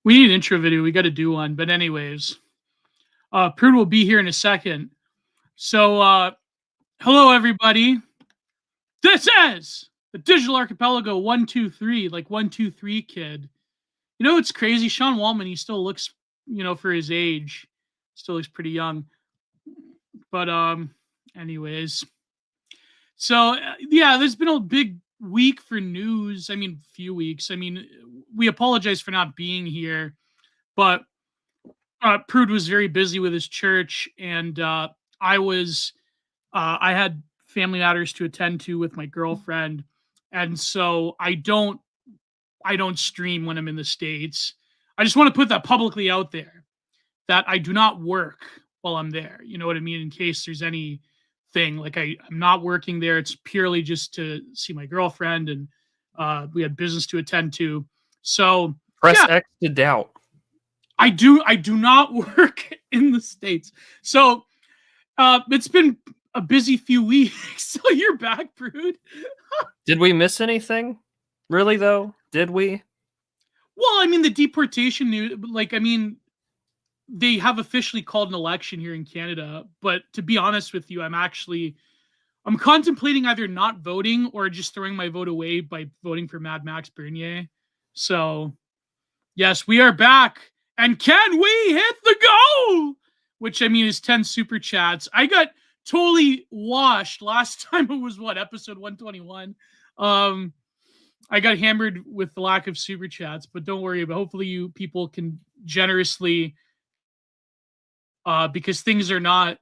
We need an intro video. We got to do one. But anyways, Prude will be here in a second. So, hello everybody. This is the Digital Archipelago 123, like 123 kid. You know, it's crazy. Sean Wallman, he still looks, for his age, still looks pretty young. But anyways, so yeah, there's been a big week for news. I mean, few weeks. I mean, we apologize for not being here, but Prude was very busy with his church, and I had family matters to attend to with my girlfriend, and so I don't stream when I'm in the States. I just want to put that publicly out there that I do not work while I'm there. You know what I mean? In case there's anything like I'm not working there. It's purely just to see my girlfriend, and we had business to attend to. So press X to doubt. I do not work in the States. So it's been a busy few weeks. So you're back, Prude. Did we miss anything? Really, though? Did we? Well, I mean, the deportation news, like, I mean, they have officially called an election here in Canada. But to be honest with you, I'm contemplating either not voting or just throwing my vote away by voting for Mad Max Bernier. So, yes, we are back. And can we hit the goal? Which, I mean, is 10 super chats. I got totally washed last time. It was episode 121. I got hammered with the lack of super chats, but don't worry about it. Hopefully you people can generously, because things are not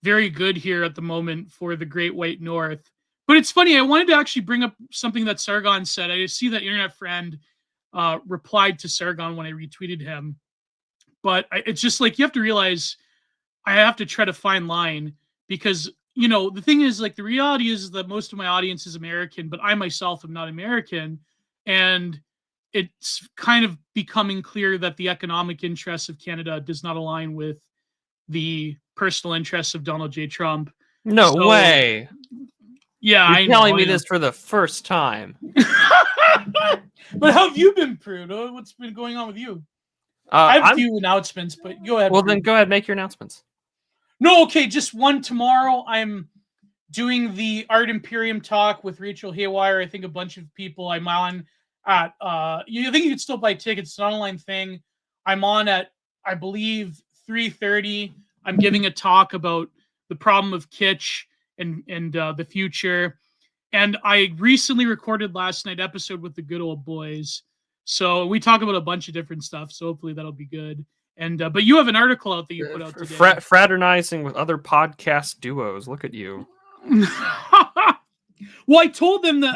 very good here at the moment for the Great White North. But it's funny, I wanted to actually bring up something that Sargon said. I see that internet friend replied to Sargon when I retweeted him. But it's just like, you have to realize I have to tread a fine line because, the thing is, like, the reality is that most of my audience is American, but I myself am not American. And it's kind of becoming clear that the economic interests of Canada does not align with the personal interests of Donald J. Trump. No way. Yeah, You're telling me this for the first time. But how have you been, Prude? What's been going on with you? I have a few announcements, but go ahead. Well, then go ahead, make your announcements. No, okay, just one tomorrow. I'm doing the Art Imperium talk with Rachel Haywire. I think a bunch of people. I'm on at you think you can still buy tickets. It's an online thing. I'm on at, I believe, 3:30. I'm giving a talk about the problem of kitsch and the future. And I recently recorded last night episode with the Good Old Boys. So we talk about a bunch of different stuff. So hopefully that'll be good. And but you have an article out that you put out today. Fraternizing with other podcast duos. Look at you. Well, I told them that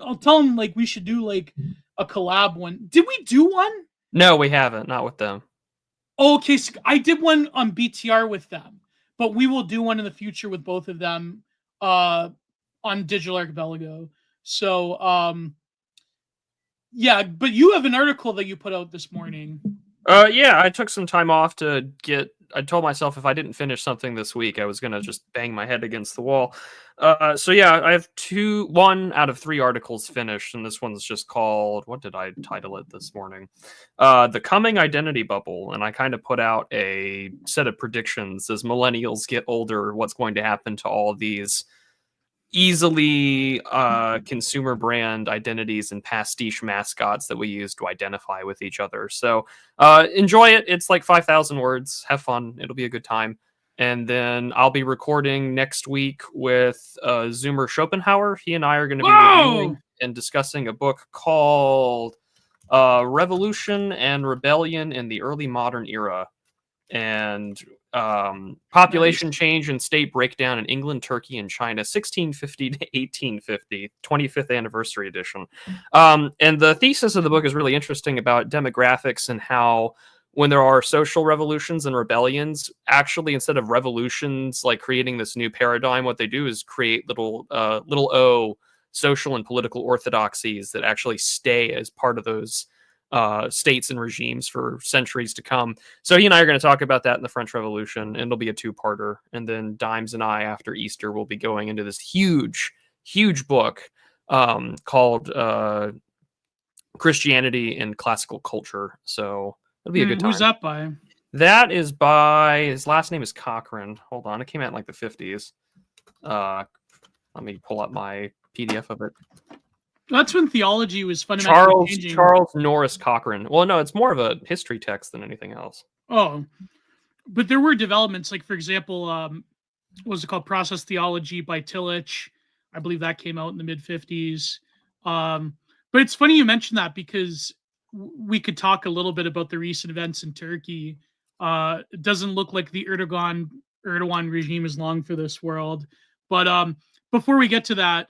I'll tell them, like, we should do like a collab one. Did we do one? No, we haven't. Not with them. Oh, okay, so I did one on BTR with them, but we will do one in the future with both of them on Digital Archipelago. So yeah, but you have an article that you put out this morning. Yeah, I took some time off to get. I told myself if I didn't finish something this week, I was gonna just bang my head against the wall. So yeah, I have 1 out of 3 articles finished, and this one's just called, what did I title it this morning? The Coming Identity Bubble, and I kind of put out a set of predictions as millennials get older, what's going to happen to all of these easily consumer brand identities and pastiche mascots that we use to identify with each other. So enjoy it. It's like 5,000 words. Have fun. It'll be a good time. And then I'll be recording next week with Zoomer Schopenhauer. He and I are going to be reviewing and discussing a book called Revolution and Rebellion in the Early Modern Era. And population change and state breakdown in England, Turkey, and China, 1650 to 1850, 25th anniversary edition. And the thesis of the book is really interesting about demographics and how when there are social revolutions and rebellions, actually, instead of revolutions, like creating this new paradigm, what they do is create little o social and political orthodoxies that actually stay as part of those states and regimes for centuries to come. So he and I are going to talk about that in the French Revolution, and it'll be a 2-parter. And then Dimes and I, after Easter, will be going into this huge book called Christianity and classical culture. So it'll be a good time. Who's that by? That is by, his last name is Cochrane. Hold on, it came out in like the 50s. Let me pull up my PDF of it. That's when theology was fundamentally changing. Charles Norris Cochrane. Well, no, it's more of a history text than anything else. Oh, but there were developments, like, for example, what was it called? Process Theology by Tillich. I believe that came out in the mid-50s. But it's funny you mentioned that, because we could talk a little bit about the recent events in Turkey. It doesn't look like the Erdogan regime is long for this world. But before we get to that,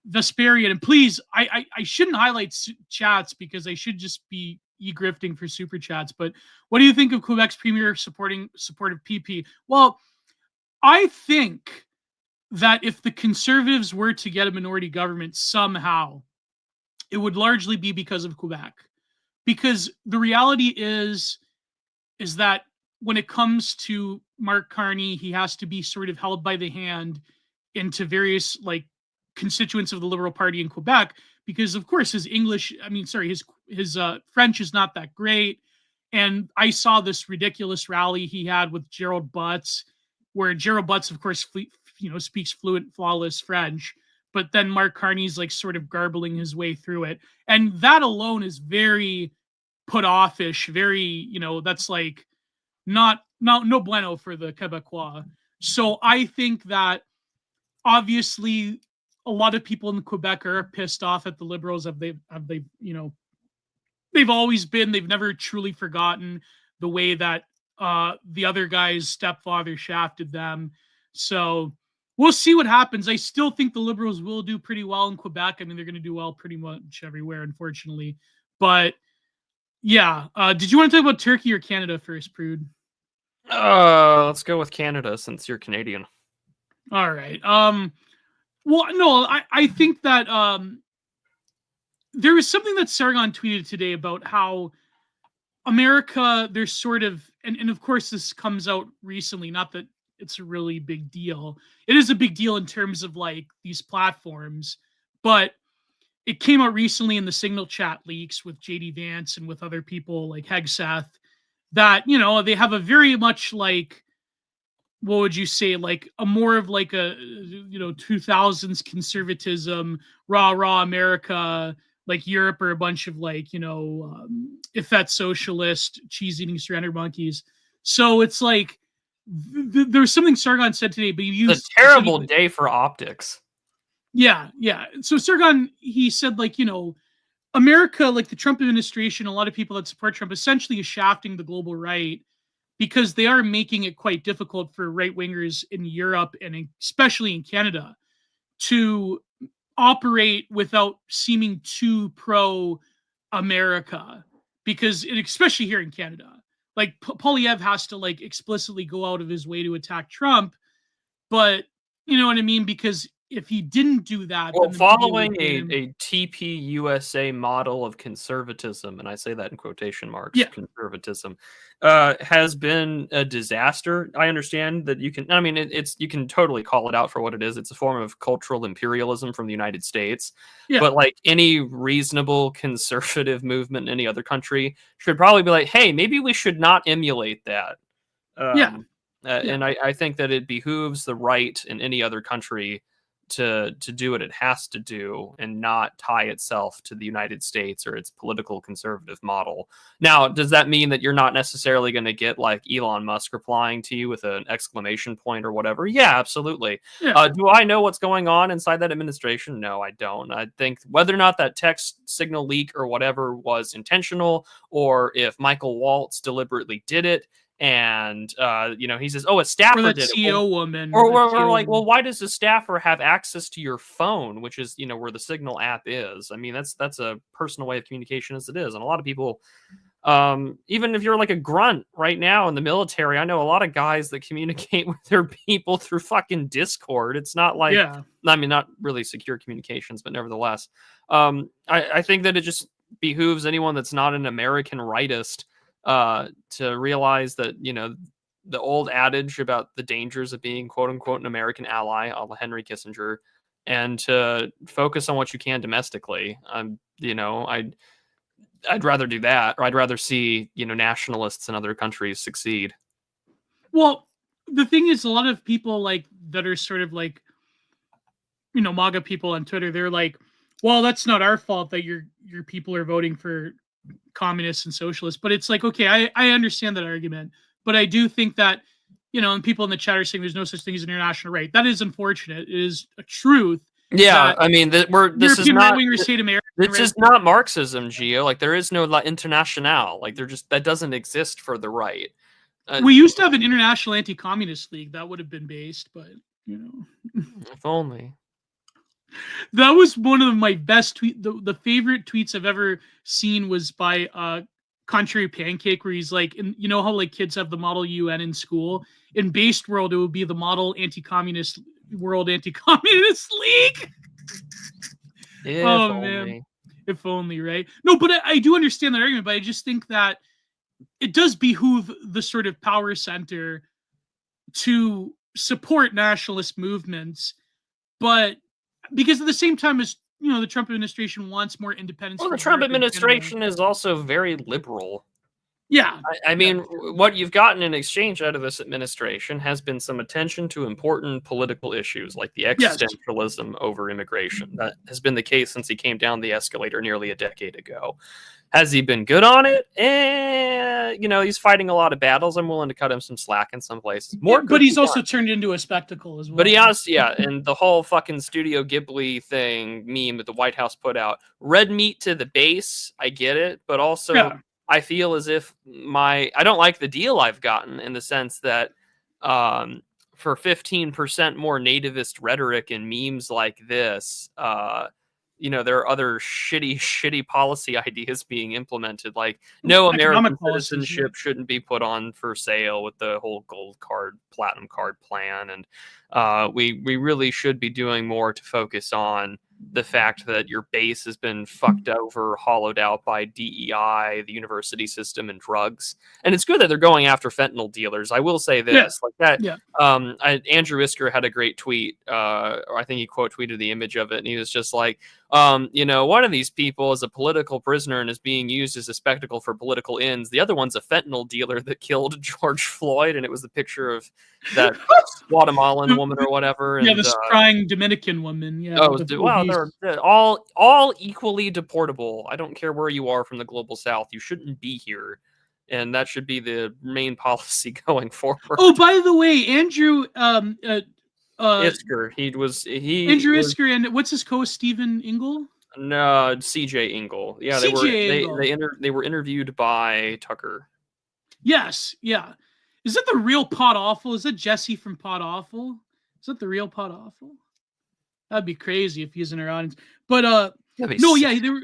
Vesperian, and please, I shouldn't highlight chats because I should just be grifting for super chats. But what do you think of Quebec's premier supportive PP? Well, I think that if the Conservatives were to get a minority government somehow, it would largely be because of Quebec. Because the reality is that when it comes to Mark Carney, he has to be sort of held by the hand into various constituents of the Liberal Party in Quebec, because of course his French is not that great. And I saw this ridiculous rally he had with Gerald Butts, where Gerald Butts, of course, speaks fluent, flawless French, but then Mark Carney's sort of garbling his way through it. And that alone is very put offish, very, that's no bueno for the Quebecois. So I think that obviously a lot of people in Quebec are pissed off at the Liberals. They've always been. They've never truly forgotten the way that the other guy's stepfather shafted them. So we'll see what happens. I still think the Liberals will do pretty well in Quebec. I mean, they're going to do well pretty much everywhere, unfortunately. But yeah, did you want to talk about Turkey or Canada first, Prude? Let's go with Canada since you're Canadian. All right. Well, no, I think that there was something that Sargon tweeted today about how America, there's sort of, and of course this comes out recently, not that it's a really big deal. It is a big deal in terms of these platforms, but it came out recently in the Signal chat leaks with JD Vance and with other people like Hegseth that, they have a very much what would you say, a more of a 2000s conservatism, rah America, Europe are a bunch of if that's socialist, cheese eating surrender monkeys. So it's there's something Sargon said today, but you used a terrible day for optics. Yeah. So Sargon, he said America, the Trump administration, a lot of people that support Trump essentially is shafting the global right, because they are making it quite difficult for right-wingers in Europe and especially in Canada to operate without seeming too pro-America, because especially here in Canada, Poilievre has to explicitly go out of his way to attack Trump, but you know what I mean? Because if he didn't do that, well, following a TP USA model of conservatism, and I say that in quotation marks, conservatism, has been a disaster. I understand that you can totally call it out for what it is. It's a form of cultural imperialism from the United States. Yeah. But any reasonable conservative movement in any other country should probably be hey, maybe we should not emulate that. And I think that it behooves the right in any other country to do what it has to do and not tie itself to the United States or its political conservative model. Now, does that mean that you're not necessarily going to get Elon Musk replying to you with an exclamation point or whatever? Yeah, absolutely. Yeah. Do I know what's going on inside that administration? No, I don't. I think whether or not that text signal leak or whatever was intentional, or if Michael Waltz deliberately did it, and he says, "Oh, a staffer did it." CEO woman, or well, why does the staffer have access to your phone, which is where the Signal app is? I mean, that's a personal way of communication as it is, and a lot of people, even if you're a grunt right now in the military, I know a lot of guys that communicate with their people through fucking Discord. It's not not really secure communications, but nevertheless, I think that it just behooves anyone that's not an American rightist to realize that, the old adage about the dangers of being quote unquote an American ally, a la Henry Kissinger, and to focus on what you can domestically. I'd rather do that, or I'd rather see, nationalists in other countries succeed. Well, the thing is, a lot of people like that are sort of like, MAGA people on Twitter, they're like, well, that's not our fault that your people are voting for communists and socialists. But it's like, okay, I understand that argument, but I do think that, and people in the chat are saying there's no such thing as an international right. That is unfortunate. It is a truth. Yeah, I mean, this is European not right-wingers hate American. this is not Marxism, Gio. Like, there is no La Internationale. Like, that doesn't exist for the right. We used to have an international anti-communist league that would have been based, but if only. That was one of my best tweets. The favorite tweets I've ever seen was by Contrary Pancake, where he's like, how like kids have the model UN in school. In based world, it would be the model anti-communist world anti-communist league. If only. If only, right? No, but I do understand that argument, but I just think that it does behoove the sort of power center to support nationalist movements, but because at the same time as the Trump administration wants more independence. Well, the Trump administration is also very liberal. Yeah. I mean, what you've gotten in exchange out of this administration has been some attention to important political issues like the existentialism over immigration. That has been the case since he came down the escalator nearly a decade ago. Has he been good on it? He's fighting a lot of battles. I'm willing to cut him some slack in some places. But he's also turned into a spectacle as well. But he honestly, and the whole fucking Studio Ghibli thing meme that the White House put out, red meat to the base. I get it, but also I feel as if I don't like the deal I've gotten in the sense that for 15% more nativist rhetoric and memes like this, there are other shitty policy ideas being implemented, like no American citizenship shouldn't be put on for sale with the whole gold card, platinum card plan. And we really should be doing more to focus on the fact that your base has been fucked over, hollowed out by DEI, the university system, and drugs. And it's good that they're going after fentanyl dealers. I will say this, Andrew Isker had a great tweet, or I think he quote tweeted the image of it, and he was just like, one of these people is a political prisoner and is being used as a spectacle for political ends. The other one's a fentanyl dealer that killed George Floyd, and it was the picture of that Guatemalan woman or whatever. And, this crying Dominican woman. Yeah. They're all equally deportable. I don't care where you are from the global south. You shouldn't be here. And that should be the main policy going forward. Oh, by the way, Andrew Isker. Andrew Isker, and what's his co-host, Stephen Ingle? No, CJ Ingle. Yeah, they were interviewed by Tucker. Yes, yeah. Is that the real Pod Awful? Is that Jesse from Pod Awful? Is that the real Pod Awful? That'd be crazy if he's in our audience. But no, yeah, they were.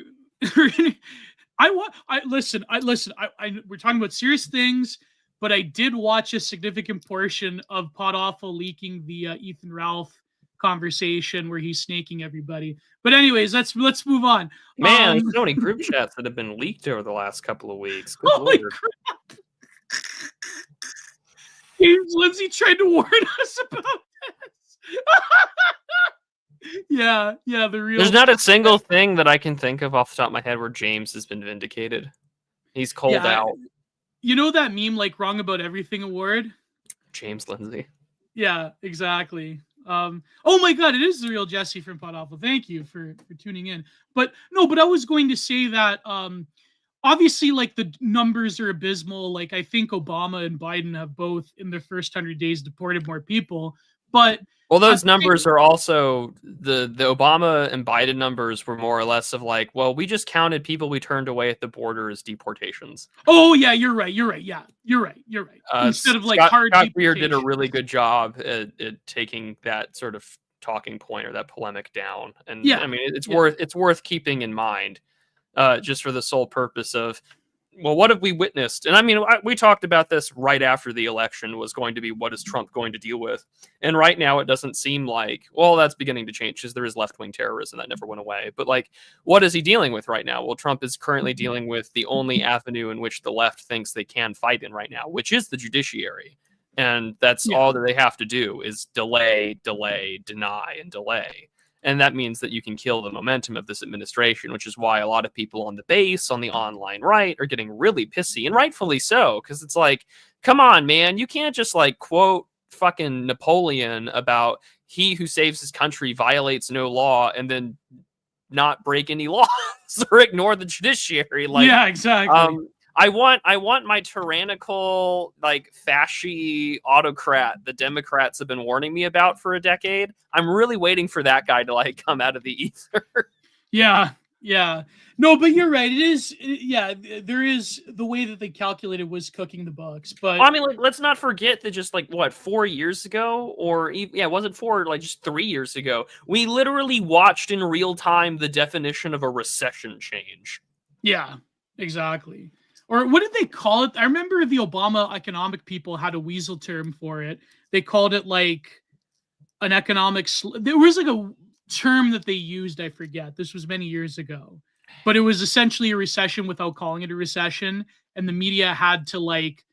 Listen. We're talking about serious things, but I did watch a significant portion of Pod Awful leaking the Ethan Ralph conversation where he's snaking everybody. But anyways, let's move on. Man, there's so many group chats that have been leaked over the last couple of weeks. Holy crap! James Lindsay tried to warn us about this. Yeah, the real. There's not a single thing that I can think of off the top of my head where James has been vindicated. He's called out. You know that meme, like Wrong About Everything award? James Lindsay. Yeah, exactly. Oh my God, it is the real Jesse from Pod Awful. Thank you for tuning in. But I was going to say that obviously, like, the numbers are abysmal. Like, I think Obama and Biden have both in their first 100 days deported more people. But those numbers are also the Obama and Biden numbers were more or less of like, well, we just counted people we turned away at the border as deportations. Oh yeah, you're right. Yeah, you're right. Instead of like hard. Scott Greer did a really good job at taking that sort of talking point or that polemic down. And I mean, it's worth keeping in mind, just for the sole purpose of, well, what have we witnessed? And I mean, we talked about this right after the election was going to be, what is Trump going to deal with? And right now it doesn't seem like, well, that's beginning to change because there is left-wing terrorism that never went away. But like, what is he dealing with right now? Well, Trump is currently dealing with the only avenue in which the left thinks they can fight in right now, which is the judiciary. And that's all that they have to do is delay, deny, and delay. And that means that you can kill the momentum of this administration, which is why a lot of people on the base, on the online right, are getting really pissy, and rightfully so, because it's like, come on, man, you can't just like quote fucking Napoleon about he who saves his country violates no law and then not break any laws or ignore the judiciary. Like, yeah, exactly. I want my tyrannical, like, fasci autocrat the Democrats have been warning me about for a decade. I'm really waiting for that guy to like come out of the ether. Yeah, yeah. No, but you're right. It is, yeah, there is the way that they calculated was cooking the books. But Well, I mean, like, let's not forget that just like what 4 years ago, or yeah, was it 4? Like just 3 years ago, we literally watched in real time the definition of a recession change. yeah, exactly. Or what did they call it? I remember the Obama economic people had a weasel term for it. They called it like an economic. There was like a term that they used. I forget. This was many years ago, but it was essentially a recession without calling it a recession, and the media had to like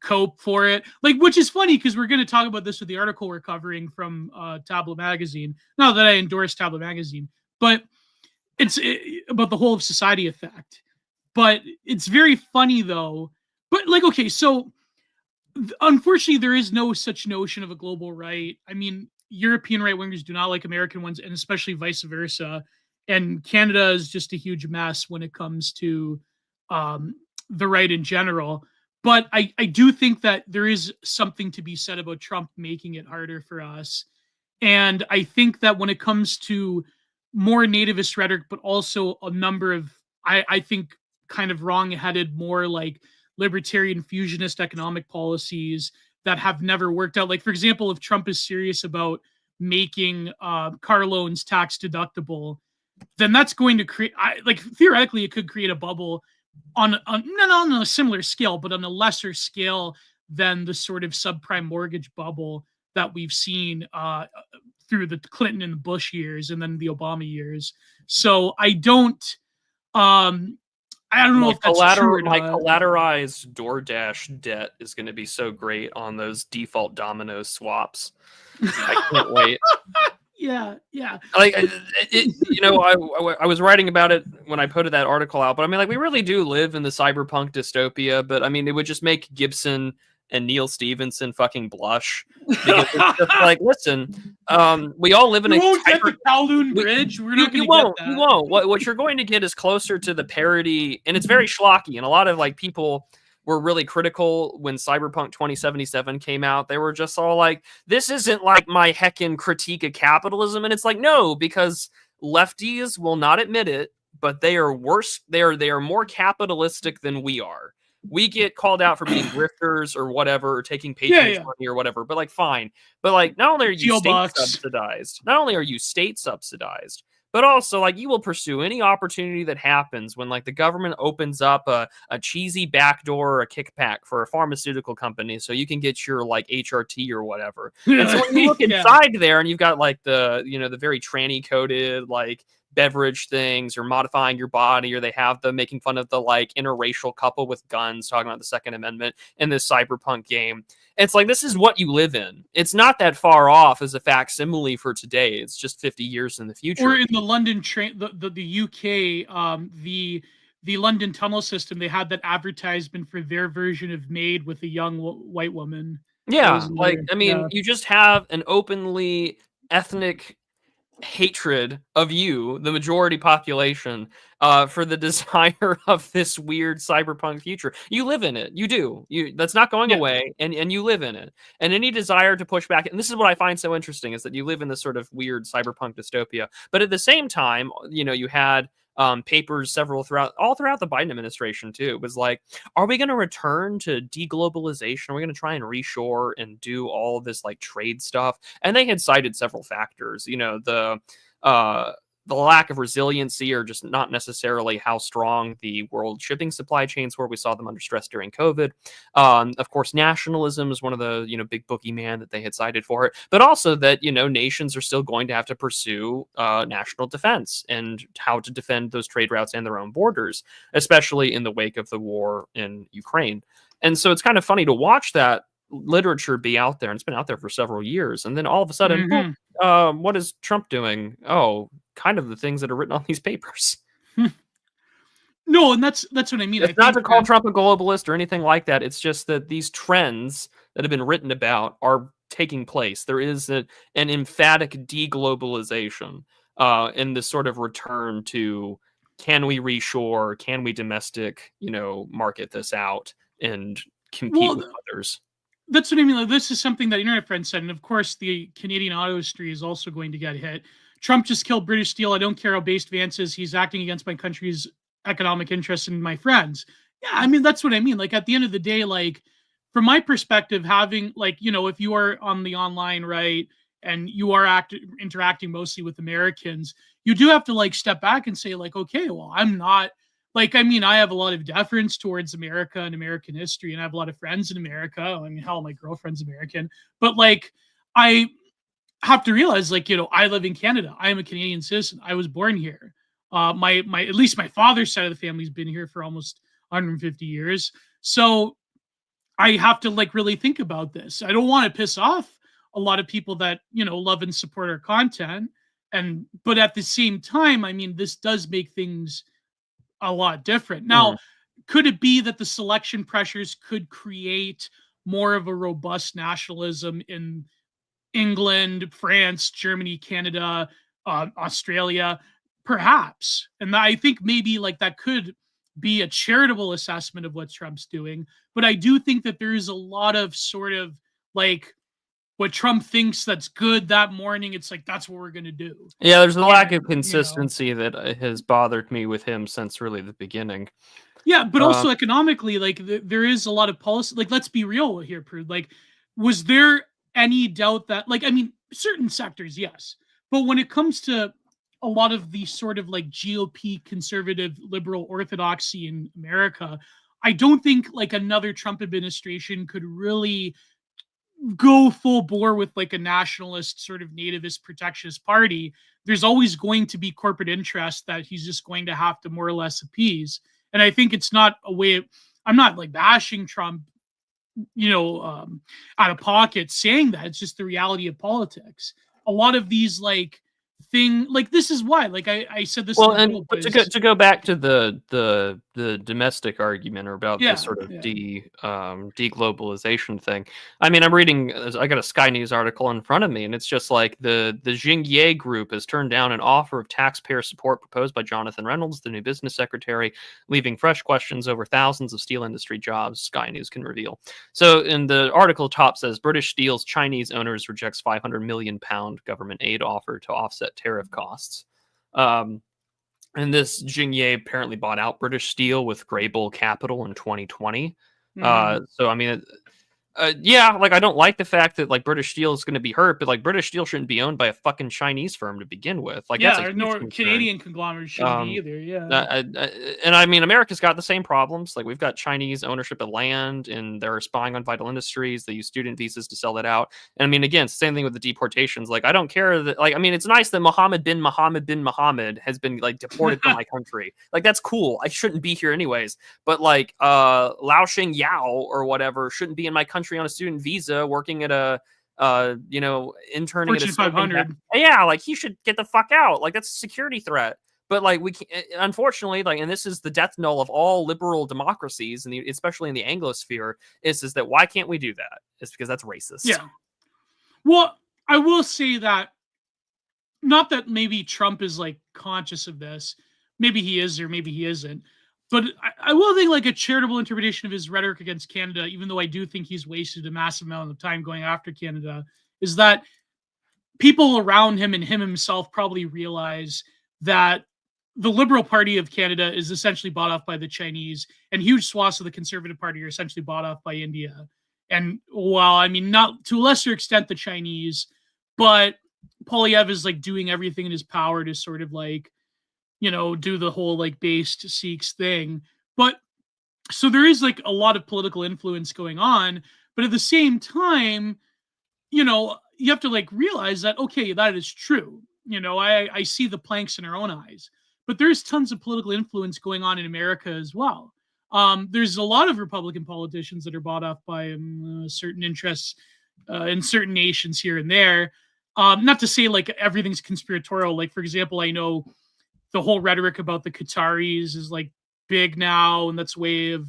cope for it. Like, which is funny because we're going to talk about this with the article we're covering from Tablet Magazine. Not that I endorse Tablet Magazine, but it's about the whole of society effect. But it's very funny though. But like, okay, so unfortunately, there is no such notion of a global right. I mean, European right wingers do not like American ones, and especially vice versa. And Canada is just a huge mess when it comes to the right in general. But I do think that there is something to be said about Trump making it harder for us. And I think that when it comes to more nativist rhetoric, but also a number of, I think, kind of wrong-headed, more like libertarian fusionist economic policies that have never worked out. Like, for example, if Trump is serious about making car loans tax deductible, then that's going to create, like, theoretically, it could create a bubble not on a similar scale, but on a lesser scale than the sort of subprime mortgage bubble that we've seen through the Clinton and the Bush years and then the Obama years. So I don't know if that's true or My not. collateralized DoorDash debt is going to be so great on those default domino swaps. I can't wait. Yeah. Like, I was writing about it when I put that article out, but I mean, like, we really do live in the cyberpunk dystopia. But I mean, it would just make Gibson and Neil Stephenson fucking blush, because it's just like, listen, we all live in You a won't get the Kowloon Bridge. We're not going to get that. You won't. What you're going to get is closer to the parody, and it's very schlocky. And a lot of like people were really critical when Cyberpunk 2077 came out. They were just all like, this isn't like my heckin' critique of capitalism. And it's like, no, because lefties will not admit it, but they are worse. They are more capitalistic than we are. We get called out for being grifters or whatever, or taking patronage money or whatever. But like, fine. But like, not only are you not only are you state subsidized, but also, like, you will pursue any opportunity that happens when, like, the government opens up a cheesy backdoor or a kickback for a pharmaceutical company so you can get your, like, HRT or whatever. And so when you look inside there and you've got, like, the very tranny-coded, like, beverage things, or modifying your body, or they have them making fun of the, like, interracial couple with guns talking about the Second Amendment in this cyberpunk game. It's like, this is what you live in. It's not that far off as a facsimile for today. It's just 50 years in the future. Or in the London train, the UK, the London tunnel system, they had that advertisement for their version of Maid with a young white woman. Yeah, like, I mean, you just have an openly ethnic hatred of you, the majority population, for the desire of this weird cyberpunk future. You live in it. You do. That's not going away, and you live in it. And any desire to push back, and this is what I find so interesting, is that you live in this sort of weird cyberpunk dystopia. But at the same time, you had papers all throughout the Biden administration too. It was like, are we going to return to deglobalization? Are we going to try and reshore and do all of this like trade stuff? And they had cited several factors, the lack of resiliency, or just not necessarily how strong the world shipping supply chains were. We saw them under stress during COVID. Of course, nationalism is one of the, big boogeyman that they had cited for it, but also that, nations are still going to have to pursue national defense and how to defend those trade routes and their own borders, especially in the wake of the war in Ukraine. And so it's kind of funny to watch that literature be out there, and it's been out there for several years, and then all of a sudden, boom, what is Trump doing? Oh, kind of the things that are written on these papers. No, and that's what I mean. It's not to call Trump a globalist or anything like that. It's just that these trends that have been written about are taking place. There is an emphatic deglobalization in this sort of return to, can we reshore, can we domestic, market this out and compete with others. That's what I mean. Like, this is something that Internet Friends said, and of course, the Canadian auto industry is also going to get hit. Trump just killed British Steel. I don't care how based Vance is. He's acting against my country's economic interests and my friends. Yeah, I mean, that's what I mean. Like, at the end of the day, like, from my perspective, having, like, if you are on the online, right, and you are interacting mostly with Americans, you do have to, like, step back and say, like, okay, well, I'm not, like, I mean, I have a lot of deference towards America and American history, and I have a lot of friends in America. I mean, hell, my girlfriend's American. But, like, I have to realize, like, I live in Canada. I am a Canadian citizen. I was born here. My at least my father's side of the family's been here for almost 150 years. So I have to, like, really think about this. I don't want to piss off a lot of people that, love and support our content. But at the same time, I mean, this does make things a lot different. Now, could it be that the selection pressures could create more of a robust nationalism in England, France, Germany, Canada, Australia? Perhaps. And I think maybe, like, that could be a charitable assessment of what Trump's doing. But I do think that there's a lot of sort of, like, what Trump thinks that's good that morning, it's like, that's what we're going to do. Yeah, there's a lack of consistency that has bothered me with him since really the beginning. Yeah, but also economically, like, there is a lot of policy. Like, let's be real here, Prude. Like, was there any doubt that, like, I mean, certain sectors, yes. But when it comes to a lot of the sort of, like, GOP, conservative, liberal orthodoxy in America, I don't think, like, another Trump administration could really go full bore with, like, a nationalist, sort of nativist, protectionist party. There's always going to be corporate interest that he's just going to have to more or less appease. And I think it's not a way of, I'm not, like, bashing Trump, out of pocket saying that. It's just the reality of politics. A lot of these, like, this is why, like, I said this. Well, and to go back to the domestic argument, or about the sort of deglobalization thing. I mean, I'm reading. I got a Sky News article in front of me, and it's just like the Xinye Group has turned down an offer of taxpayer support proposed by Jonathan Reynolds, the new business secretary, leaving fresh questions over thousands of steel industry jobs. Sky News can reveal. So, in the article, top says British Steel's Chinese owners rejects £500 million government aid offer to offset tariff costs. And this Xinye apparently bought out British Steel with Greybull Capital in 2020. So, I mean, like, I don't like the fact that, like, British Steel is going to be hurt, but, like, British Steel shouldn't be owned by a fucking Chinese firm to begin with. Like, that's a nor Canadian conglomerate shouldn't be either. Yeah, and I mean, America's got the same problems. Like, we've got Chinese ownership of land, and they're spying on vital industries. They use student visas to sell that out. And I mean, again, same thing with the deportations. Like, I don't care that. Like, I mean, it's nice that Mohammed bin Mohammed has been, like, deported from my country. Like, that's cool. I shouldn't be here anyways. But, like, Lao Sheng Yao or whatever shouldn't be in my country on a student visa, working at a interning Fortune at a 500. Yeah, like, he should get the fuck out. Like, that's a security threat. But, like, we can't, unfortunately, like, and this is the death knell of all liberal democracies, and especially in the Anglosphere, is that why can't we do that? It's because that's racist. Yeah. Well, I will say that, not that maybe Trump is, like, conscious of this. Maybe he is, or maybe he isn't. But I will think, like, a charitable interpretation of his rhetoric against Canada, even though I do think he's wasted a massive amount of time going after Canada, is that people around him and him himself probably realize that the Liberal Party of Canada is essentially bought off by the Chinese, and huge swaths of the Conservative Party are essentially bought off by India. And while, I mean, not to a lesser extent the Chinese, but Polyev is, like, doing everything in his power to sort of, like, do the whole, like, based Sikhs thing. But so there is, like, a lot of political influence going on, but at the same time, you have to, like, realize that, okay, that is true. I see the planks in our own eyes, but there's tons of political influence going on in America as well. There's a lot of Republican politicians that are bought off by certain interests in certain nations here and there. Not to say like everything's conspiratorial. Like, for example, I know the whole rhetoric about the Qataris is like big now, and that's a way of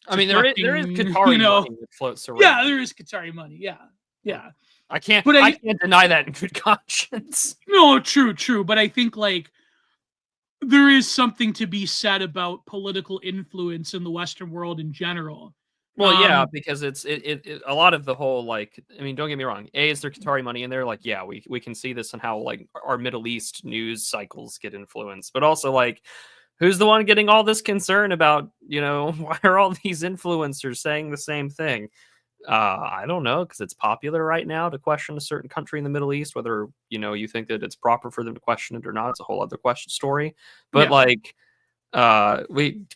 I mean, there is Qatari money that floats around. Yeah, there is Qatari money. Yeah. I can't deny that in good conscience. No, true. But I think like there is something to be said about political influence in the Western world in general. Well, yeah, because it's a lot of the whole, like, I mean, don't get me wrong. Is there Qatari money in there? Like, yeah, we can see this in how like our Middle East news cycles get influenced, but also like, who's the one getting all this concern about, why are all these influencers saying the same thing? I don't know, because it's popular right now to question a certain country in the Middle East, whether, you think that it's proper for them to question it or not. It's a whole other story. But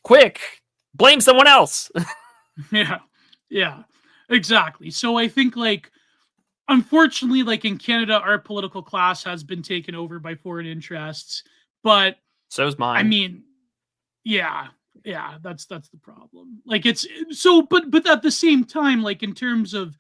quick, blame someone else. Yeah, exactly. So I think like, unfortunately, like in Canada, our political class has been taken over by foreign interests, but so's mine. I mean, yeah, that's the problem. Like it's so, but at the same time, like in terms of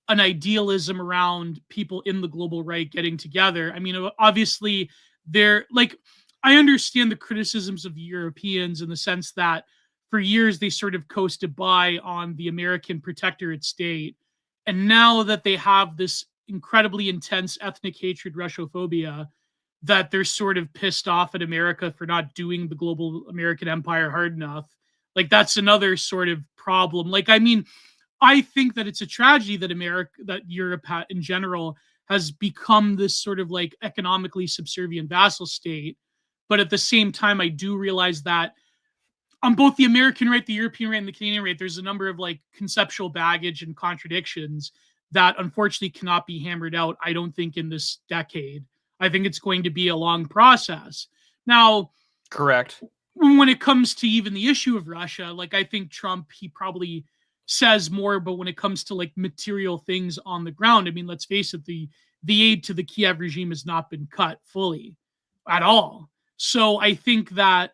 an idealism around people in the global right getting together, I mean, obviously they're like, I understand the criticisms of the Europeans in the sense that for years they sort of coasted by on the American protectorate state. And now that they have this incredibly intense ethnic hatred, Russophobia, that they're sort of pissed off at America for not doing the global American empire hard enough. Like that's another sort of problem. Like, I mean, I think that it's a tragedy that Europe in general has become this sort of like economically subservient vassal state. But at the same time, I do realize that on both the American right, the European right, and the Canadian right, there's a number of like conceptual baggage and contradictions that unfortunately cannot be hammered out, I don't think, in this decade. I think it's going to be a long process. Now, correct. When it comes to even the issue of Russia, like I think Trump, he probably says more, but when it comes to like material things on the ground, I mean, let's face it, the aid to the Kiev regime has not been cut fully at all. So I think that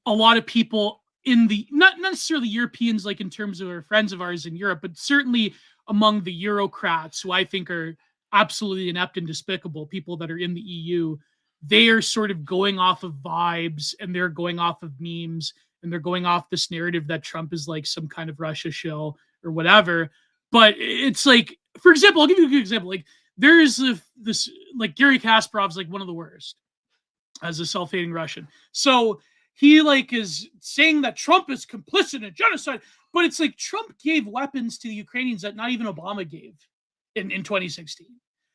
a lot of people in the, not necessarily Europeans, like in terms of our friends of ours in Europe, but certainly among the Eurocrats, who I think are absolutely inept and despicable, people that are in the EU, they are sort of going off of vibes and they're going off of memes and they're going off this narrative that Trump is like some kind of Russia shill or whatever. But it's like, for example, I'll give you a good example. Like there's this, like Gary Kasparov's like one of the worst as a self-hating Russian. So he like is saying that Trump is complicit in genocide, but it's like Trump gave weapons to the Ukrainians that not even Obama gave in 2016.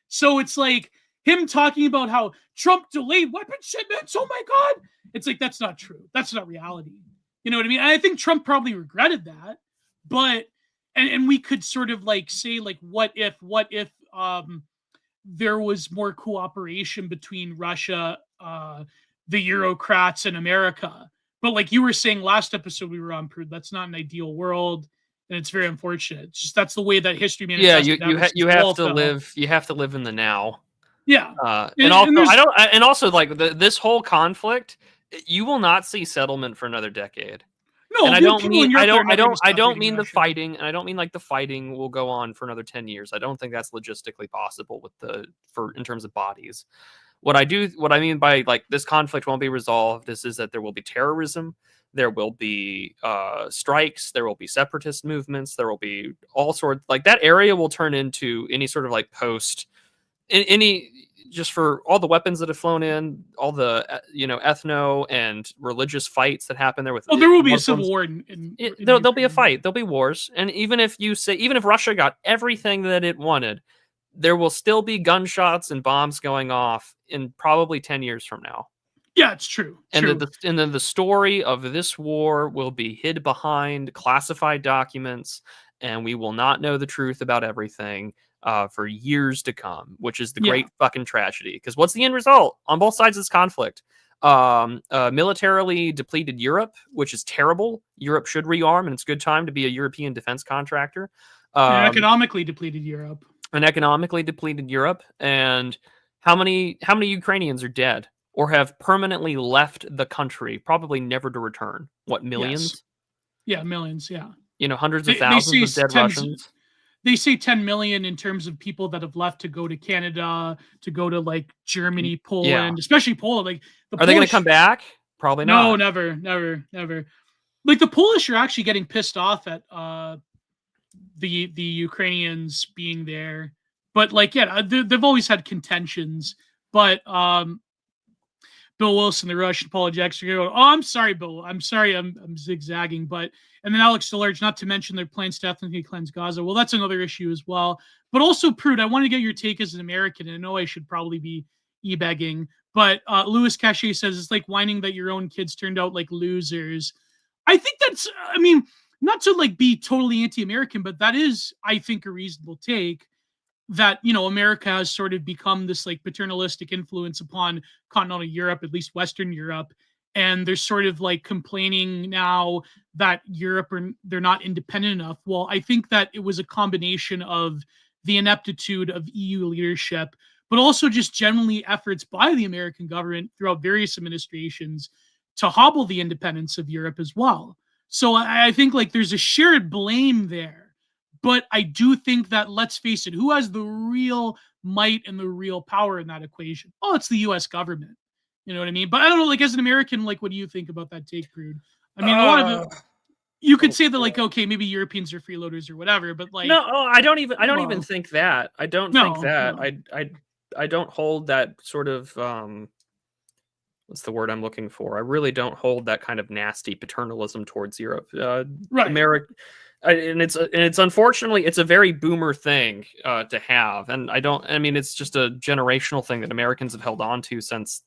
So it's like him talking about how Trump delayed weapon shipments. Oh my God. It's like, that's not true. That's not reality. You know what I mean? And I think Trump probably regretted that, but, and we could sort of like say like, what if there was more cooperation between Russia, the Eurocrats and America. But like you were saying last episode we were on, Prude, that's not an ideal world, and it's very unfortunate. It's just that's the way that history manifests. Yeah, you have to live. You have to live in the now. Yeah, and also like this whole conflict, you will not see settlement for another decade. No, and I don't mean the fighting, and I don't mean like the fighting will go on for another 10 years. I don't think that's logistically possible in terms of bodies. What I mean by like this conflict won't be resolved is that there will be terrorism, there will be strikes, there will be separatist movements, there will be all sorts, like that area will turn into any sort of like just for all the weapons that have flown in, all the ethno and religious fights that happen there with. Oh, there will be a civil war. There'll be a fight. There'll be wars, and even if Russia got everything that it wanted, there will still be gunshots and bombs going off in probably 10 years from now. Yeah, it's true. And then the story of this war will be hid behind classified documents, and we will not know the truth about everything for years to come, which is the great fucking tragedy. Because what's the end result on both sides of this conflict? Militarily depleted Europe, which is terrible. Europe should rearm, and it's a good time to be a European defense contractor. Economically depleted Europe. And how many Ukrainians are dead or have permanently left the country, probably never to return? What, millions? Yeah, millions. Yeah. Hundreds of They thousands say of dead tens. Russians. They say 10 million in terms of people that have left to go to Canada, to go to like Germany, Yeah. Poland, especially Poland. Like the Are they going to Polish. come back? Probably No, not. never. Like the Polish are actually getting pissed off at the Ukrainians being there, but like yeah, they've always had contentions. But Bill Wilson, the Russian apologetics, are going, oh, I'm sorry, Bill. I'm sorry, I'm zigzagging. But and then Alex DeLarge, not to mention their plans to ethnically cleanse Gaza. Well, that's another issue as well. But also, Prude, I want to get your take as an American. And I know I should probably be e-begging, but Louis Cachet says it's like whining that your own kids turned out like losers. I think that's, I mean, not to like be totally anti-American, but that is, I think, a reasonable take that, America has sort of become this like paternalistic influence upon continental Europe, at least Western Europe. And they're sort of like complaining now that they're not independent enough. Well, I think that it was a combination of the ineptitude of EU leadership, but also just generally efforts by the American government throughout various administrations to hobble the independence of Europe as well. So I think like there's a shared blame there. But I do think that, let's face it, who has the real might and the real power in that equation? Oh, it's the U.S. government. You know what I mean? But I don't know, like as an American, like what do you think about that take, Prude? I mean, a lot of it, you could say that, like, okay, maybe Europeans are freeloaders or whatever, but like, no, I don't even think that. I don't think that. No. I don't hold that sort of what's the word I'm looking for? I really don't hold that kind of nasty paternalism towards Europe. Right. America, and it's unfortunately it's a very boomer thing to have, and I mean it's just a generational thing that Americans have held on to since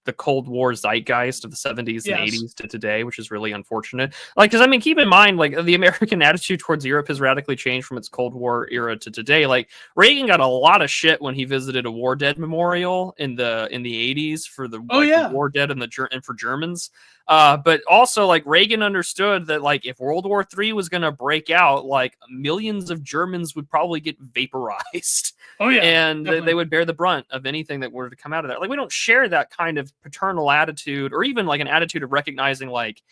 the Cold War zeitgeist of the 70s and 80s to today, which is really unfortunate. Like, because I mean, keep in mind, like the American attitude towards Europe has radically changed from its Cold War era to today. Like Reagan got a lot of shit when he visited a war dead memorial in the 80s for the the war dead and for Germans. But also like Reagan understood that like if World War III was going to break out, like millions of Germans would probably get vaporized. Oh yeah, and they would bear the brunt of anything that were to come out of that. Like we don't share that kind of paternal attitude, or even like an attitude of recognizing like,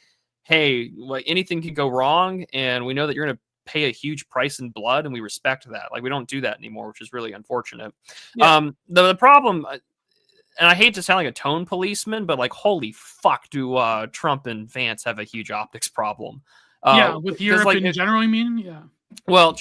hey, like anything can go wrong, and we know that you're going to pay a huge price in blood, and we respect that. Like we don't do that anymore, which is really unfortunate. Yeah. The problem, and I hate to sound like a tone policeman, but like holy fuck, do Trump and Vance have a huge optics problem? With Europe like, in general, I mean, yeah. Well,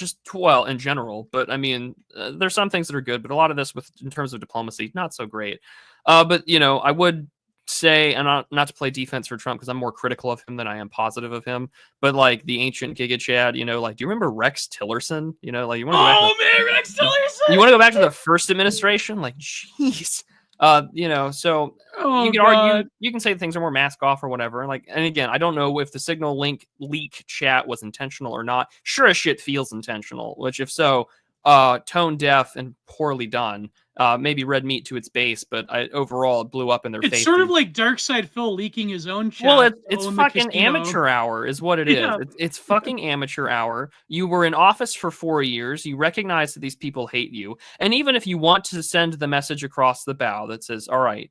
in general, but I mean, there's some things that are good, but a lot of this, in terms of diplomacy, not so great. But I would say, and not to play defense for Trump because I'm more critical of him than I am positive of him. But like the ancient Giga Chad, like, do you remember Rex Tillerson? Like you want to go back Rex Tillerson. You want to go back to the first administration? Like, jeez. So you can argue, you can say things are more mask off or whatever. And again, I don't know if the signal leak chat was intentional or not. Sure as shit feels intentional, which if so, tone deaf and poorly done. Maybe red meat to its base, but overall it blew up in their face. It's sort of like Dark Side Phil leaking his own chat. Well, it's fucking amateur hour is what it is. It's fucking amateur hour. You were in office for 4 years. You recognize that these people hate you. And even if you want to send the message across the bow that says, all right,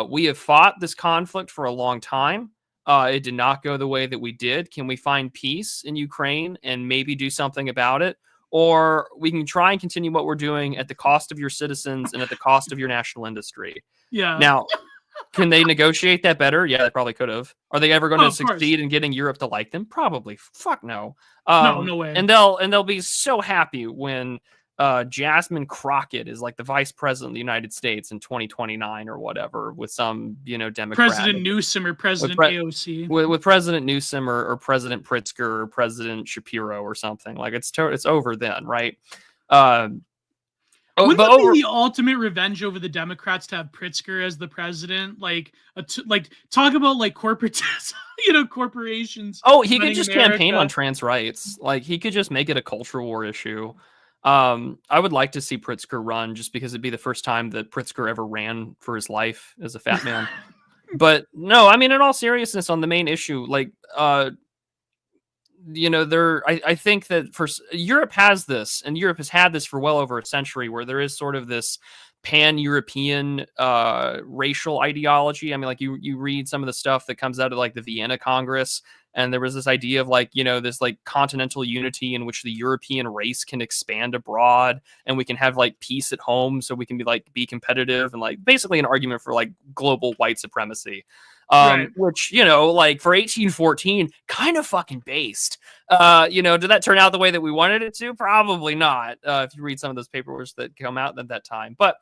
we have fought this conflict for a long time. It did not go the way that we did. Can we find peace in Ukraine and maybe do something about it? Or we can try and continue what we're doing at the cost of your citizens and at the cost of your national industry. Yeah. Now, can they negotiate that better? Yeah, they probably could have. Are they ever going to succeed in getting Europe to like them? Probably. Fuck no. No way. And they'll be so happy when Jasmine Crockett is like the vice president of the United States in 2029 or whatever, with some Democrat. President Newsom or President AOC. With President Newsom or President Pritzker or President Shapiro or something. Like it's over then, right? Wouldn't that be the ultimate revenge over the Democrats to have Pritzker as the president? Like talk about like corporatism, corporations. Oh, he could just campaign on trans rights. Like he could just make it a culture war issue. I would like to see Pritzker run just because it'd be the first time that Pritzker ever ran for his life as a fat man. But no, I mean, in all seriousness, on the main issue, like, I think that Europe has this, and Europe has had this for well over a century, where there is sort of this pan-European racial ideology. I mean, like you read some of the stuff that comes out of like the Vienna Congress, And there was this idea of like, this like continental unity in which the European race can expand abroad and we can have like peace at home so we can be competitive, and like basically an argument for like global white supremacy. Right. Which, like for 1814, kind of fucking based. Did that turn out the way that we wanted it to? Probably not. If you read some of those paperwork that come out at that time, but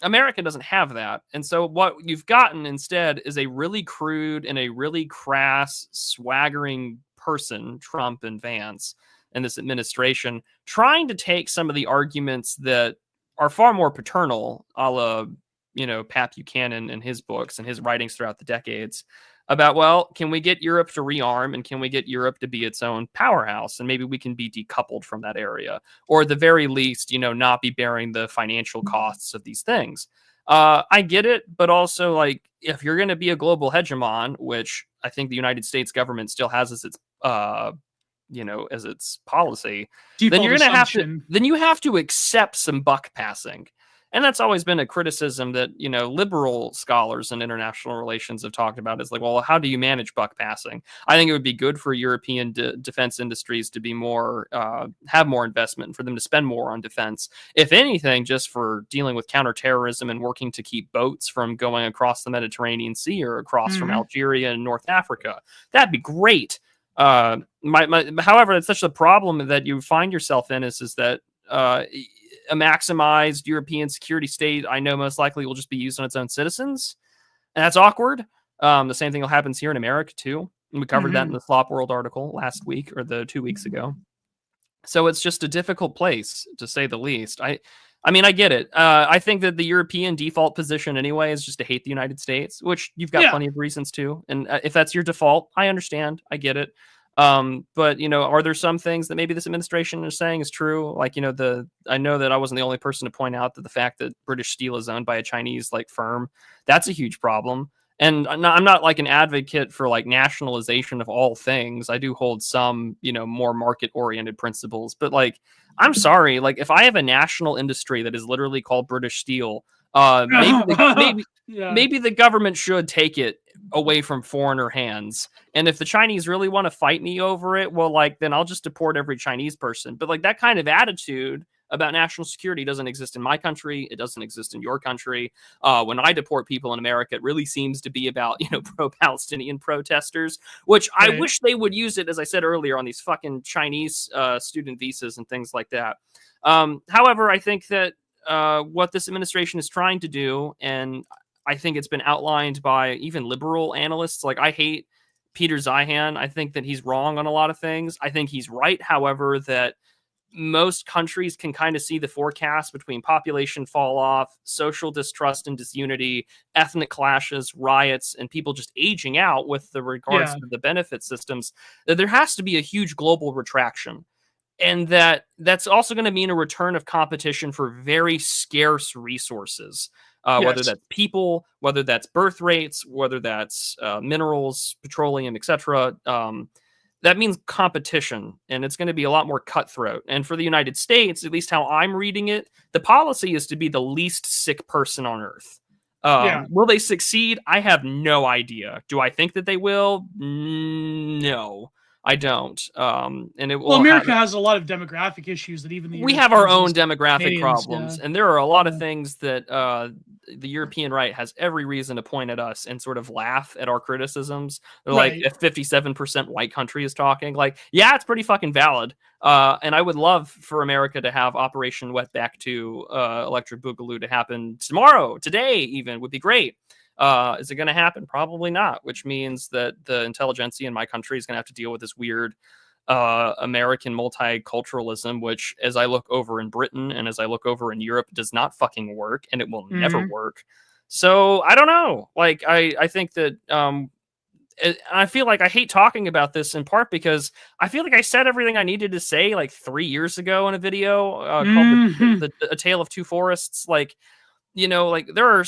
America doesn't have that. And so what you've gotten instead is a really crude and a really crass, swaggering person, Trump and Vance, and this administration, trying to take some of the arguments that are far more paternal, a la, Pat Buchanan and his books and his writings throughout the decades, about, well, can we get Europe to rearm, and can we get Europe to be its own powerhouse? And maybe we can be decoupled from that area, or at the very least, not be bearing the financial costs of these things. I get it, but also, like, if you're going to be a global hegemon, which I think the United States government still has as its as its policy, Default then you're going to assumption. then you have to accept some buck passing. And that's always been a criticism that, liberal scholars in international relations have talked about, is like, well, how do you manage buck passing? I think it would be good for European defense industries to be more, have more investment, and for them to spend more on defense. If anything, just for dealing with counterterrorism and working to keep boats from going across the Mediterranean Sea or across from Algeria and North Africa. That'd be great. However, it's such a problem that you find yourself in is that, a maximized European security state, I know most likely will just be used on its own citizens. And that's awkward. The same thing happens here in America too. And we covered that in the Slop World article last week, or 2 weeks ago. So it's just a difficult place, to say the least. I mean, I get it. I think that the European default position anyway is just to hate the United States, which you've got plenty of reasons to. And if that's your default, I understand. I get it. But are there some things that maybe this administration is saying is true? Like, I know that I wasn't the only person to point out that the fact that British Steel is owned by a Chinese like firm, that's a huge problem. And I'm not like an advocate for like nationalization of all things. I do hold some, more market oriented principles, but like, I'm sorry, like if I have a national industry that is literally called British Steel, maybe the government should take it away from foreigner hands. And if the Chinese really want to fight me over it, well, like, then I'll just deport every Chinese person. But like that kind of attitude about national security doesn't exist in my country. It doesn't exist in your country. When I deport people in America, it really seems to be about, pro-Palestinian protesters, which I wish they would use it, as I said earlier, on these fucking Chinese student visas and things like that. However, I think that what this administration is trying to do, and I think it's been outlined by even liberal analysts. Like, I hate Peter Zeihan. I think that he's wrong on a lot of things. I think he's right, however, that most countries can kind of see the forecast between population fall off, social distrust and disunity, ethnic clashes, riots, and people just aging out with the regards to the benefit systems, that there has to be a huge global retraction. And that's also going to mean a return of competition for very scarce resources. Whether that's people, whether that's birth rates, whether that's minerals, petroleum, etc. That means competition, and it's going to be a lot more cutthroat. And for the United States, at least how I'm reading it, the policy is to be the least sick person on earth. Will they succeed? I have no idea. Do I think that they will? No. I don't. And it will. Well, America has a lot of demographic issues that even we have our own demographic problems, and there are a lot of things that the European right has every reason to point at us and sort of laugh at our criticisms. They're like, if 57% white country is talking, like, yeah, it's pretty fucking valid. And I would love for America to have Operation Wetback 2 Electric Boogaloo to happen tomorrow, today even, would be great. Is it going to happen? Probably not, which means that the intelligentsia in my country is going to have to deal with this weird American multiculturalism, which, as I look over in Britain and as I look over in Europe, does not fucking work, and it will never work. So I don't know. Like, I think that I feel like I hate talking about this in part because I feel like I said everything I needed to say like 3 years ago in a video called A Tale of Two Forests. Like, like there are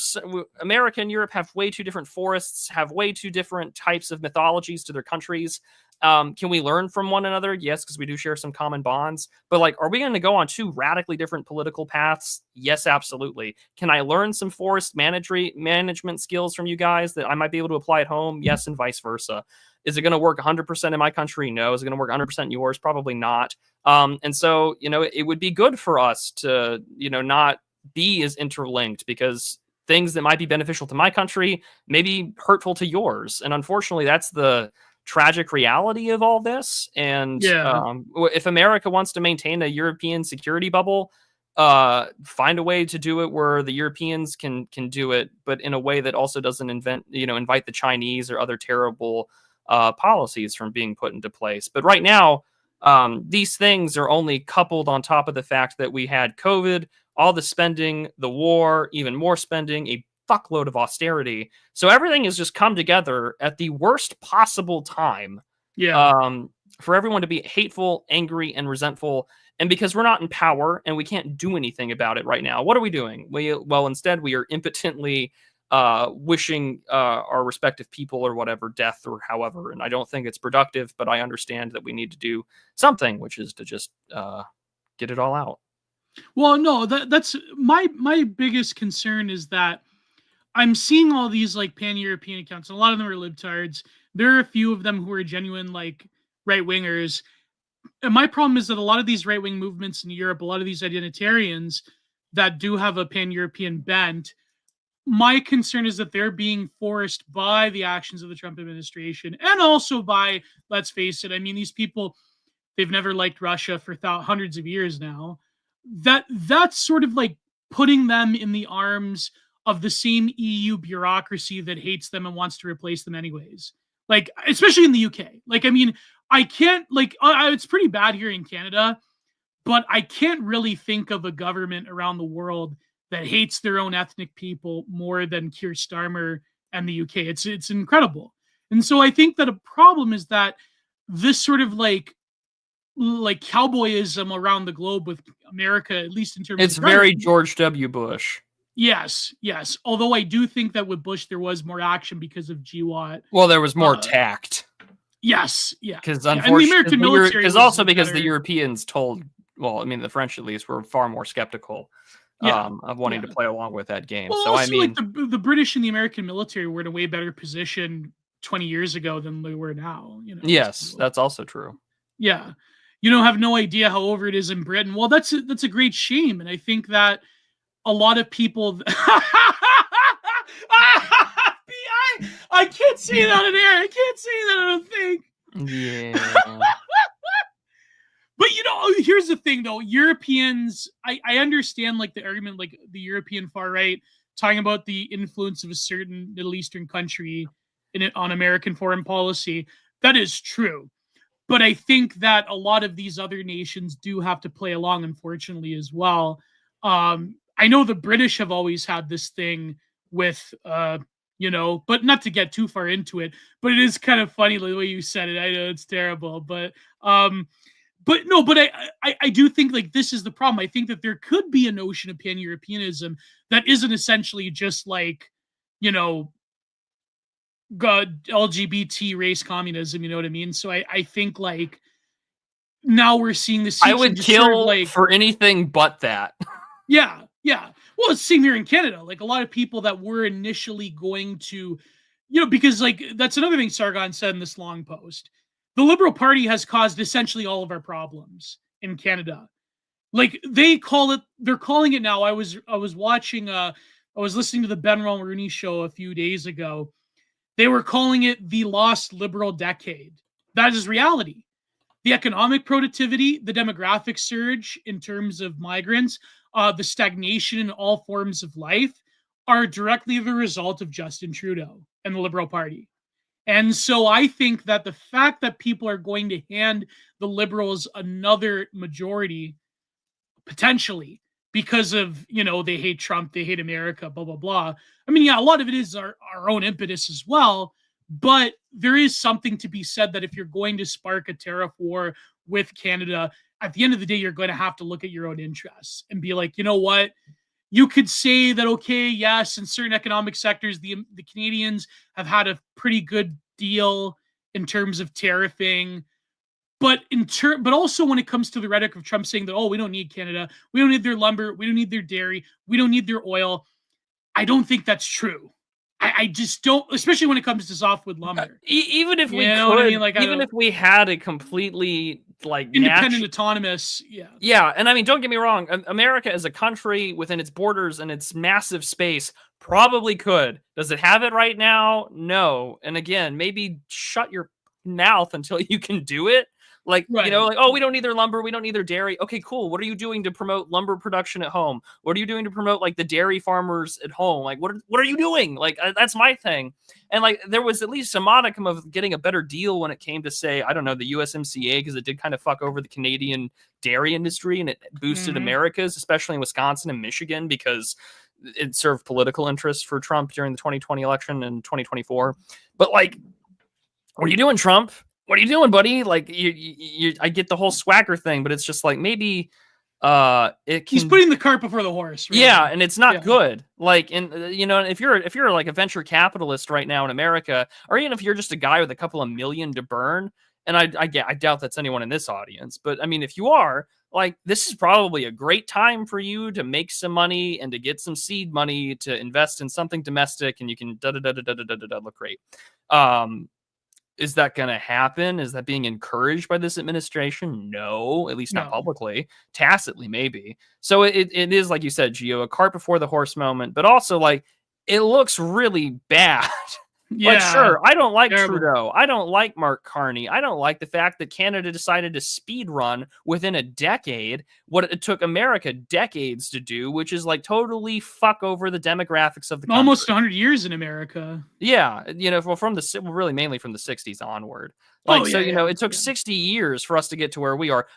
America and Europe have way too different forests, have way too different types of mythologies to their countries. Can we learn from one another? Yes, because we do share some common bonds. But like, are we going to go on two radically different political paths? Yes, absolutely. Can I learn some forest management skills from you guys that I might be able to apply at home? Yes, and vice versa. Is it going to work 100% in my country? No. Is it going to work 100% in yours? Probably not. And so, it would be good for us to, not be as interlinked, because things that might be beneficial to my country may be hurtful to yours. And unfortunately, that's the tragic reality of all this. And if America wants to maintain a European security bubble, find a way to do it where the Europeans can do it, but in a way that also doesn't invite the Chinese or other terrible policies from being put into place. But right now, these things are only coupled on top of the fact that we had COVID, all the spending, the war, even more spending, a fuckload of austerity. So everything has just come together at the worst possible time. For everyone to be hateful, angry, and resentful. And because we're not in power and we can't do anything about it right now, what are we doing? Instead we are impotently wishing our respective people or whatever death or however. And I don't think it's productive, but I understand that we need to do something, which is to just get it all out. Well, no, that's my biggest concern is that I'm seeing all these like pan-European accounts, and a lot of them are libtards. There are a few of them who are genuine like right-wingers. And my problem is that a lot of these right-wing movements in Europe, a lot of these identitarians that do have a pan-European bent, my concern is that they're being forced by the actions of the Trump administration and also by, let's face it, I mean, these people, they've never liked Russia for hundreds of years now. That's sort of like putting them in the arms of the same EU bureaucracy that hates them and wants to replace them anyways. Like, especially in the UK. Like, I mean, I can't, like, it's pretty bad here in Canada, but I can't really think of a government around the world that hates their own ethnic people more than Keir Starmer and the UK. It's incredible. And so I think that a problem is that this sort of like cowboyism around the globe with America, at least in terms of... It's very George W. Bush. Yes. Although I do think that with Bush, there was more action because of GWAT. Well, there was more tact. Yes. Yeah. Because unfortunately, the American military because the Europeans told, well, I mean, the French at least were far more skeptical of wanting to play along with that game. Well, so also, I mean, like the British and the American military were in a way better position 20 years ago than they were now. Yes, that's also true. Yeah. Have no idea how over it is in Britain. Well, that's a great shame. And I think that a lot of people... I can't say that in air. I can't say that, I don't think. Yeah. But, here's the thing, though. Europeans, I understand, like, the argument, like, the European far right talking about the influence of a certain Middle Eastern country on American foreign policy. That is true. But I think that a lot of these other nations do have to play along, unfortunately, as well. I know the British have always had this thing with, but not to get too far into it, but it is kind of funny the way you said it. I know it's terrible, but I do think like this is the problem. I think that there could be a notion of pan-Europeanism that isn't essentially just like, LGBT race communism, you know what I mean? So I think like now we're seeing this. I would kill for anything but that. Yeah. Well, it's the same here in Canada. Like a lot of people that were initially going to, because like that's another thing Sargon said in this long post. The Liberal Party has caused essentially all of our problems in Canada. Like they're calling it now. I was watching, I was listening to the Ben Mulroney show a few days ago. They were calling it the lost liberal decade. That is reality. The economic productivity, the demographic surge in terms of migrants, the stagnation in all forms of life are directly the result of Justin Trudeau and the Liberal Party. And so I think that the fact that people are going to hand the Liberals another majority, potentially, because of, they hate Trump, they hate America, blah, blah, blah. I mean, yeah, a lot of it is our own impetus as well. But there is something to be said that if you're going to spark a tariff war with Canada, at the end of the day, you're going to have to look at your own interests and be like, you know what? You could say that, okay, yes, in certain economic sectors, the Canadians have had a pretty good deal in terms of tariffing. But also when it comes to the rhetoric of Trump saying that, oh, we don't need Canada, we don't need their lumber, we don't need their dairy, we don't need their oil. I don't think that's true. I just don't, especially when it comes to softwood lumber. Even if we know what I mean? Like, even if we had a completely like independent, autonomous, yeah. And I mean, don't get me wrong, America as a country within its borders and its massive space probably could. Does it have it right now? No. And again, maybe shut your mouth until you can do it. Like, right. You know, like, oh, we don't need their lumber, we don't need their dairy. Okay, cool. What are you doing to promote lumber production at home? What are you doing to promote like the dairy farmers at home? Like, what are you doing? Like, that's my thing. And like, there was at least a modicum of getting a better deal when it came to, say, I don't know, the USMCA, because it did kind of fuck over the Canadian dairy industry, and it boosted America's, especially in Wisconsin and Michigan, because it served political interests for Trump during the 2020 election and 2024. But like, what are you doing, Trump? What are you doing, buddy? Like, I get the whole swagger thing, but it's just like, maybe he's putting the cart before the horse. Really. Yeah, and it's not good. Like, and you know, if you're like a venture capitalist right now in America, or even if you're just a guy with a couple of million to burn, and I doubt that's anyone in this audience, but I mean, if you are, like, this is probably a great time for you to make some money and to get some seed money to invest in something domestic, and you can look great. Is that going to happen? Is that being encouraged by this administration? No, at least not publicly. Tacitly, maybe. So it is, like you said, Gio, a cart before the horse moment, but also, like, it looks really bad. Yeah, like, sure, I don't like Trudeau. I don't like Mark Carney. I don't like the fact that Canada decided to speed run within a decade what it took America decades to do, which is like totally fuck over the demographics of the country. Almost 100 years in America. Yeah, you know, really mainly from the 60s onward. Like, it took 60 years for us to get to where we are.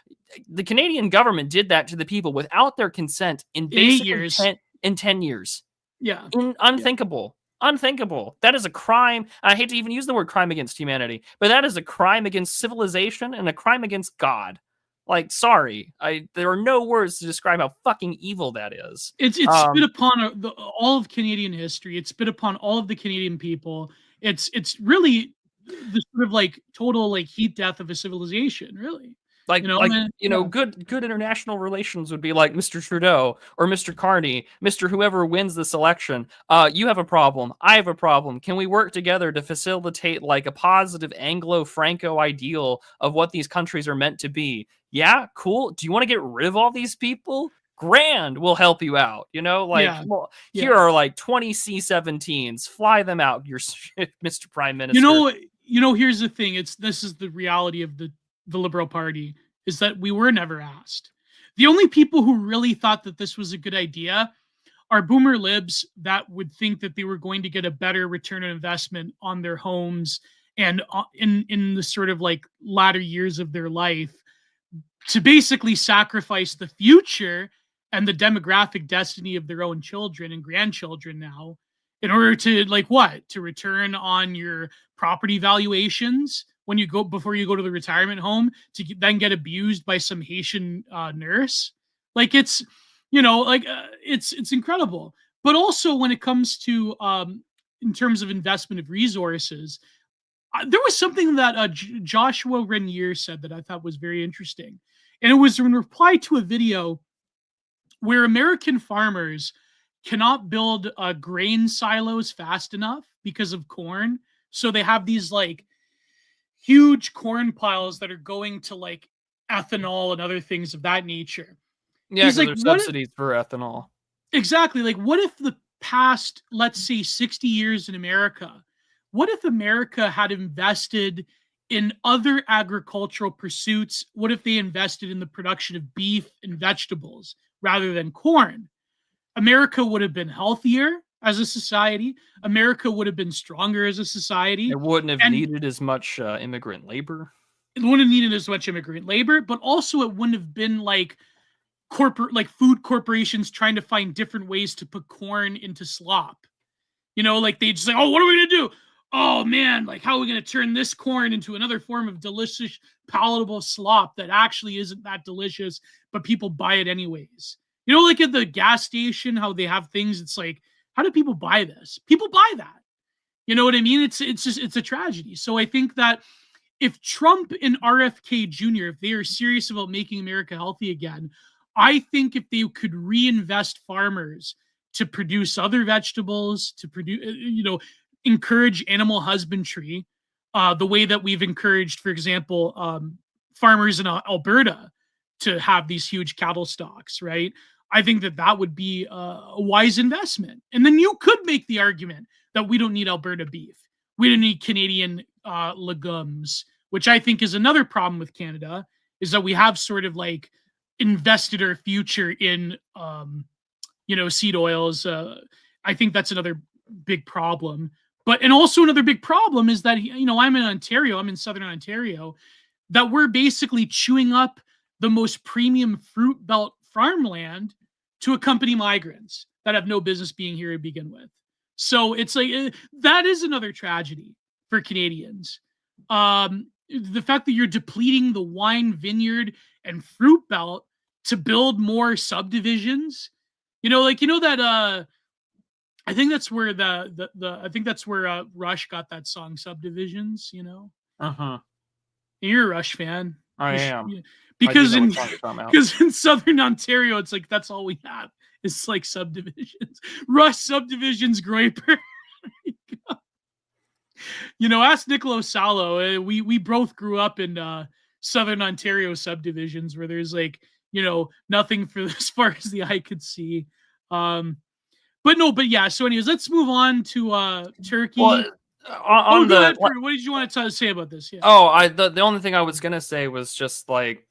The Canadian government did that to the people without their consent in basically 10 years. Yeah. Unthinkable. Unthinkable. That is a crime. I hate to even use the word crime against humanity, but that is a crime against civilization and a crime against God. Like, sorry, there are no words to describe how fucking evil that is. It's spit upon all of Canadian history. It's spit upon all of the Canadian people. It's really the sort of like total like heat death of a civilization, really. Like, good international relations would be like, Mr. Trudeau or Mr. Carney, Mr. whoever wins this election. You have a problem. I have a problem. Can we work together to facilitate like a positive Anglo-Franco ideal of what these countries are meant to be? Yeah, cool. Do you want to get rid of all these people? Grand, we'll help you out. You know, like, here are like 20 C-17s. Fly them out, your Mr. Prime Minister. You know, here's the thing. This is the reality of the Liberal Party, is that we were never asked. The only people who really thought that this was a good idea are boomer libs that would think that they were going to get a better return on investment on their homes and in the sort of like latter years of their life, to basically sacrifice the future and the demographic destiny of their own children and grandchildren now in order to to return on your property valuations before you go to the retirement home, to then get abused by some Haitian nurse. Like, it's it's incredible. But also when it comes to in terms of investment of resources, there was something that Joshua Renier said that I thought was very interesting, and it was in reply to a video where American farmers cannot build grain silos fast enough because of corn, so they have these like huge corn piles that are going to like ethanol and other things of that nature. Yeah, because there's subsidies for ethanol. Exactly. Like, what if the past, let's say, 60 years in America, what if America had invested in other agricultural pursuits? What if they invested in the production of beef and vegetables rather than corn? America would have been healthier as a society. America would have been stronger as a society. It wouldn't have needed as much immigrant labor. It wouldn't have needed as much immigrant labor, but also it wouldn't have been like food corporations trying to find different ways to put corn into slop. You know, like they just say, oh, what are we going to do? Oh man, like, how are we going to turn this corn into another form of delicious, palatable slop that actually isn't that delicious, but people buy it anyways? You know, like at the gas station, how they have things, it's like, how do people buy this? People buy that. You know what I mean? It's a tragedy. So I think that if Trump and RFK Jr., if they are serious about making America healthy again, I think if they could reinvest farmers to produce other vegetables, to produce, encourage animal husbandry, the way that we've encouraged, for example, farmers in Alberta to have these huge cattle stocks, right? I think that would be a wise investment. And then you could make the argument that we don't need Alberta beef. We don't need Canadian legumes, which I think is another problem with Canada, is that we have sort of like invested our future in, seed oils. I think that's another big problem. And also another big problem is that, I'm in Ontario, I'm in Southern Ontario, that we're basically chewing up the most premium fruit belt farmland to accompany migrants that have no business being here to begin with. So it's like, that is another tragedy for Canadians. The fact that you're depleting the wine vineyard and fruit belt to build more subdivisions, that, I think that's where I think that's where Rush got that song Subdivisions, Uh-huh. You're a Rush fan. I am. Because in Southern Ontario, it's like that's all we have. It's like subdivisions. Rush subdivisions, Groyper. Ask Nicolo Salo. We both grew up in Southern Ontario subdivisions where there's like, nothing for as far as the eye could see. But yeah. So, anyways, let's move on to Turkey. Well, go ahead, what did you want to say about this? Yeah. Oh, the only thing I was gonna say was just like,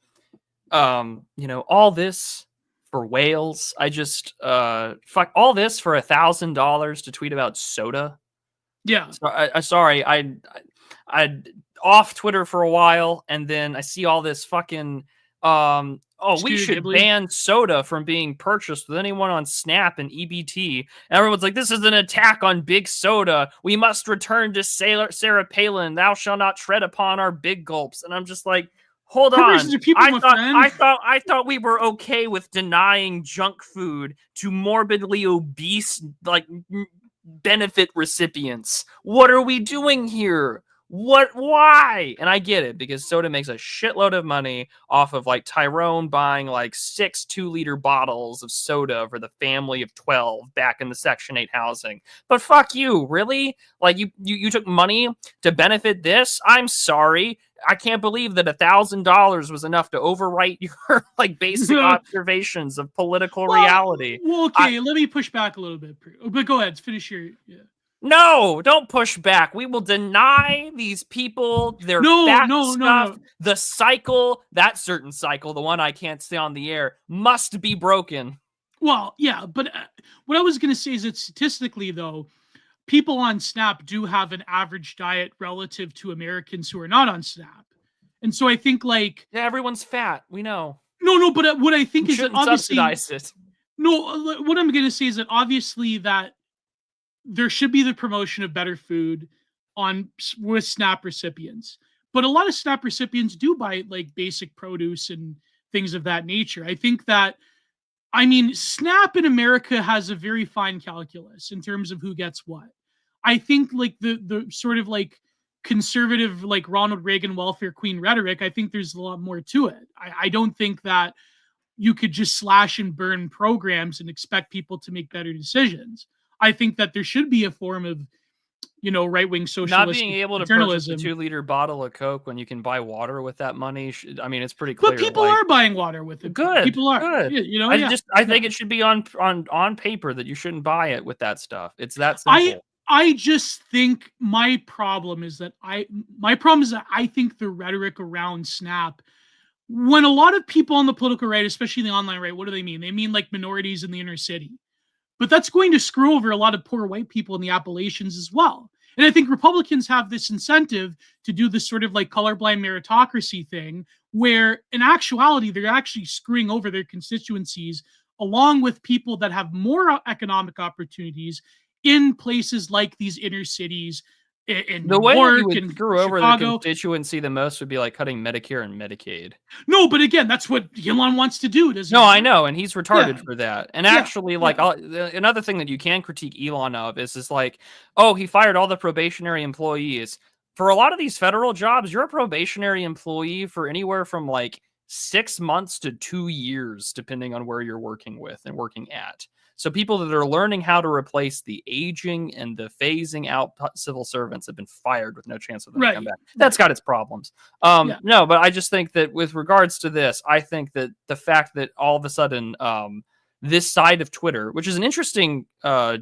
all this for whales. I just fuck all this for $1,000 to tweet about soda. Yeah. So sorry, I off Twitter for a while, and then I see all this fucking we should ban soda from being purchased with anyone on Snap and EBT. And everyone's like, this is an attack on big soda. We must return to Sarah Palin. Thou shalt not tread upon our big gulps. And I'm just like, hold on. I thought we were okay with denying junk food to morbidly obese, like, benefit recipients. What are we doing here? Why? And I get it, because soda makes a shitload of money off of like Tyrone buying like 6 2-liter bottles of soda for the family of 12 back in the Section 8 housing. But fuck you, really? Like you took money to benefit this? I'm sorry. I can't believe that $1,000 was enough to overwrite your like basic observations of political reality. Well, okay, let me push back a little bit. But go ahead, finish your. Yeah. No, don't push back. We will deny these people their fat stuff. The cycle, that certain cycle, the one I can't say on the air, must be broken. Well, yeah, but what I was going to say is that statistically, though, people on Snap do have an average diet relative to Americans who are not on Snap. And so I think, like... Yeah, everyone's fat. We know. No, but what I think is that obviously... subsidize it. No, what I'm going to say is that obviously that there should be the promotion of better food with SNAP recipients. But a lot of SNAP recipients do buy like basic produce and things of that nature. I think that, SNAP in America has a very fine calculus in terms of who gets what. I think like the sort of like conservative, like Ronald Reagan welfare queen rhetoric, I think there's a lot more to it. I don't think that you could just slash and burn programs and expect people to make better decisions. I think that there should be a form of, right-wing socialist not being able to purchase a 2-liter bottle of Coke when you can buy water with that money. It's pretty clear. But people are buying water with it. Good. People are. Good. I think it should be on paper that you shouldn't buy it with that stuff. It's that simple. I just think my problem is that I think the rhetoric around Snap, when a lot of people on the political right, especially the online right, what do they mean? They mean like minorities in the inner city. But that's going to screw over a lot of poor white people in the Appalachians as well. And I think Republicans have this incentive to do this sort of like colorblind meritocracy thing, where in actuality, they're actually screwing over their constituencies along with people that have more economic opportunities in places like these inner cities in the New way York you would and screw over Chicago. The constituency the most would be like cutting Medicare and Medicaid. No, but again, that's what Elon wants to do, doesn't he? No, I know, and he's retarded for that. And actually, another thing that you can critique Elon of is like, oh, he fired all the probationary employees. for a lot of these federal jobs, you're a probationary employee for anywhere from like 6 months to 2 years, depending on where you're working with and working at. So people that are learning how to replace the aging and the phasing out civil servants have been fired with no chance of them to come back. That's got its problems. No, but I just think that with regards to this, I think that the fact that all of a sudden this side of Twitter, which is an interesting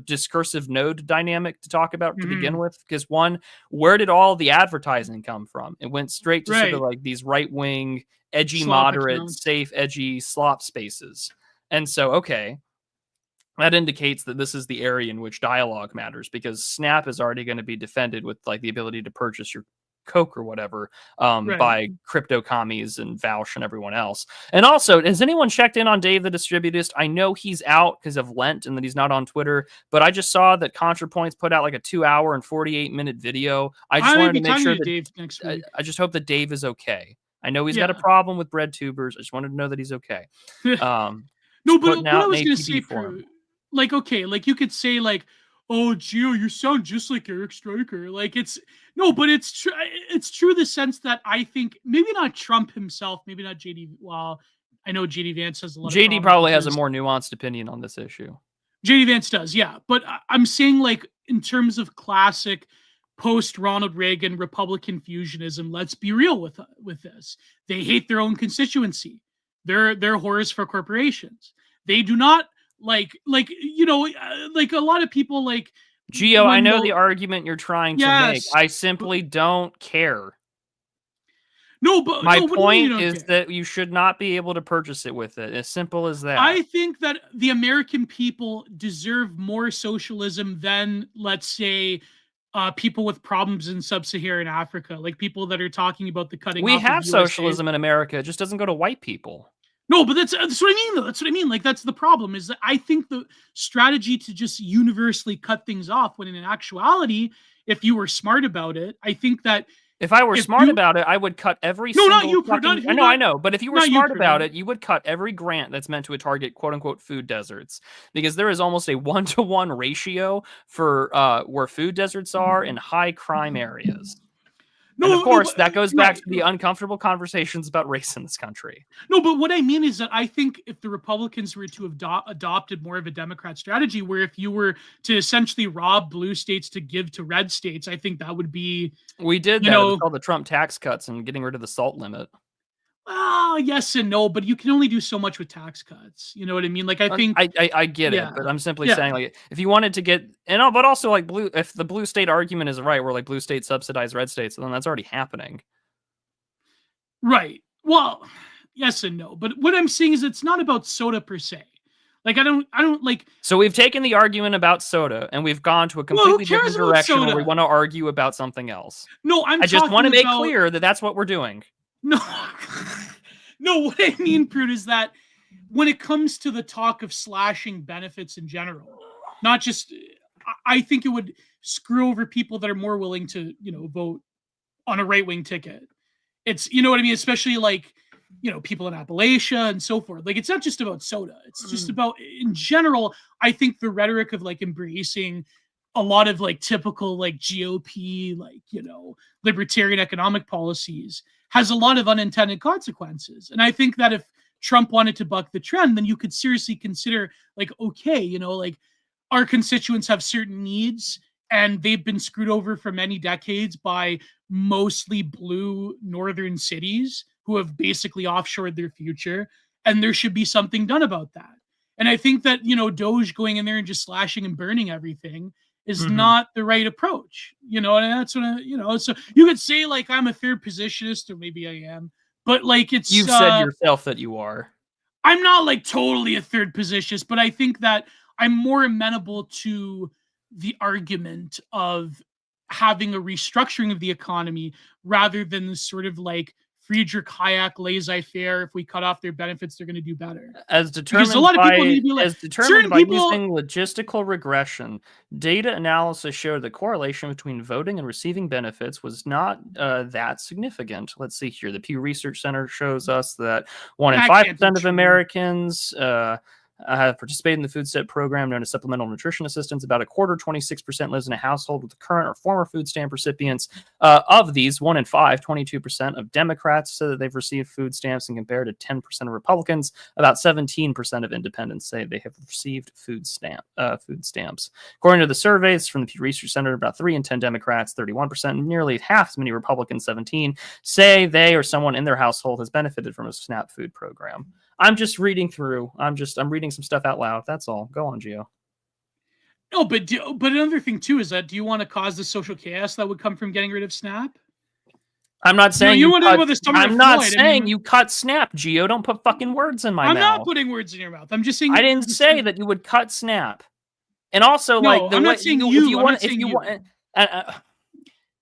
discursive node dynamic to talk about to begin with, because one, where did all the advertising come from? It went straight to sort of like these right-wing, edgy, slop moderate, accounts. Safe, edgy slop spaces. And so, okay, that indicates that this is the area in which dialogue matters, because Snap is already going to be defended with like the ability to purchase your Coke or whatever by crypto commies and Vaush and everyone else. And also, has anyone checked in on Dave the Distributist? I know he's out because of Lent and that he's not on Twitter, but I just saw that ContraPoints put out like a 2-hour and 48-minute video. I just wanted to make sure that Dave next week. I just hope that Dave is okay. I know he's got a problem with bread tubers. I just wanted to know that he's okay. No, but what I was going to say, like, okay, like you could say like, oh, Gio, you sound just like Eric Stryker. Like it's true. It's true in the sense that I think maybe not Trump himself, maybe not JD. Well, I know JD Vance has a lot. JD probably has a more nuanced opinion on this issue. JD Vance does, yeah. But I'm saying like in terms of classic post Ronald Reagan Republican fusionism, let's be real with this. They hate their own constituency. They're whores for corporations. They do not. Like you know, like a lot of people like Gio. I know the argument you're trying to make. I simply don't care. No, but my point is that you should not be able to purchase it with it. As simple as that. I think that the American people deserve more socialism than, let's say, people with problems in sub-Saharan Africa, like people that are talking about the cutting. We have socialism in America. It just doesn't go to white people. No, but that's what I mean, though. That's what I mean. Like, that's the problem, is that I think the strategy to just universally cut things off, when in actuality, if you were smart about it, I think that if I were smart about it, I would cut every single not you, fucking... I know. But if you were smart about it, you would cut every grant that's meant to target quote-unquote food deserts, because there is almost a 1-to-1 ratio for where food deserts are in high crime areas. And of course, that goes back to the uncomfortable conversations about race in this country. No, but what I mean is that I think if the Republicans were to have adopted more of a Democrat strategy, where if you were to essentially rob blue states to give to red states, I think that would be... We did that with all the Trump tax cuts and getting rid of the SALT limit. Well, yes and no, but you can only do so much with tax cuts. You know what I mean? Like, I think I get it, but I'm simply saying, like, if you wanted to get, but also like if the blue state argument is right, where like blue states subsidize red states, then that's already happening. Right. Well, yes and no, but what I'm saying is it's not about soda per se. Like, I don't like. So we've taken the argument about soda and we've gone to a completely different direction where we want to argue about something else. No, I just want to make clear that that's what we're doing. No, what I mean, Prude, is that when it comes to the talk of slashing benefits in general, not just, I think it would screw over people that are more willing to, vote on a right-wing ticket. It's, you know what I mean? Especially like, people in Appalachia and so forth. Like, it's not just about soda. It's just about, in general, I think the rhetoric of like embracing a lot of like typical like GOP, like, libertarian economic policies has a lot of unintended consequences. And I think that if Trump wanted to buck the trend, then you could seriously consider like, okay, like our constituents have certain needs and they've been screwed over for many decades by mostly blue northern cities who have basically offshored their future. And there should be something done about that. And I think that, Doge going in there and just slashing and burning everything is not the right approach, and that's what so you could say like I'm a third positionist, or maybe I am, but like you've said yourself that you are. I'm not like totally a third positionist, but I think that I'm more amenable to the argument of having a restructuring of the economy rather than sort of like Friedrich Hayek laissez-faire. If we cut off their benefits, they're going to do better. As determined by using logistical regression, data analysis showed the correlation between voting and receiving benefits was not that significant. Let's see here. The Pew Research Center shows us that 1 in 5% of Americans have participated in the food stamp program known as supplemental nutrition assistance. About a quarter, 26%, lives in a household with current or former food stamp recipients. Of these, 1 in 5, 22% of Democrats say that they've received food stamps, and compared to 10% of Republicans, about 17% of independents say they have received food stamps. According to the surveys from the Pew Research Center, about 3 in 10 Democrats, 31%, and nearly half as many Republicans, 17, say they or someone in their household has benefited from a SNAP food program. I'm just reading through. I'm reading some stuff out loud. That's all. Go on, Gio. No, but another thing too is that, do you want to cause the social chaos that would come from getting rid of SNAP? I'm not saying I'm not saying you cut SNAP, Gio. Don't put fucking words in my mouth. I'm not putting words in your mouth. I'm just saying. I didn't say that you would cut SNAP. And also, no, I'm not saying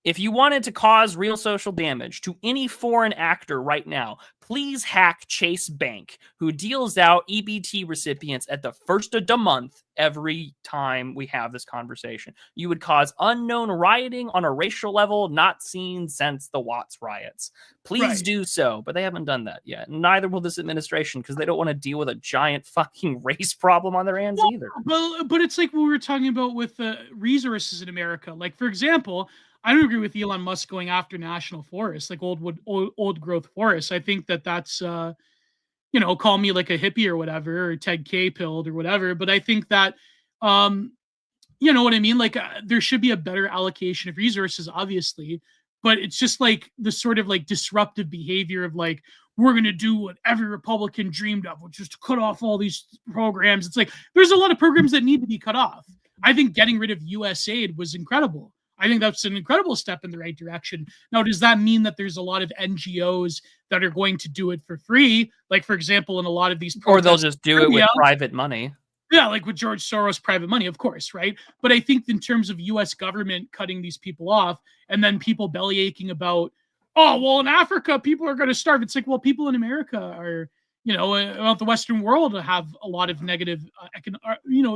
if you wanted to cause real social damage to any foreign actor right now, please hack Chase Bank, who deals out EBT recipients at the first of the month every time we have this conversation. You would cause unknown rioting on a racial level not seen since the Watts riots. Please do so, but they haven't done that yet. Neither will this administration, because they don't want to deal with a giant fucking race problem on their hands either. But it's like what we were talking about with the resources in America. Like, for example, I don't agree with Elon Musk going after national forests, like old growth forests. I think that's, call me like a hippie or whatever, or Ted K pilled or whatever. But I think that, you know what I mean? Like, there should be a better allocation of resources, obviously. But it's just like the sort of like disruptive behavior of like, we're going to do what every Republican dreamed of, which is to cut off all these programs. It's like, there's a lot of programs that need to be cut off. I think getting rid of USAID was incredible. I think that's an incredible step in the right direction. Now, does that mean that there's a lot of NGOs that are going to do it for free? Like, for example, in a lot of these or they'll just do it with private money. Yeah, like with George Soros' private money, of course, right? But I think in terms of U.S. government cutting these people off, and then people bellyaching about, oh, well, in Africa, people are going to starve. It's like, well, people in America are, about the Western world have a lot of negative,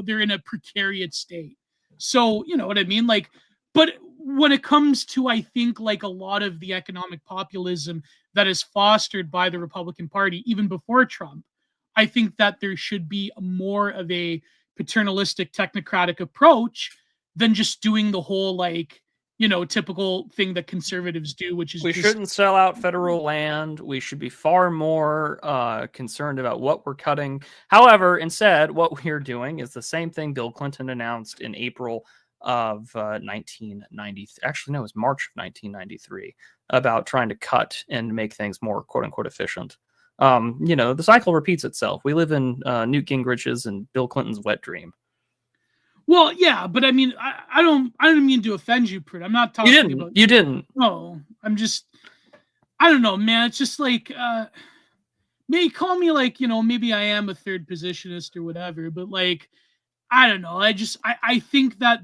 they're in a precarious state. So, you know what I mean? Like, but when it comes to, I think, like a lot of the economic populism that is fostered by the Republican Party, even before Trump, I think that there should be more of a paternalistic, technocratic approach than just doing the whole, like, typical thing that conservatives do, which is we shouldn't sell out federal land. We should be far more concerned about what we're cutting. However, instead, what we're doing is the same thing Bill Clinton announced in April of 1990. Actually, no, it was March of 1993, about trying to cut and make things more "quote unquote" efficient. The cycle repeats itself. We live in Newt Gingrich's and Bill Clinton's wet dream. Well, yeah, but I mean, I don't mean to offend you, Prude. I'm not talking about you didn't. No, I'm just, I don't know, man. It's just like, maybe call me like, maybe I am a third positionist or whatever, but like, I don't know. I think that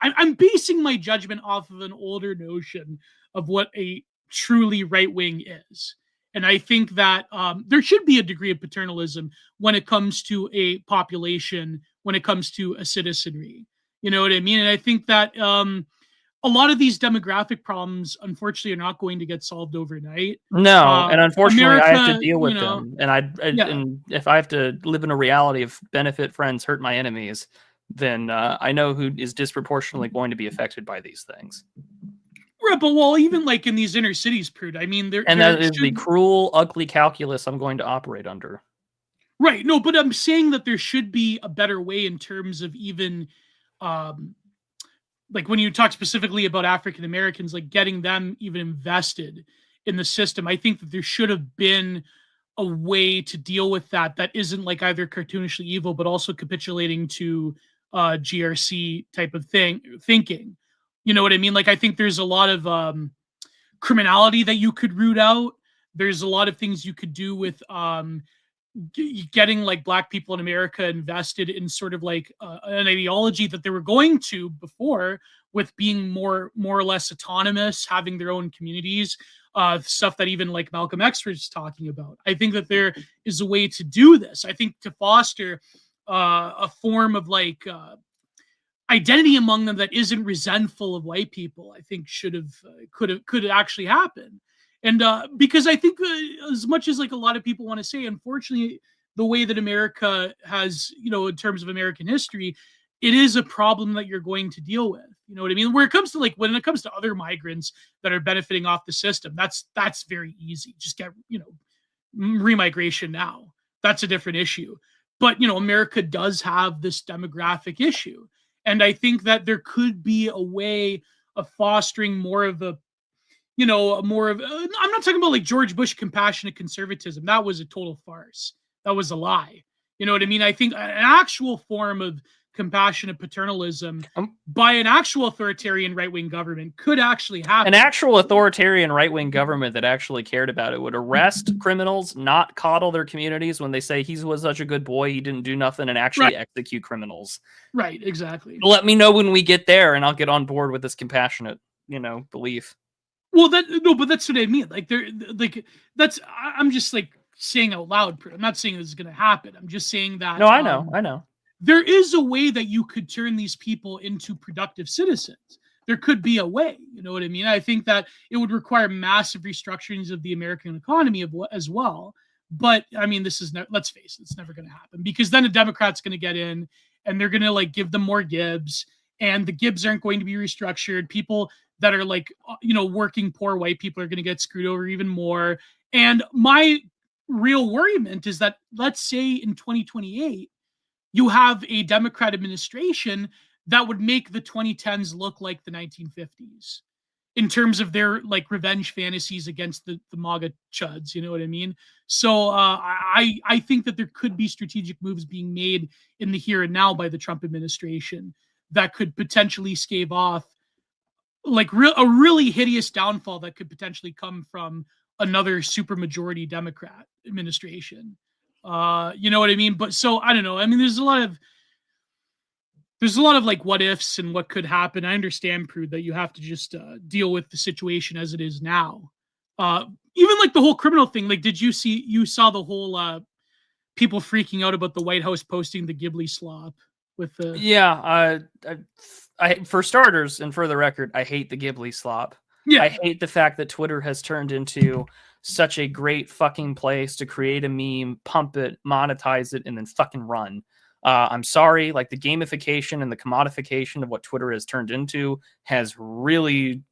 I'm basing my judgment off of an older notion of what a truly right wing is. And I think that there should be a degree of paternalism when it comes to a population, when it comes to a citizenry. You know what I mean? And I think that a lot of these demographic problems, unfortunately, are not going to get solved overnight. No, and unfortunately, I have to deal with them. And and if I have to live in a reality of benefit friends, hurt my enemies, then I know who is disproportionately going to be affected by these things. Right, but well, even like in these inner cities, Prude, I mean, that is the cruel, ugly calculus I'm going to operate under. Right. No, but I'm saying that there should be a better way in terms of even, like when you talk specifically about African Americans, like getting them even invested in the system. I think that there should have been a way to deal with that isn't like either cartoonishly evil, but also capitulating to GRC type of thinking. You know what I mean? Like, I think there's a lot of criminality that you could root out. There's a lot of things you could do with getting like Black people in America invested in sort of like an ideology that they were going to before, with being more or less autonomous, having their own communities, stuff that even like Malcolm X was talking about. I think that there is a way to do this. I think to foster a form of like identity among them that isn't resentful of white people, I think could actually happen. And because I think as much as like a lot of people want to say, unfortunately, the way that America has, in terms of American history, it is a problem that you're going to deal with. You know what I mean? When it comes to other migrants that are benefiting off the system, that's very easy. Just get, remigration now. That's a different issue. But, America does have this demographic issue. And I think that there could be a way of fostering more of a, I'm not talking about like George Bush compassionate conservatism. That was a total farce. That was a lie. You know what I mean? I think an actual form of compassionate paternalism by an actual authoritarian right-wing government could actually happen. An actual authoritarian right-wing government that actually cared about it would arrest criminals, not coddle their communities when they say he was such a good boy, he didn't do nothing, and actually execute criminals. Right, exactly. Let me know when we get there, and I'll get on board with this compassionate, belief. Well, but that's what I mean. I'm just like saying out loud. I'm not saying this is going to happen. I'm just saying that. No, I know. There is a way that you could turn these people into productive citizens. There could be a way, you know what I mean? I think that it would require massive restructurings of the American economy as well. But I mean, let's face it, it's never going to happen, because then a Democrat's going to get in and they're going to like give them more Gibbs, and the Gibbs aren't going to be restructured. People that are like, working poor white people are going to get screwed over even more. And my real worriment is that, let's say in 2028, you have a Democrat administration that would make the 2010s look like the 1950s in terms of their like revenge fantasies against the MAGA chuds. You know what I mean? So I think that there could be strategic moves being made in the here and now by the Trump administration that could potentially stave off like a really hideous downfall that could potentially come from another supermajority Democrat administration. You know what I mean? But so I don't know. I mean, there's a lot of like what ifs and what could happen. I understand, Prude, that you have to just deal with the situation as it is now. Even like the whole criminal thing. Like, you saw the whole people freaking out about the White House posting the Ghibli slop with the. Yeah, I for starters, and for the record, I hate the Ghibli slop. Yeah. I hate the fact that Twitter has turned into such a great fucking place to create a meme, pump it, monetize it, and then fucking run. I'm sorry, like the gamification and the commodification of what Twitter has turned into has really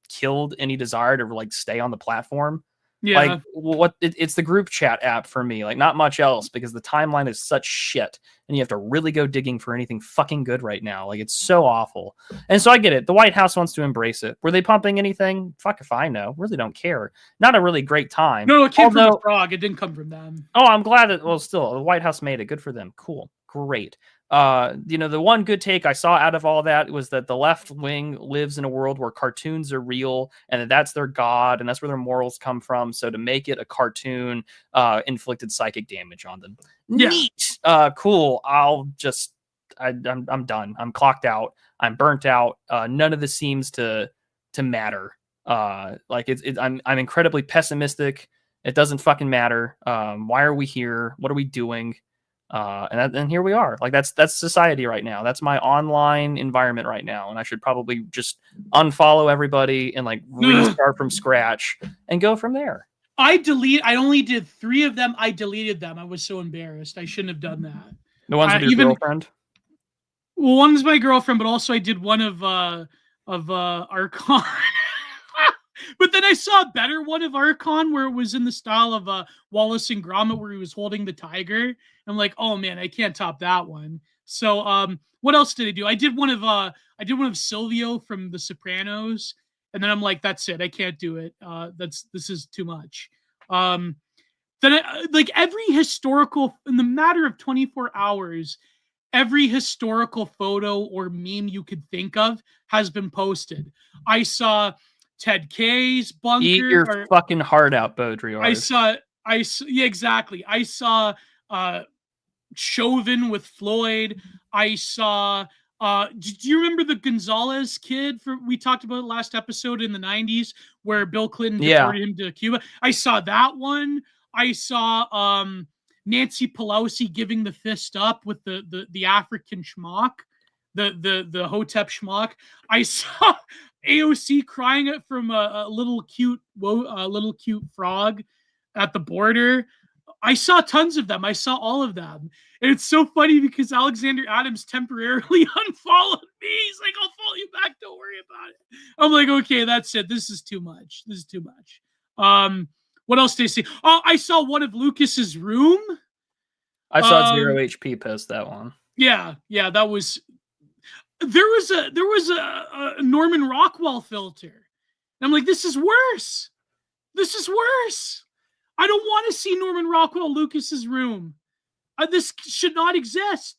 killed any desire to like stay on the platform. Yeah. Like it's the group chat app for me, like not much else, because the timeline is such shit and you have to really go digging for anything fucking good right now. Like it's so awful. And so I get it. The White House wants to embrace it. Were they pumping anything? Fuck if I know. Really don't care. Not a really great time. No, it came from the frog. It didn't come from them. Oh, I'm glad that, well, still the White House made it. Good for them. Cool. Great. The one good take I saw out of all that was that the left wing lives in a world where cartoons are real and that's their god and that's where their morals come from. So to make it a cartoon inflicted psychic damage on them. Yeah. Neat. Cool. I'm done. I'm clocked out. I'm burnt out. None of this seems to matter. I'm incredibly pessimistic. It doesn't fucking matter. Why are we here? What are we doing? And here we are. Like that's society right now. That's my online environment right now. And I should probably just unfollow everybody and like restart from scratch and go from there. I only did 3 of them. I deleted them. I was so embarrassed. I shouldn't have done that. The ones with your girlfriend? Well, one's my girlfriend, but also I did one of Archon. But then I saw a better one of Archon where it was in the style of Wallace and Gromit, where he was holding the tiger. I'm like, oh man, I can't top that one. So what else did I do? I did one of Silvio from The Sopranos, and then I'm like, that's it. I can't do it. This is too much. Then every historical, in the matter of 24 hours, every historical photo or meme you could think of has been posted. I saw Ted K's bunker. Eat your fucking heart out, Baudrillard. Yeah, exactly. I saw Chauvin with Floyd. I saw. Do you remember the Gonzalez kid we talked about last episode in the 90s where Bill Clinton deported him to Cuba? I saw that one. I saw Nancy Pelosi giving the fist up with the African schmuck, the Hotep schmuck. I saw AOC crying from a little cute frog at the border. I saw tons of them. I saw all of them. And it's so funny because Alexander Adams temporarily unfollowed me. He's like, I'll follow you back. Don't worry about it. I'm like, okay, that's it. This is too much. This is too much. What else did I see? Oh, I saw one of Lucas's room. I saw Zero HP post that one. Yeah, that was. There was a Norman Rockwell filter. And I'm like, this is worse. This is worse. I don't want to see Norman Rockwell Lucas's room. This should not exist.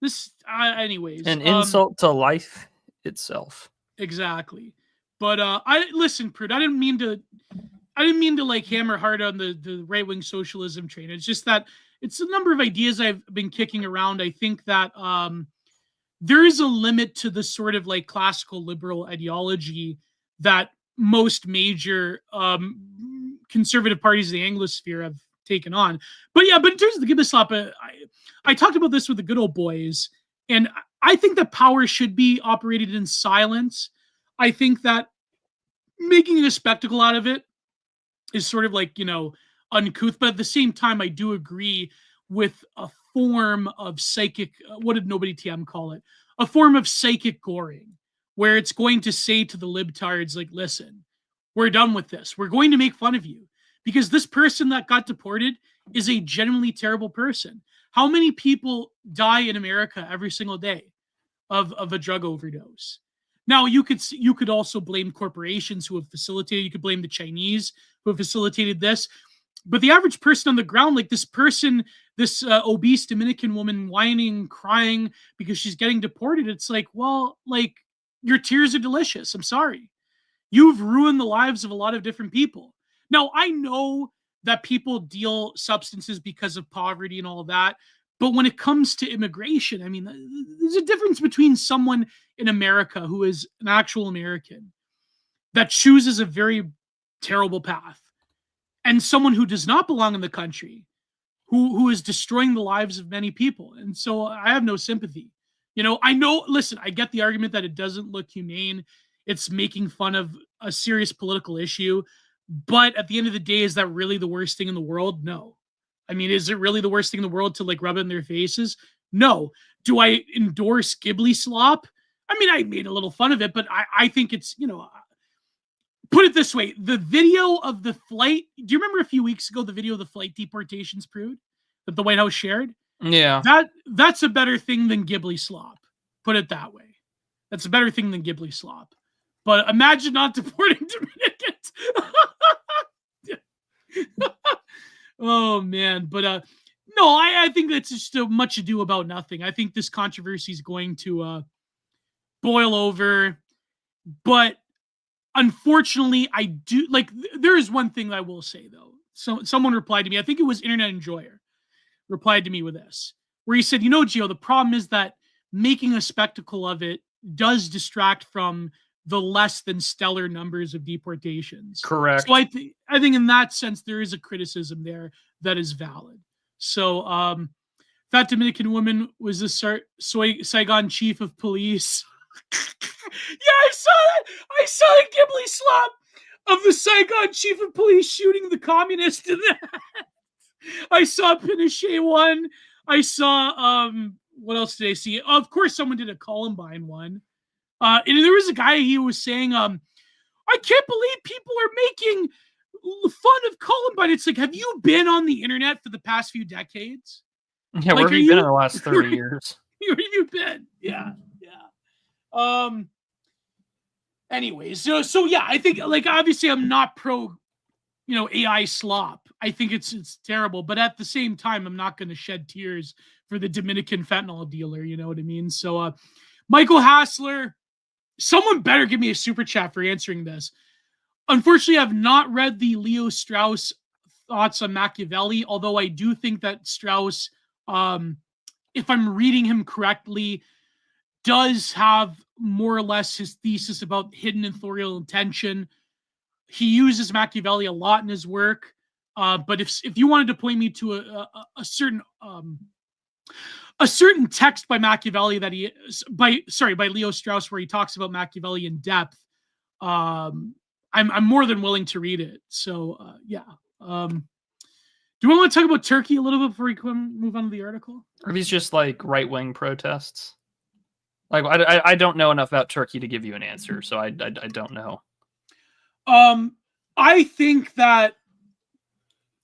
This, anyways, an insult to life itself. Exactly. But I listen, Prude. I didn't mean to like hammer hard on the right wing socialism train. It's just that it's a number of ideas I've been kicking around. I think that there is a limit to the sort of like classical liberal ideology that most major conservative parties in the Anglosphere have taken on. But in terms of the Ghibli slop, I talked about this with the good old boys, and I think that power should be operated in silence. I think that making a spectacle out of it is sort of like, uncouth, but at the same time, I do agree with a form of psychic, what did Nobody TM call it? A form of psychic goring, where it's going to say to the libtards, like, listen, we're done with this. We're going to make fun of you because this person that got deported is a genuinely terrible person. How many people die in America every single day of a drug overdose? Now, you could also blame corporations who have facilitated. You could blame the Chinese who have facilitated this. But the average person on the ground, like this person, this obese Dominican woman whining, crying because she's getting deported, it's like, well, like, your tears are delicious. I'm sorry. You've ruined the lives of a lot of different people. Now, I know that people deal substances because of poverty and all that. But when it comes to immigration, I mean, there's a difference between someone in America who is an actual American that chooses a very terrible path and someone who does not belong in the country who is destroying the lives of many people. And so I have no sympathy. I know, listen, I get the argument that it doesn't look humane. It's making fun of a serious political issue. But at the end of the day, is that really the worst thing in the world? No. I mean, is it really the worst thing in the world to like rub it in their faces? No. Do I endorse Ghibli slop? I mean, I made a little fun of it, but I think it's, put it this way. The video of the flight, do you remember a few weeks ago, the video of the flight deportations, Prude, that the White House shared? Yeah. That's a better thing than Ghibli slop. Put it that way. That's a better thing than Ghibli slop. But imagine not deporting Dominicans. Oh, man. But no, I think that's just a much ado about nothing. I think this controversy is going to boil over. But unfortunately, I do like, there is one thing I will say, though. So someone replied to me, I think it was Internet Enjoyer, replied to me with this, where he said, Gio, the problem is that making a spectacle of it does distract from the less than stellar numbers of deportations. Correct. So I think in that sense, there is a criticism there that is valid. So that Dominican woman was the Saigon chief of police. Yeah, I saw that. I saw a Ghibli slop of the Saigon chief of police shooting the communist in that. I saw Pinochet one. I saw what else did I see? Of course, someone did a Columbine one. And there was a guy, he was saying, I can't believe people are making fun of Columbine. It's like, have you been on the internet for the past few decades? Yeah, where have you been in the last 30 years? Where have you been? Yeah. Anyways, so yeah, I think, like, obviously I'm not pro, AI slop. I think it's terrible, but at the same time, I'm not going to shed tears for the Dominican fentanyl dealer. You know what I mean? So, Michael Hassler, someone better give me a super chat for answering this. Unfortunately, I've not read the Leo Strauss thoughts on Machiavelli, although I do think that Strauss, if I'm reading him correctly, does have more or less his thesis about hidden authorial intention. He uses Machiavelli a lot in his work, but if you wanted to point me to a certain text by Machiavelli by Leo Strauss, where he talks about Machiavelli in depth, I'm more than willing to read it. So yeah. Do we want to talk about Turkey a little bit before we move on to the article? Are these just like right-wing protests? Like, I don't know enough about Turkey to give you an answer, so I don't know. I think that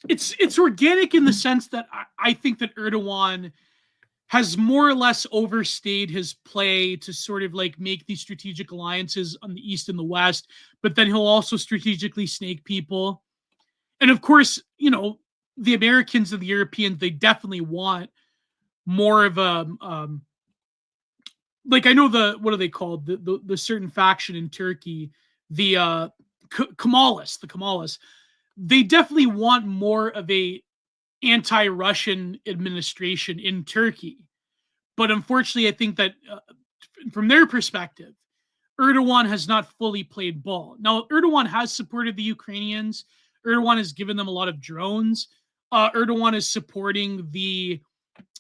it's organic in the sense that I think that Erdogan has more or less overstayed his play to sort of like make these strategic alliances on the East and the West, but then he'll also strategically snake people. And of course, you know, the Americans and the Europeans, they definitely want more of a, like I know what are they called? The certain faction in Turkey, the Kemalists, they definitely want more of a anti-Russian administration in Turkey. But unfortunately, I think that from their perspective, Erdogan has not fully played ball. Now, Erdogan has supported the Ukrainians. Erdogan has given them a lot of drones. Erdogan is supporting the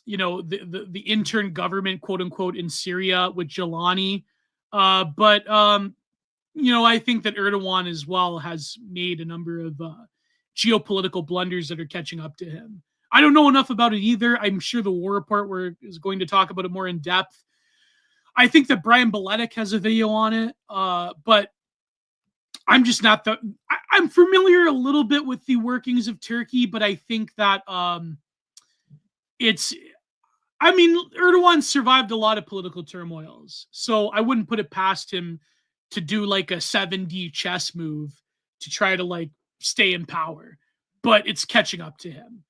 intern government, quote unquote, in Syria with Jelani. But I think that Erdogan as well has made a number of geopolitical blunders that are catching up to him. I don't know enough about it either. I'm sure the War Report is going to talk about it more in depth. I think that Brian Beletic has a video on it, but I'm just not I'm familiar a little bit with the workings of Turkey, but I think that Erdogan survived a lot of political turmoils, so I wouldn't put it past him to do like a 7D chess move to try to like stay in power, but it's catching up to him.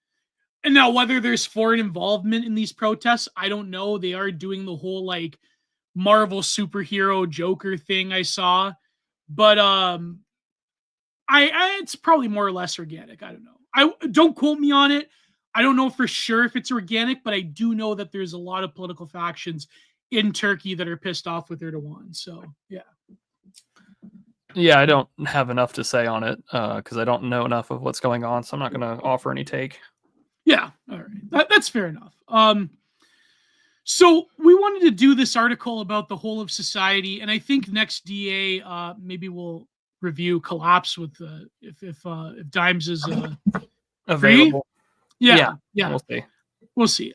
And now whether there's foreign involvement in these protests, I don't know. They are doing the whole like Marvel superhero Joker thing I saw, but it's probably more or less organic. I don't know. Don't quote me on it. I don't know for sure if it's organic, but I do know that there's a lot of political factions in Turkey that are pissed off with Erdogan. So, yeah. Yeah, I don't have enough to say on it because I don't know enough of what's going on, so I'm not going to offer any take. Yeah, all right. That's fair enough. So we wanted to do this article about the whole of society, and I think next DA maybe we'll review Collapse with if Dimes is available. Yeah. We'll see.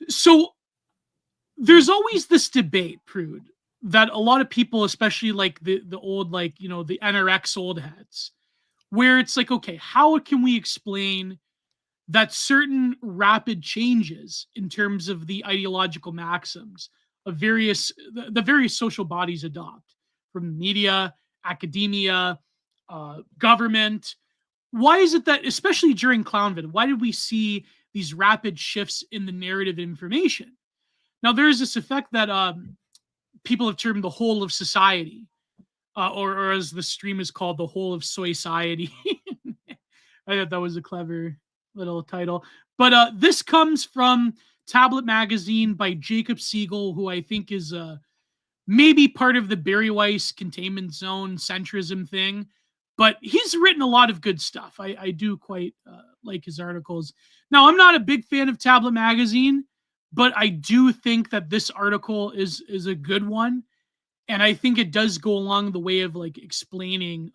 So there's always this debate, Prude, that a lot of people, especially like the old, like, you know, the NRX old heads, where it's like, okay, how can we explain that certain rapid changes in terms of the ideological maxims of the various social bodies adopt, from media, academia, government? Why is it that, especially during Clownvid, why did we see these rapid shifts in the narrative information? Now, there's this effect that people have termed the whole of society, or as the stream is called, the whole of Soyciety. I thought that was a clever little title. But this comes from Tablet Magazine by Jacob Siegel, who I think is maybe part of the Barry Weiss containment zone centrism thing. But he's written a lot of good stuff. I do quite like his articles. Now, I'm not a big fan of Tablet Magazine, but I do think that this article is a good one. And I think it does go along the way of like explaining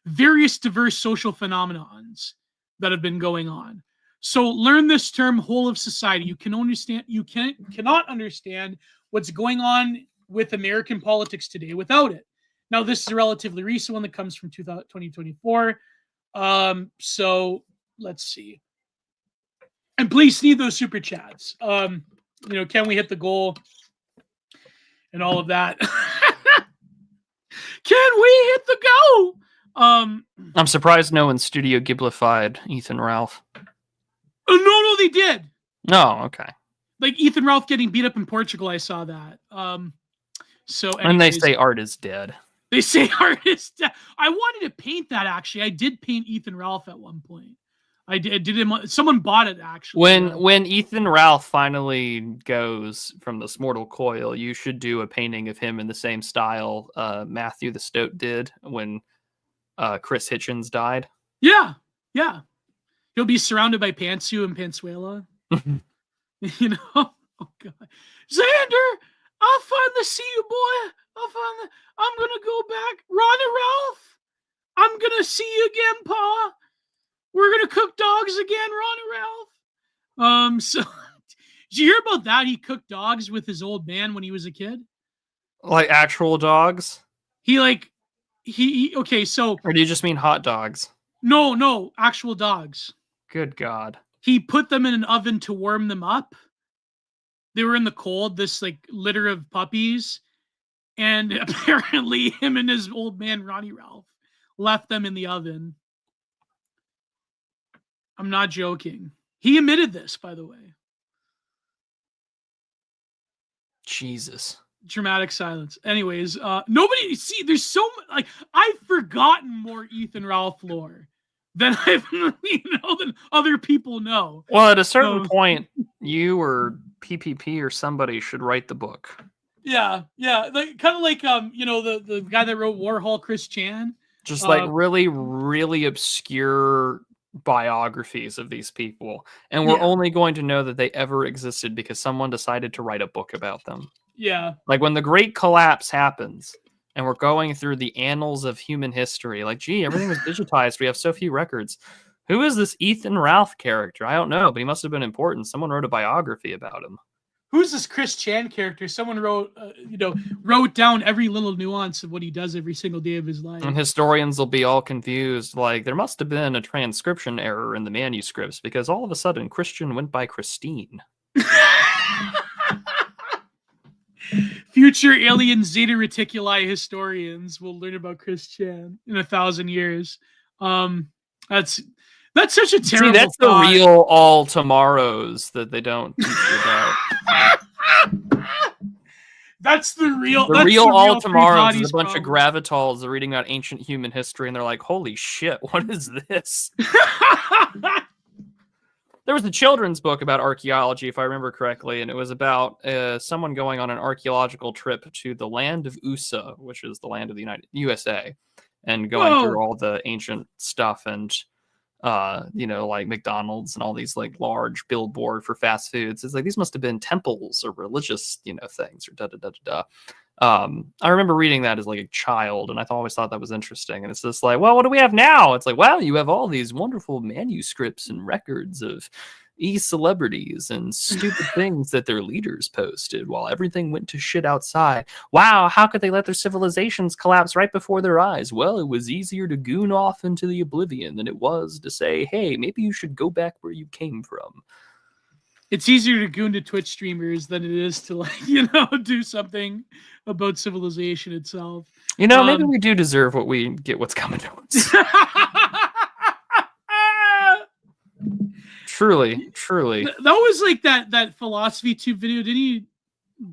various diverse social phenomenons that have been going on. So learn this term, whole of society. You cannot understand what's going on with American politics today without it. Now, this is a relatively recent one that comes from 2024. So let's see. And please need those super chats. Can we hit the goal and all of that? Can we hit the goal? I'm surprised no one Studio Ghiblified Ethan Ralph. No, they did. Oh, okay. Like Ethan Ralph getting beat up in Portugal, I saw that. So anyways, and they say art is dead. They say art is dead. I wanted to paint that, actually. I did paint Ethan Ralph at one point. I did him. Someone bought it, actually. When Ethan Ralph finally goes from this mortal coil, you should do a painting of him in the same style Matthew the Stoat did when Chris Hitchens died. Yeah. He'll be surrounded by Pantsu and Pansuela. You know? Oh, God. Xander, I'll finally see you, boy. I'm going to go back. Ronnie Ralph, I'm going to see you again, Pa. We're gonna cook dogs again, Ron and Ralph. So did you hear about that? He cooked dogs with his old man when he was a kid. Like actual dogs? Okay, so Or do you just mean hot dogs? no, actual dogs. Good God. He put them in an oven to warm them up. They were in the cold, this like litter of puppies. And apparently him and his old man, Ronnie Ralph, left them in the oven. I'm not joking. He admitted this, by the way. Jesus. Dramatic silence. Anyways, nobody see. There's so like I've forgotten more Ethan Ralph lore than than other people know. Well, at a certain point, you or PPP or somebody should write the book. Yeah, like kind of like the guy that wrote Warhol, Chris Chan. Just like really, really obscure biographies of these people, and we're only going to know that they ever existed because someone decided to write a book about them. Yeah, like when the Great Collapse happens, and we're going through the annals of human history. Like, gee, everything was digitized. We have so few records. Who is this Ethan Ralph character? I don't know, but he must have been important. Someone wrote a biography about him. Who's this Chris Chan character? Someone wrote down every little nuance of what he does every single day of his life. And historians will be all confused. Like, there must have been a transcription error in the manuscripts because all of a sudden Christian went by Christine. Future alien Zeta Reticuli historians will learn about Chris Chan in 1,000 years. That's such a terrible. See, that's thought. The real all tomorrows that they don't teach you about. That's the real. The real all tomorrows is a bunch of gravitals reading about ancient human history, and they're like, "Holy shit, what is this?" There was a children's book about archaeology, if I remember correctly, and it was about someone going on an archaeological trip to the land of USA, which is the land of the USA, and going through all the ancient stuff and, like McDonald's and all these like large billboard for fast foods. It's like, these must have been temples or religious, things or da-da-da-da-da. I remember reading that as like a child, and I always thought that was interesting. And it's just like, well, what do we have now? It's like, well, you have all these wonderful manuscripts and records of celebrities and stupid things that their leaders posted while everything went to shit outside. Wow, how could they let their civilizations collapse right before their eyes? Well, it was easier to goon off into the oblivion than it was to say, hey, maybe you should go back where you came from. It's easier to goon to Twitch streamers than it is to do something about civilization itself. Maybe we do deserve what we get, what's coming to us. Truly. That was like that philosophy tube video.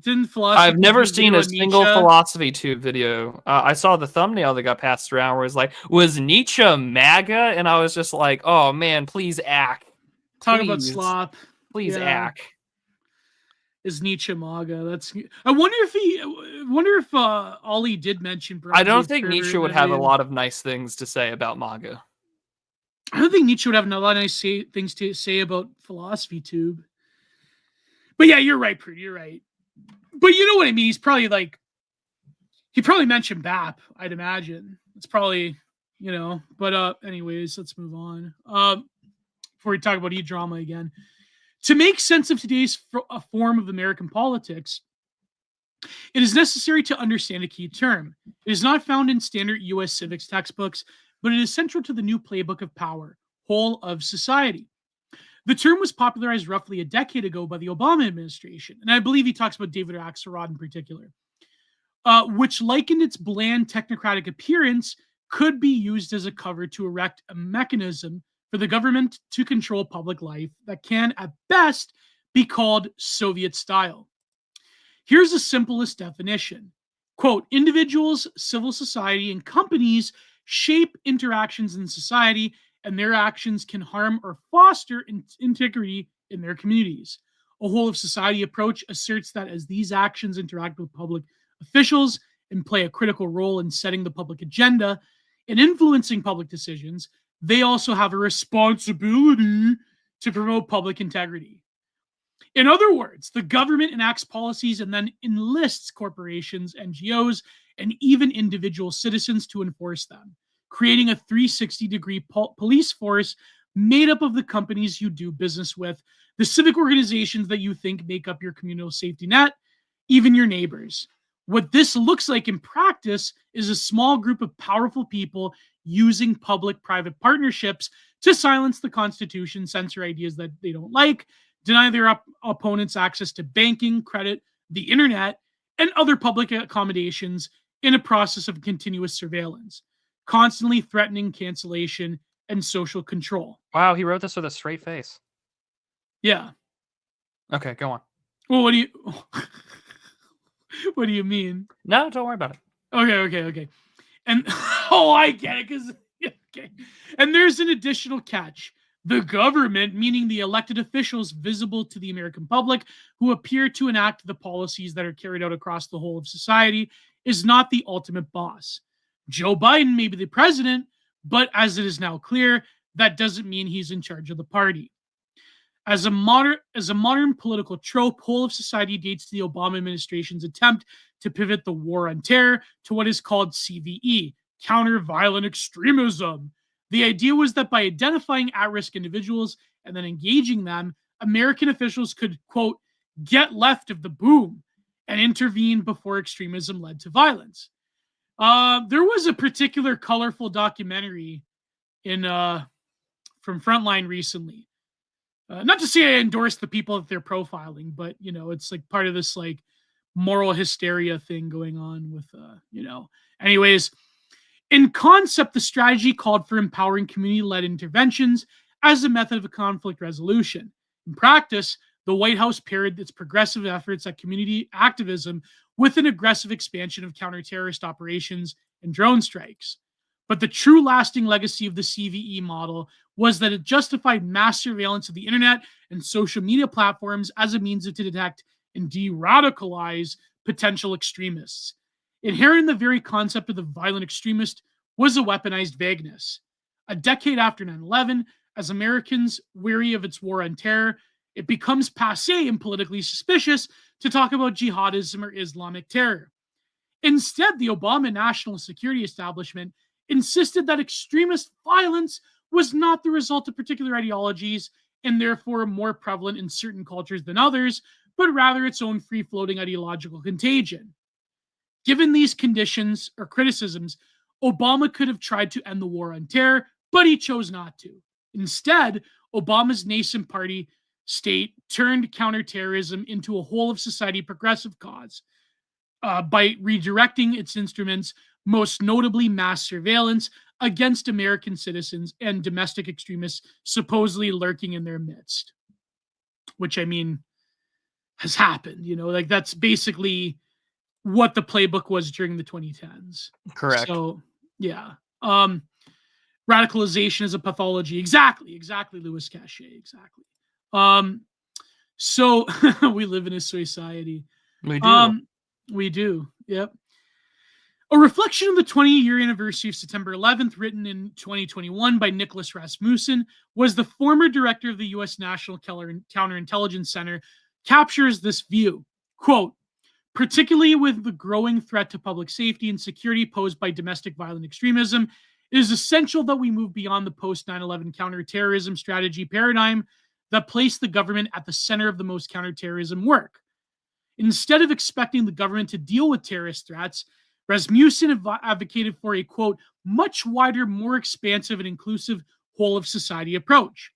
Didn't philosophy? I've never seen a single philosophy tube video. I saw the thumbnail that got passed around where it's like, was Nietzsche MAGA? And I was just like, oh man, please act. Talk about slop. Please act. Is Nietzsche MAGA? I wonder if Ollie did mention. I don't think Nietzsche would have a lot of nice things to say about MAGA. I don't think Nietzsche would have a lot of nice things to say about philosophy tube. But yeah, you're right, Prude. You're right. But you know what I mean? He probably mentioned BAP, I'd imagine. It's probably, But anyways, let's move on. Before we talk about e-drama again. To make sense of today's form of American politics, it is necessary to understand a key term. It is not found in standard U.S. civics textbooks, but it is central to the new playbook of power, whole of society. The term was popularized roughly a decade ago by the Obama administration, and I believe he talks about David Axelrod in particular, which likened its bland technocratic appearance could be used as a cover to erect a mechanism for the government to control public life that can, at best, be called Soviet style. Here's the simplest definition. Quote, individuals, civil society, and companies shape interactions in society, and their actions can harm or foster integrity in their communities. A whole of society approach asserts that as these actions interact with public officials and play a critical role in setting the public agenda and influencing public decisions, they also have a responsibility to promote public integrity. In other words, the government enacts policies and then enlists corporations, NGOs, and even individual citizens to enforce them, creating a 360-degree police force made up of the companies you do business with, the civic organizations that you think make up your communal safety net, even your neighbors. What this looks like in practice is a small group of powerful people using public-private partnerships to silence the Constitution, censor ideas that they don't like, deny their opponents access to banking, credit, the internet, and other public accommodations in a process of continuous surveillance, constantly threatening cancellation and social control. Wow, he wrote this with a straight face. Yeah. Okay, go on. Well, what do you mean? No, don't worry about it. Okay. And I get it, because okay. And there's an additional catch. The government, meaning the elected officials visible to the American public who appear to enact the policies that are carried out across the whole of society, is not the ultimate boss. Joe Biden may be the president, but as it is now clear, that doesn't mean he's in charge of the party. As a modern political trope, whole of society dates to the Obama administration's attempt to pivot the war on terror to what is called CVE, counter-violent extremism. The idea was that by identifying at-risk individuals and then engaging them, American officials could, quote, get left of the boom and intervene before extremism led to violence. There was a particular colorful documentary from Frontline recently. Not to say I endorse the people that they're profiling, but, it's like part of this like moral hysteria thing going on with, anyways, in concept, the strategy called for empowering community-led interventions as a method of conflict resolution. In practice, the White House paired its progressive efforts at community activism with an aggressive expansion of counter-terrorist operations and drone strikes. But the true lasting legacy of the CVE model was that it justified mass surveillance of the internet and social media platforms as a means to detect and de-radicalize potential extremists. Inherent in the very concept of the violent extremist was a weaponized vagueness. A decade after 9/11, as Americans weary of its war on terror, it becomes passé and politically suspicious to talk about jihadism or Islamic terror. Instead, the Obama national security establishment insisted that extremist violence was not the result of particular ideologies and therefore more prevalent in certain cultures than others, but rather its own free-floating ideological contagion. Given these conditions or criticisms, Obama could have tried to end the war on terror, but he chose not to. Instead, Obama's nascent party state turned counterterrorism into a whole-of-society progressive cause by redirecting its instruments, most notably mass surveillance, against American citizens and domestic extremists supposedly lurking in their midst. Which, has happened. That's basically what the playbook was during the 2010s. Correct. So, yeah. Radicalization is a pathology. Exactly, Louis Cachet, exactly. So we live in a Soyciety. We do. We do, yep. A reflection of the 20-year anniversary of September 11th, written in 2021 by Nicholas Rasmussen, was the former director of the U.S. National Counterintelligence Center, captures this view. Quote, particularly with the growing threat to public safety and security posed by domestic violent extremism, it is essential that we move beyond the post-9/11 counterterrorism strategy paradigm that placed the government at the center of the most counterterrorism work. Instead of expecting the government to deal with terrorist threats, Rasmussen advocated for a, quote, much wider, more expansive and inclusive whole-of-society approach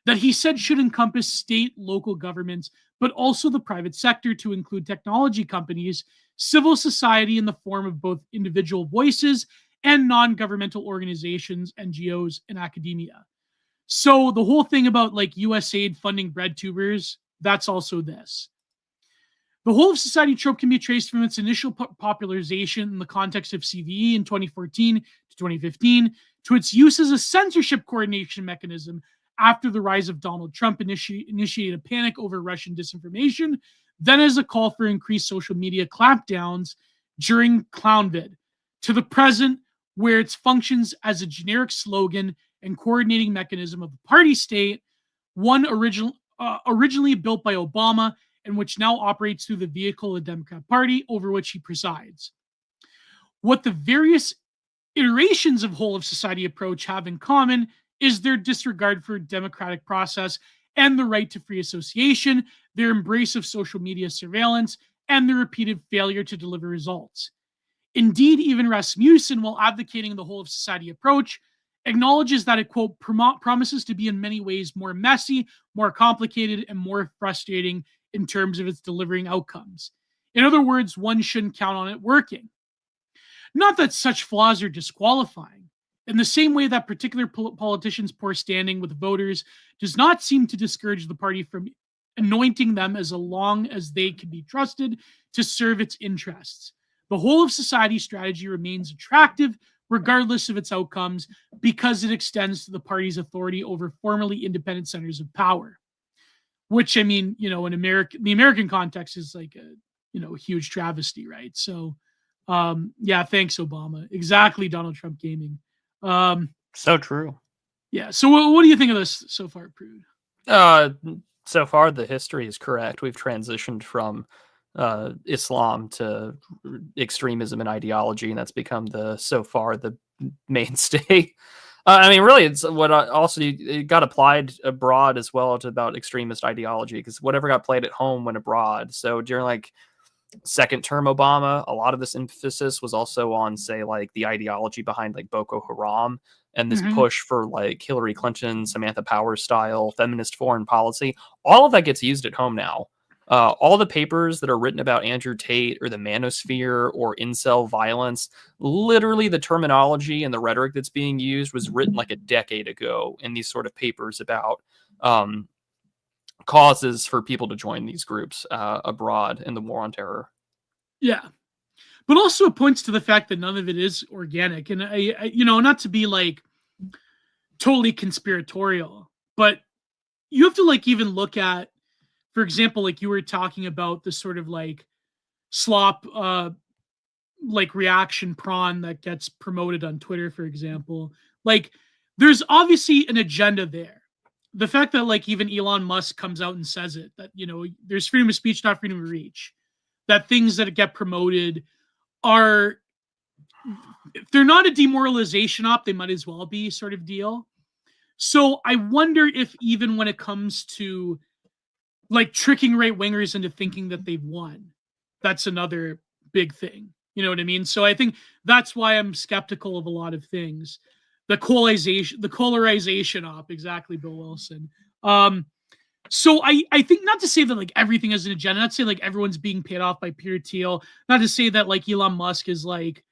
that he said should encompass state, local governments, but also the private sector to include technology companies, civil society in the form of both individual voices and non-governmental organizations, NGOs, and academia. So the whole thing about like USAID funding bread tubers, that's also this. The whole of society trope can be traced from its initial popularization in the context of CVE in 2014 to 2015 to its use as a censorship coordination mechanism after the rise of Donald Trump initiated a panic over Russian disinformation, then as a call for increased social media clampdowns during Clownvid, to the present where it functions as a generic slogan and coordinating mechanism of the party state, one originally built by Obama and which now operates through the vehicle of the Democrat Party over which he presides. What the various iterations of whole of society approach have in common is their disregard for democratic process and the right to free association, their embrace of social media surveillance, and their repeated failure to deliver results. Indeed, even Rasmussen, while advocating the whole of society approach, acknowledges that it, quote, promises to be in many ways more messy, more complicated, and more frustrating in terms of its delivering outcomes. In other words, one shouldn't count on it working. Not that such flaws are disqualifying. In the same way that particular politicians' poor standing with voters does not seem to discourage the party from anointing them as long as they can be trusted to serve its interests. The whole of society strategy remains attractive regardless of its outcomes because it extends to the party's authority over formerly independent centers of power. Which, I mean, in the American context is like a huge travesty, right? So, yeah, thanks, Obama. Exactly, Donald Trump gaming. So true. Yeah. So, what do you think of this so far, Prude? So far, the history is correct. We've transitioned from Islam to extremism and ideology, and that's become so far the mainstay. I mean, really, it's what also it got applied abroad as well to about extremist ideology, because whatever got played at home went abroad. So during like second term Obama, a lot of this emphasis was also on, say, like the ideology behind like Boko Haram and this push for like Hillary Clinton, Samantha Power style feminist foreign policy. All of that gets used at home now. All the papers that are written about Andrew Tate or the manosphere or incel violence, literally the terminology and the rhetoric that's being used was written like a decade ago in these sort of papers about causes for people to join these groups abroad in the war on terror. Yeah. But also it points to the fact that none of it is organic. And I not to be like totally conspiratorial, but you have to like even look at, for example, like you were talking about the sort of like slop, like reaction prawn that gets promoted on Twitter, for example. Like there's obviously an agenda there. The fact that like even Elon Musk comes out and says it, that, there's freedom of speech, not freedom of reach, that things that get promoted are, if they're not a demoralization op, they might as well be, sort of deal. So I wonder if even when it comes to like tricking right wingers into thinking that they've won, that's another big thing. You know what I mean? So I think that's why I'm skeptical of a lot of things. The polarization op, exactly, Bill Wilson. So I think, not to say that like everything is an agenda, not to say like everyone's being paid off by Peter Thiel, not to say that like Elon Musk is like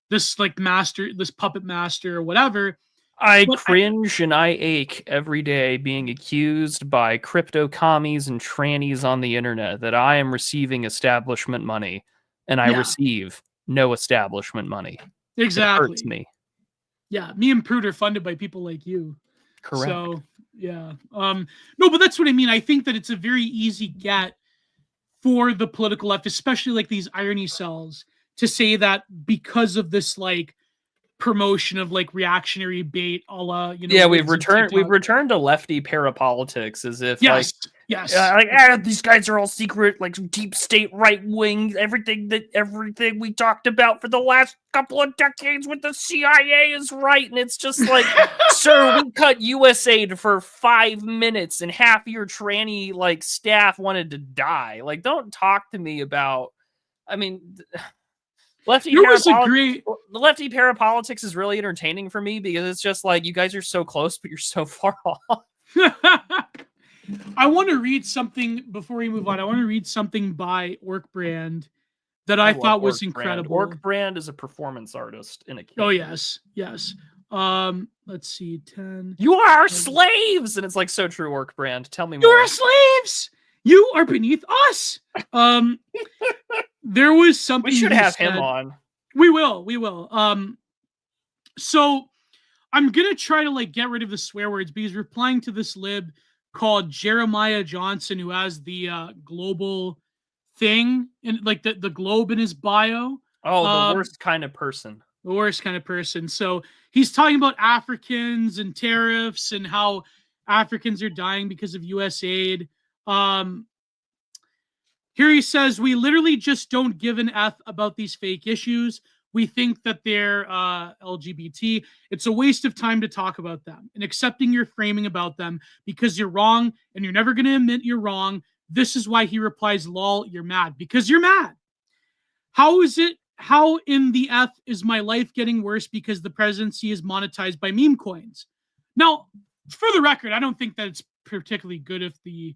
this like master, this puppet master or whatever. I cringe and I ache every day being accused by crypto commies and trannies on the internet that I am receiving establishment money, and I receive no establishment money. Exactly. It hurts me. Yeah, me and Prude are funded by people like you. Correct. So, yeah. No, but that's what I mean. I think that it's a very easy get for the political left, especially like these irony cells, to say that because of this like promotion of like reactionary bait, a la, we've returned to lefty parapolitics, as if these guys are all secret, like deep state right wing, everything we talked about for the last couple of decades with the CIA is right. And it's just like, sir, we cut USAID for 5 minutes and half your tranny like staff wanted to die. Like, don't talk to me about, I mean, lefty parapolitics is really entertaining for me, because it's just like, you guys are so close, but you're so far off. I want to read something before we move on. I want to read something by Orkbrand that I thought was incredible. Orkbrand is a performance artist in a kid. Oh, yes. Let's see, 10. You are slaves! And it's like, so true, Orkbrand. Tell me more. You are slaves! You are beneath us! There was something. We should have him on. We will. So I'm gonna try to like get rid of the swear words, because replying to this lib called Jeremiah Johnson, who has the global thing and like the globe in his bio. Oh, the worst kind of person. The worst kind of person. So he's talking about Africans and tariffs and how Africans are dying because of USAID. Here he says, we literally just don't give an F about these fake issues. We think that they're LGBT. It's a waste of time to talk about them and accepting your framing about them because you're wrong and you're never going to admit you're wrong. This is why he replies, lol, you're mad. Because you're mad. How in the F is my life getting worse because the presidency is monetized by meme coins? Now, for the record, I don't think that it's particularly good if the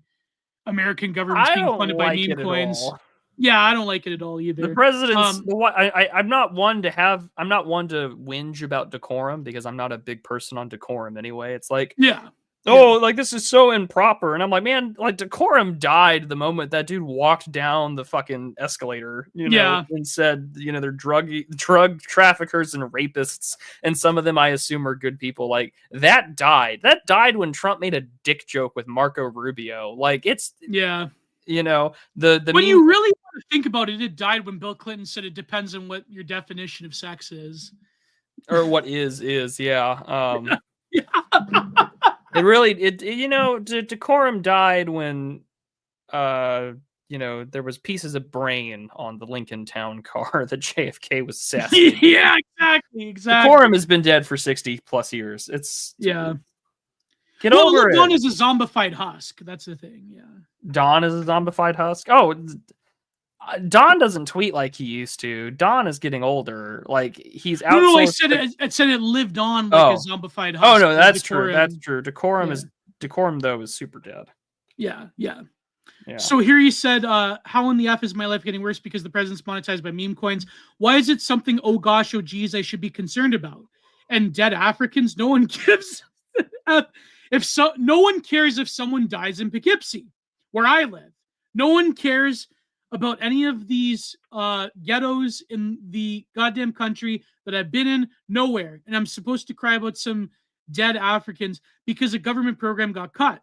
American government's being funded by meme coins. Yeah, I don't like it at all either. The president's I'm not one to whinge about decorum because I'm not a big person on decorum anyway. It's like, like this is so improper, and I'm like, man, like decorum died the moment that dude walked down the fucking escalator, and said, they're drug traffickers and rapists, and some of them I assume are good people. Like that died. That died when Trump made a dick joke with Marco Rubio. Like it's the when you really want to think about it, it died when Bill Clinton said it depends on what your definition of sex is, or what is It really, decorum died when, there was pieces of brain on the Lincoln Town car that JFK was assassinated. Yeah, exactly. Decorum has been dead for 60 plus years. It's get over it. Don is a zombified husk. That's the thing. Yeah. Don is a zombified husk. Oh, Don doesn't tweet like he used to. Don is getting older. Like he's out. No, I said it lived on like a zombified husk. Oh no, that's true. That's true. Decorum though is super dead. Yeah. So here he said, how in the F is my life getting worse because the president's monetized by meme coins? Why is it something, oh gosh, oh geez, I should be concerned about? And dead Africans, no one gives F. No one cares if someone dies in Poughkeepsie, where I live. No one cares about any of these ghettos in the goddamn country that I've been in. Nowhere. And I'm supposed to cry about some dead Africans because a government program got cut.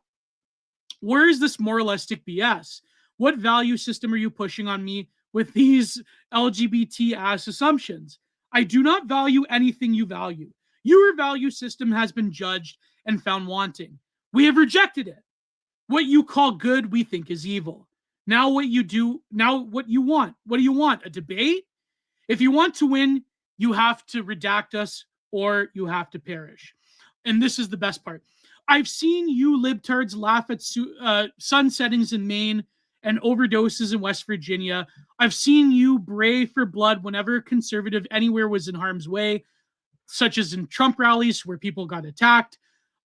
Where is this moralistic BS? What value system are you pushing on me with these LGBT ass assumptions? I do not value anything you value. Your value system has been judged and found wanting. We have rejected it. What you call good, we think is evil. Now what you want. What do you want? A debate? If you want to win, you have to redact us or you have to perish. And this is the best part. I've seen you libtards laugh at sun settings in Maine and overdoses in West Virginia. I've seen you bray for blood whenever a conservative anywhere was in harm's way, such as in Trump rallies where people got attacked.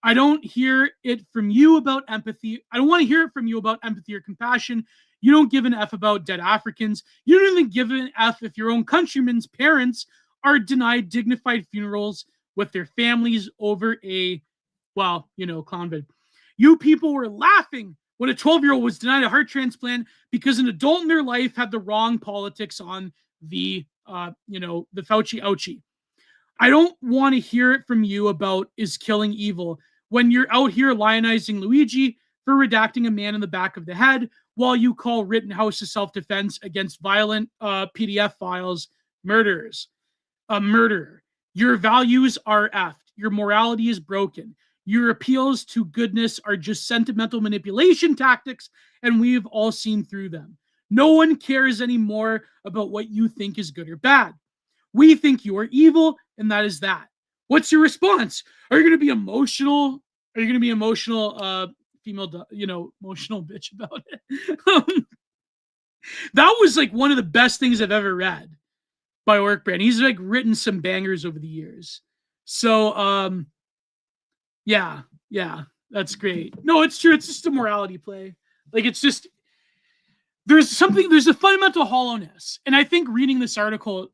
I don't hear it from you about empathy. I don't want to hear it from you about empathy or compassion. You don't give an F about dead Africans. You don't even give an F if your own countrymen's parents are denied dignified funerals with their families over a, clown vid. You people were laughing when a 12-year-old was denied a heart transplant because an adult in their life had the wrong politics on the Fauci ouchie. I don't want to hear it from you about is killing evil when you're out here lionizing Luigi for redacting a man in the back of the head while you call Rittenhouse a self-defense against violent PDF files murderers. A murderer. Your values are effed. Your morality is broken. Your appeals to goodness are just sentimental manipulation tactics, and we've all seen through them. No one cares anymore about what you think is good or bad. We think you are evil, and that is that. What's your response? Are you going to be emotional? Are you going to be emotional, emotional bitch about it? That was like one of the best things I've ever read by Workbrand. He's like written some bangers over the years. So, yeah, that's great. No, it's true. It's just a morality play. Like, it's just, there's a fundamental hollowness. And I think reading this article,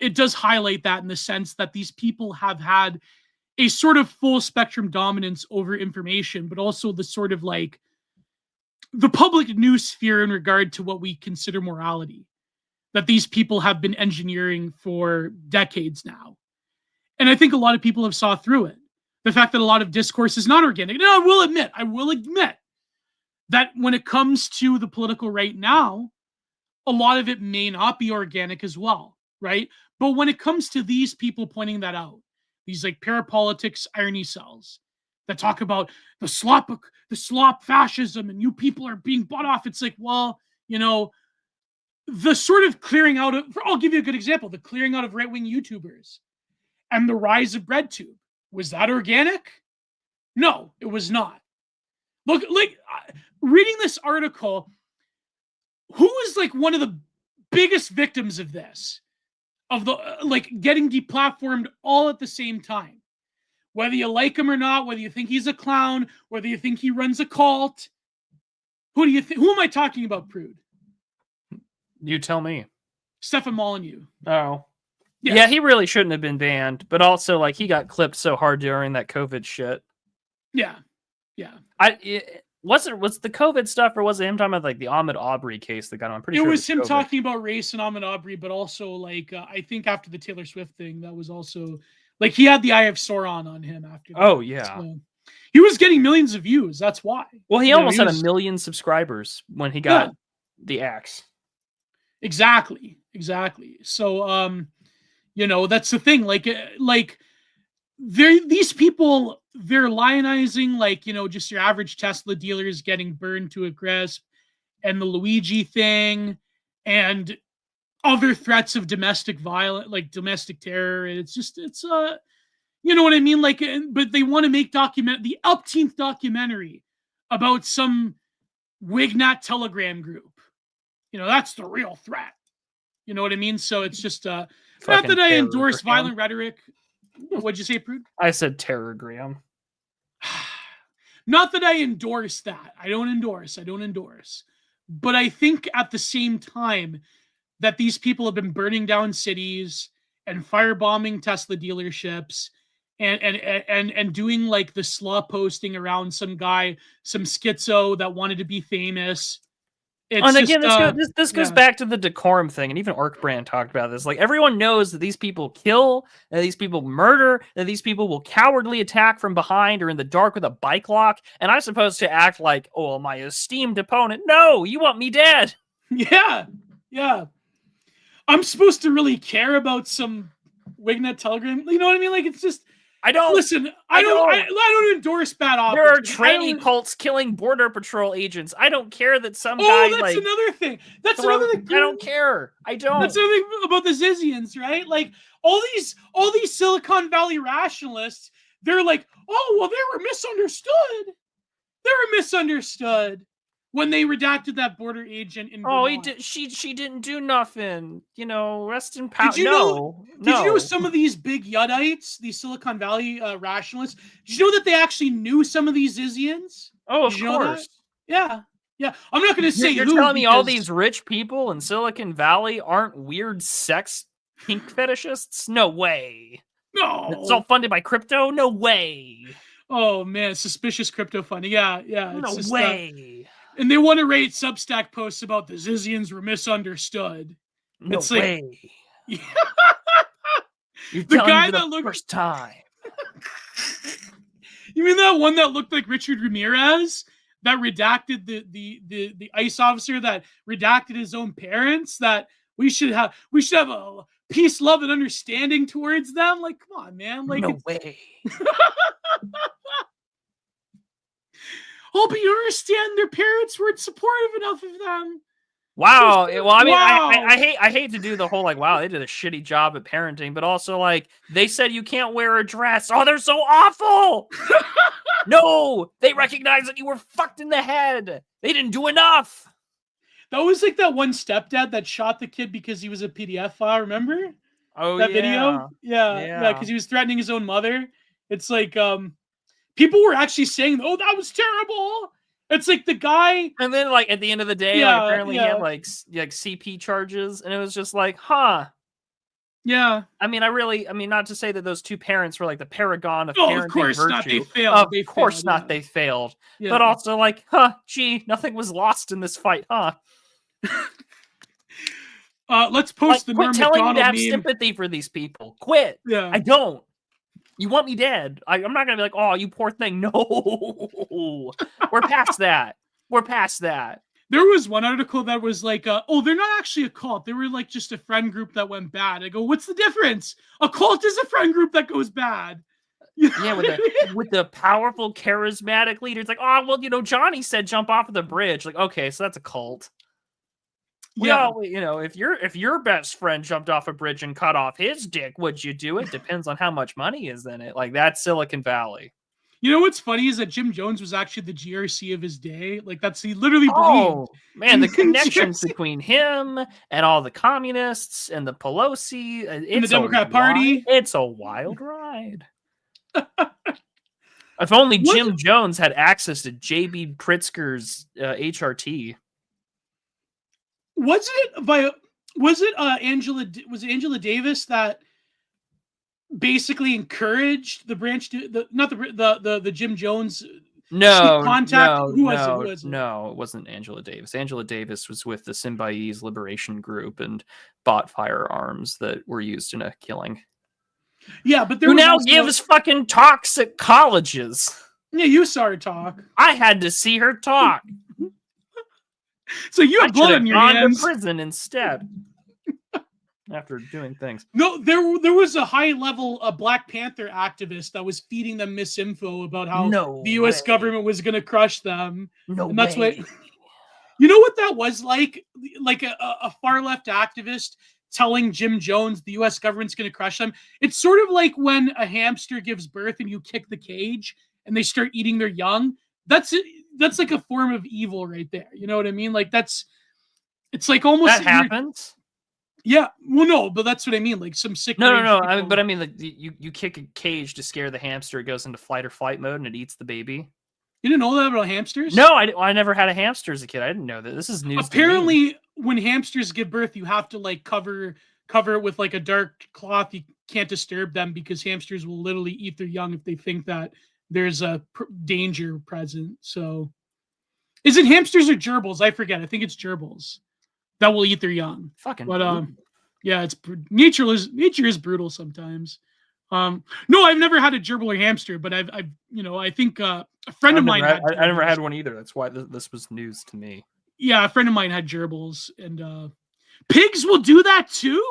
it does highlight that in the sense that these people have had a sort of full spectrum dominance over information, but also the sort of like the public news sphere in regard to what we consider morality that these people have been engineering for decades now. And I think a lot of people have saw through it. The fact that a lot of discourse is not organic. And I will admit that when it comes to the political right now, a lot of it may not be organic as well, right? But when it comes to these people pointing that out, these like parapolitics irony cells that talk about the slop fascism and you people are being bought off, it's like, well, the sort of clearing out of, I'll give you a good example, the clearing out of right-wing YouTubers and the rise of BreadTube. Was that organic? No, it was not. Look, like, reading this article, who is like one of the biggest victims of this? Of the like getting deplatformed all at the same time. Whether you like him or not, whether you think he's a clown, whether you think he runs a cult. Who do you think? Who am I talking about, Prude? You tell me. Stefan Molyneux. Oh. Yeah, he really shouldn't have been banned, but also like he got clipped so hard during that COVID shit. Yeah. Was the COVID stuff, or was it him talking about like the Ahmaud Arbery case that got him? I'm pretty sure it was him COVID. talking about race and Ahmaud Arbery, but also like I think after the Taylor Swift thing, that was also like he had the Eye of Sauron on him after. Oh yeah, so, he was getting millions of views. That's why. Well, he almost had 1 million subscribers when he got the axe. Exactly. So that's the thing. Like these people, they're lionizing, like, just your average Tesla dealers getting burned to a crisp, and the Luigi thing, and other threats of domestic violence, like domestic terror. It's you know what I mean? Like, but they want to make the upteenth documentary about some Wignat Telegram group. That's the real threat. You know what I mean? So it's just not that I endorse violent rhetoric. What'd you say, Prude? I said terrorgram. Not that I endorse that. I don't endorse. But I think at the same time that these people have been burning down cities and firebombing Tesla dealerships and doing like the slop posting around some guy, some schizo that wanted to be famous. And again, this goes back to the decorum thing, and even Arkbrand talked about this. Like, everyone knows that these people kill, that these people murder, that these people will cowardly attack from behind or in the dark with a bike lock, and I'm supposed to act like, oh, my esteemed opponent. No, you want me dead. Yeah. I'm supposed to really care about some Wignat Telegram. You know what I mean? Like, it's just... I don't endorse bad optics. There are tranny cults killing border patrol agents. I don't care that some guy. Oh, that's another thing. That's another thing. I don't care. I don't. That's another thing about the Zizians, right? Like all these Silicon Valley rationalists, they're like, oh well, they were misunderstood when they redacted that border agent in Vermont. She didn't do nothing. Rest in power. Did you know some of these big Yuddites, these Silicon Valley rationalists? Did you know that they actually knew some of these Zizians? Oh, of course. Yeah. I'm not going to say you're telling me all these rich people in Silicon Valley aren't weird sex kink fetishists? No way. No. It's all funded by crypto? No way. Oh man, suspicious crypto funding. Yeah. No way. And they want to rate Substack posts about the Zizians were misunderstood. No way. Yeah. You're the guy that looked first time. You mean that one that looked like Richard Ramirez that redacted the ICE officer that redacted his own parents? That we should have a peace, love, and understanding towards them. Like, come on, man. Like, no way. Oh, but you understand their parents weren't supportive enough of them. Wow. Well, I mean, I hate to do the whole like, wow, they did a shitty job at parenting, but also like they said you can't wear a dress. Oh, they're so awful. No, they recognize that you were fucked in the head. They didn't do enough. That was like that one stepdad that shot the kid because he was a PDF file. Remember? Oh, that video? Yeah, because he was threatening his own mother. It's like people were actually saying, "Oh, that was terrible." It's like the guy, and then like at the end of the day, like, apparently he had like CP charges, and it was just like, huh? Yeah. I mean, not to say that those two parents were like the paragon of parenting of course virtue. Not. They failed. Of course not. They failed. Yeah. But also like, huh? Gee, nothing was lost in this fight, huh? Let's post the Norm Quit telling me to have meme. sympathy for these people. Quit. Yeah. I don't. You want me dead. I'm not going to be like, oh, you poor thing. No. We're past that. There was one article that was like, oh, they're not actually a cult. They were like just a friend group that went bad. I go, what's the difference? A cult is a friend group that goes bad. Yeah, with the powerful, charismatic leader. It's like, oh, well, Johnny said jump off of the bridge. Like, okay, so that's a cult. Well, you know, if your best friend jumped off a bridge and cut off his dick, would you do it? Depends on how much money is in it. Like, that's Silicon Valley. You know what's funny is that Jim Jones was actually the GRC of his day. Like, he literally believed. Oh man, the connections between him and all the communists and the Pelosi and the Democrat Party. It's a wild ride. If only Jim Jones had access to J.B. Pritzker's HRT. Was it Angela Davis that basically encouraged the branch to the Jim Jones contact? Who was it? No, it wasn't Angela Davis. Angela Davis was with the Symbionese Liberation Group and bought firearms that were used in a killing. Yeah, but who now gives fucking talks at colleges. Yeah, you saw her talk. I had to see her talk. So you have blood on your hands. To prison instead. After doing things. No, there was a high-level Black Panther activist that was feeding them misinfo about how the U.S. government was going to crush them. And that's what. You know what that was like? Like a far-left activist telling Jim Jones the U.S. government's going to crush them. It's sort of like when a hamster gives birth and you kick the cage and they start eating their young. That's like a form of evil right there. You know what I mean? Like it's like almost that happens. Yeah, well, no, but that's what I mean. Like some sick. No. I mean, like you kick a cage to scare the hamster. It goes into fight or flight mode and it eats the baby. You didn't know that about hamsters? No, I never had a hamster as a kid. I didn't know that. This is news. Apparently, when hamsters give birth, you have to like cover it with like a dark cloth. You can't disturb them because hamsters will literally eat their young if they think that there's a danger present. So, is it hamsters or gerbils? I forget. I think it's gerbils that will eat their young. Fucking. But yeah, it's nature is brutal sometimes. No, I've never had a gerbil or hamster, but I've I think a friend of mine had. I never had one either. That's why this was news to me. Yeah, a friend of mine had gerbils, and pigs will do that too.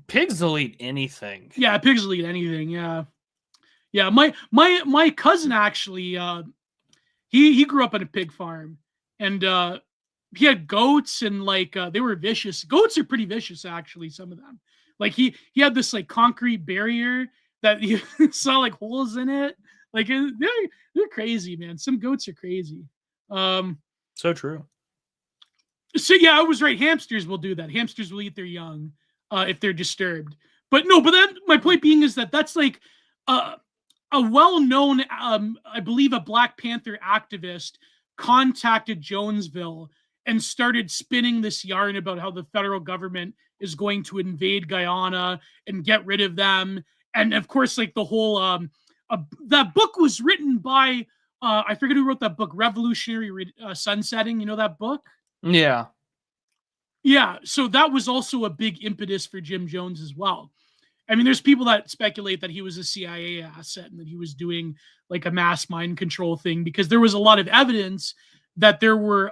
Pigs will eat anything. Yeah, pigs will eat anything. Yeah. My cousin actually, he grew up on a pig farm, and he had goats, and like they were vicious. Goats are pretty vicious, actually. Some of them. Like he had this like concrete barrier that you saw like holes in it. Like they're crazy, man. Some goats are crazy. So true. So yeah, I was right. Hamsters will do that. Hamsters will eat their young if they're disturbed. But then my point being is that that's like a well-known, I believe, a Black Panther activist contacted Jonesville and started spinning this yarn about how the federal government is going to invade Guyana and get rid of them. And of course, like the whole, that book was written by, I forget who wrote that book, Revolutionary Sunsetting. You know that book? Yeah. Yeah. So that was also a big impetus for Jim Jones as well. I mean, there's people that speculate that he was a CIA asset and that he was doing like a mass mind control thing, because there was a lot of evidence that there were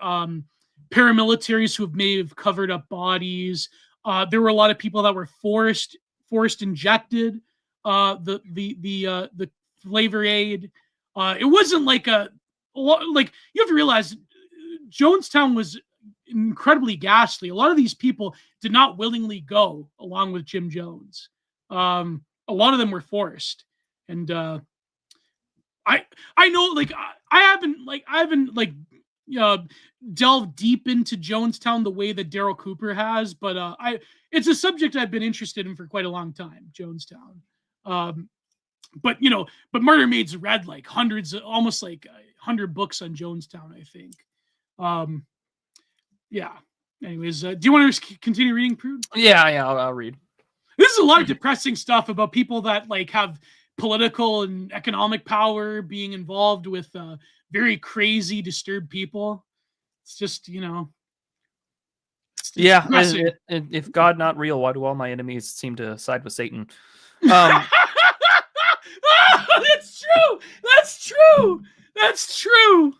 paramilitaries who may have covered up bodies. There were a lot of people that were forced injected the flavor aid. It wasn't like like you have to realize Jonestown was incredibly ghastly. A lot of these people did not willingly go along with Jim Jones. A lot of them were forced, and I know, like I haven't delved deep into Jonestown the way that Daryl Cooper has, but it's a subject I've been interested in for quite a long time, Jonestown. But Murder Maid's read like hundreds, almost like 100 books on Jonestown, I think. Yeah. Anyways, do you want to continue reading, Prude? Yeah, I'll read. This is a lot of depressing stuff about people that like have political and economic power being involved with very crazy, disturbed people. It's just, yeah. If God not real, why do all my enemies seem to side with Satan? Oh, that's true. That's true. That's true.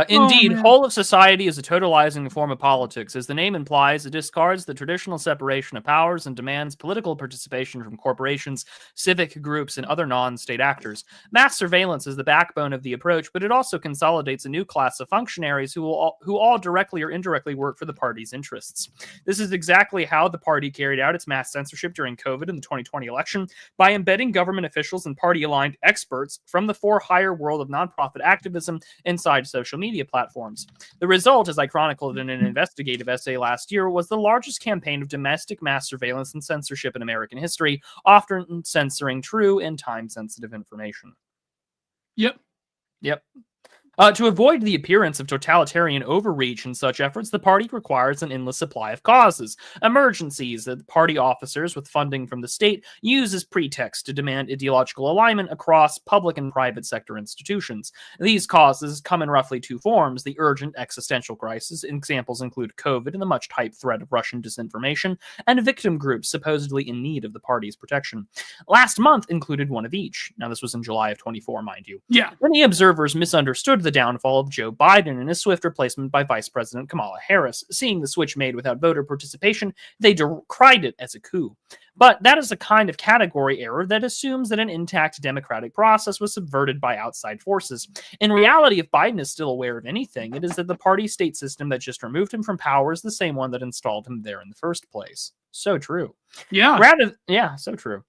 Indeed, man. whole of society is a totalizing form of politics. As the name implies, it discards the traditional separation of powers and demands political participation from corporations, civic groups, and other non-state actors. Mass surveillance is the backbone of the approach, but it also consolidates a new class of functionaries who all directly or indirectly work for the party's interests. This is exactly how the party carried out its mass censorship during COVID in the 2020 election, by embedding government officials and party-aligned experts from the for-hire world of nonprofit activism inside social media platforms. The result, as I chronicled in an investigative essay last year, was the largest campaign of domestic mass surveillance and censorship in American history, often censoring true and time-sensitive information. Yep. To avoid the appearance of totalitarian overreach in such efforts, the party requires an endless supply of causes, emergencies that party officers with funding from the state use as pretext to demand ideological alignment across public and private sector institutions. These causes come in roughly two forms: the urgent existential crisis, examples include COVID and the much-hyped threat of Russian disinformation, and victim groups supposedly in need of the party's protection. Last month included one of each. Now, this was in July of 24, mind you. Yeah. Many observers misunderstood the downfall of Joe Biden and his swift replacement by Vice President Kamala Harris. Seeing the switch made without voter participation, they decried it as a coup. But that is a kind of category error that assumes that an intact democratic process was subverted by outside forces. In reality, if Biden is still aware of anything, it is that the party state system that just removed him from power is the same one that installed him there in the first place. So true. Yeah. So true.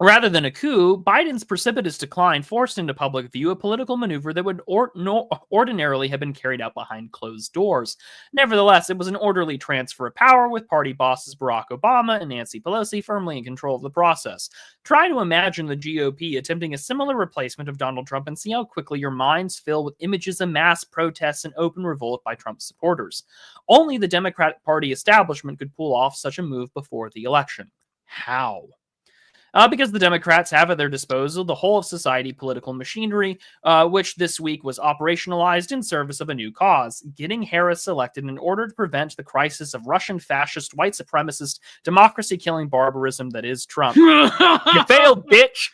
Rather than a coup, Biden's precipitous decline forced into public view a political maneuver that would ordinarily have been carried out behind closed doors. Nevertheless, it was an orderly transfer of power, with party bosses Barack Obama and Nancy Pelosi firmly in control of the process. Try to imagine the GOP attempting a similar replacement of Donald Trump and see how quickly your minds fill with images of mass protests and open revolt by Trump's supporters. Only the Democratic Party establishment could pull off such a move before the election. How? Because the Democrats have at their disposal the whole of society political machinery, which this week was operationalized in service of a new cause: getting Harris elected in order to prevent the crisis of Russian fascist, white supremacist, democracy-killing barbarism that is Trump. You failed, bitch!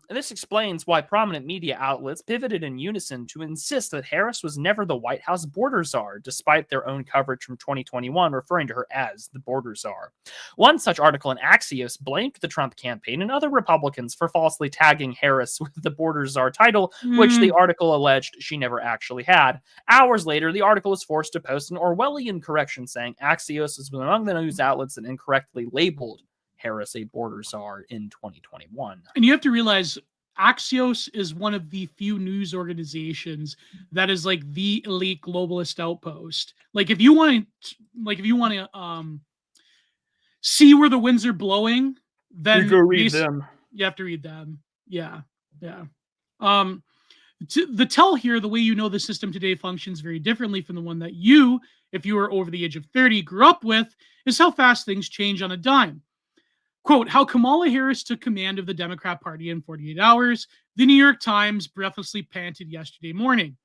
This explains why prominent media outlets pivoted in unison to insist that Harris was never the White House border czar, despite their own coverage from 2021 referring to her as the border czar. One such article in Axios blamed the Trump campaign and other Republicans for falsely tagging Harris with the border czar title, which the article alleged she never actually had. Hours later, the article was forced to post an Orwellian correction saying Axios is among the news outlets that incorrectly labeled Harris a border czar in 2021. And you have to realize Axios is one of the few news organizations that is like the elite globalist outpost. Like if you want to see where the winds are blowing, then you go read them. You have to read them. Yeah. The tell here, the way you know the system today functions very differently from the one that you, if you are over the age of 30, grew up with, is how fast things change on a dime. Quote, how Kamala Harris took command of the Democrat Party in 48 hours, the New York Times breathlessly panted yesterday morning.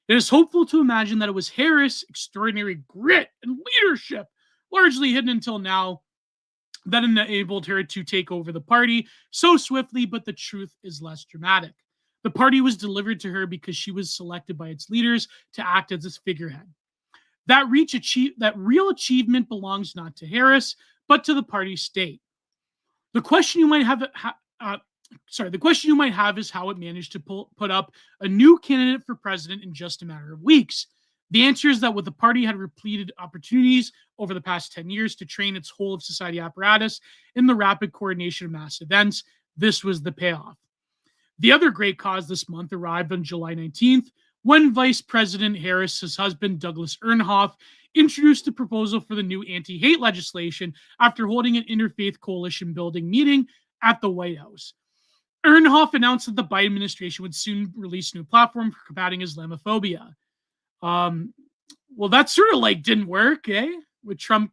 It is hopeful to imagine that it was Harris' extraordinary grit and leadership, largely hidden until now, that enabled her to take over the party so swiftly, but the truth is less dramatic. The party was delivered to her because she was selected by its leaders to act as its figurehead. That real achievement belongs not to Harris, but to the party state. The question you might have is how it managed to put up a new candidate for president in just a matter of weeks. The answer is that the party had repleted opportunities over the past 10 years to train its whole of society apparatus in the rapid coordination of mass events. This was the payoff. The other great cause this month arrived on July 19th, when Vice President Harris's husband, Douglas Emhoff, introduced a proposal for the new anti-hate legislation after holding an interfaith coalition building meeting at the White House. Emhoff announced that the Biden administration would soon release a new platform for combating Islamophobia. Well, that sort of didn't work, with Trump,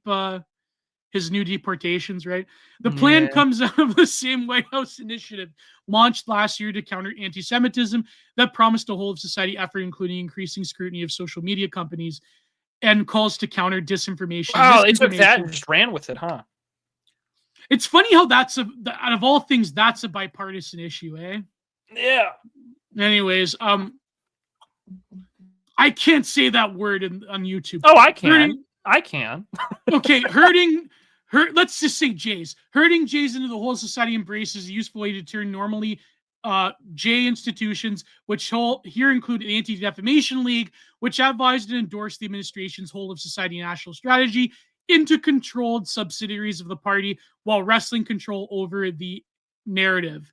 his new deportations, right? The plan comes out of the same White House initiative launched last year to counter anti-Semitism that promised a whole of society effort, including increasing scrutiny of social media companies and calls to counter disinformation. Wow, they took that and just ran with it, huh? It's funny how out of all things, that's a bipartisan issue, Yeah. Anyways, I can't say that word on YouTube. Oh, I can. I can. Okay, let's just say Jays. Herding Jays into the whole society embraces a useful way to turn normally J institutions, which here include the Anti-Defamation League, which advised and endorsed the administration's whole of society national strategy, into controlled subsidiaries of the party while wresting control over the narrative.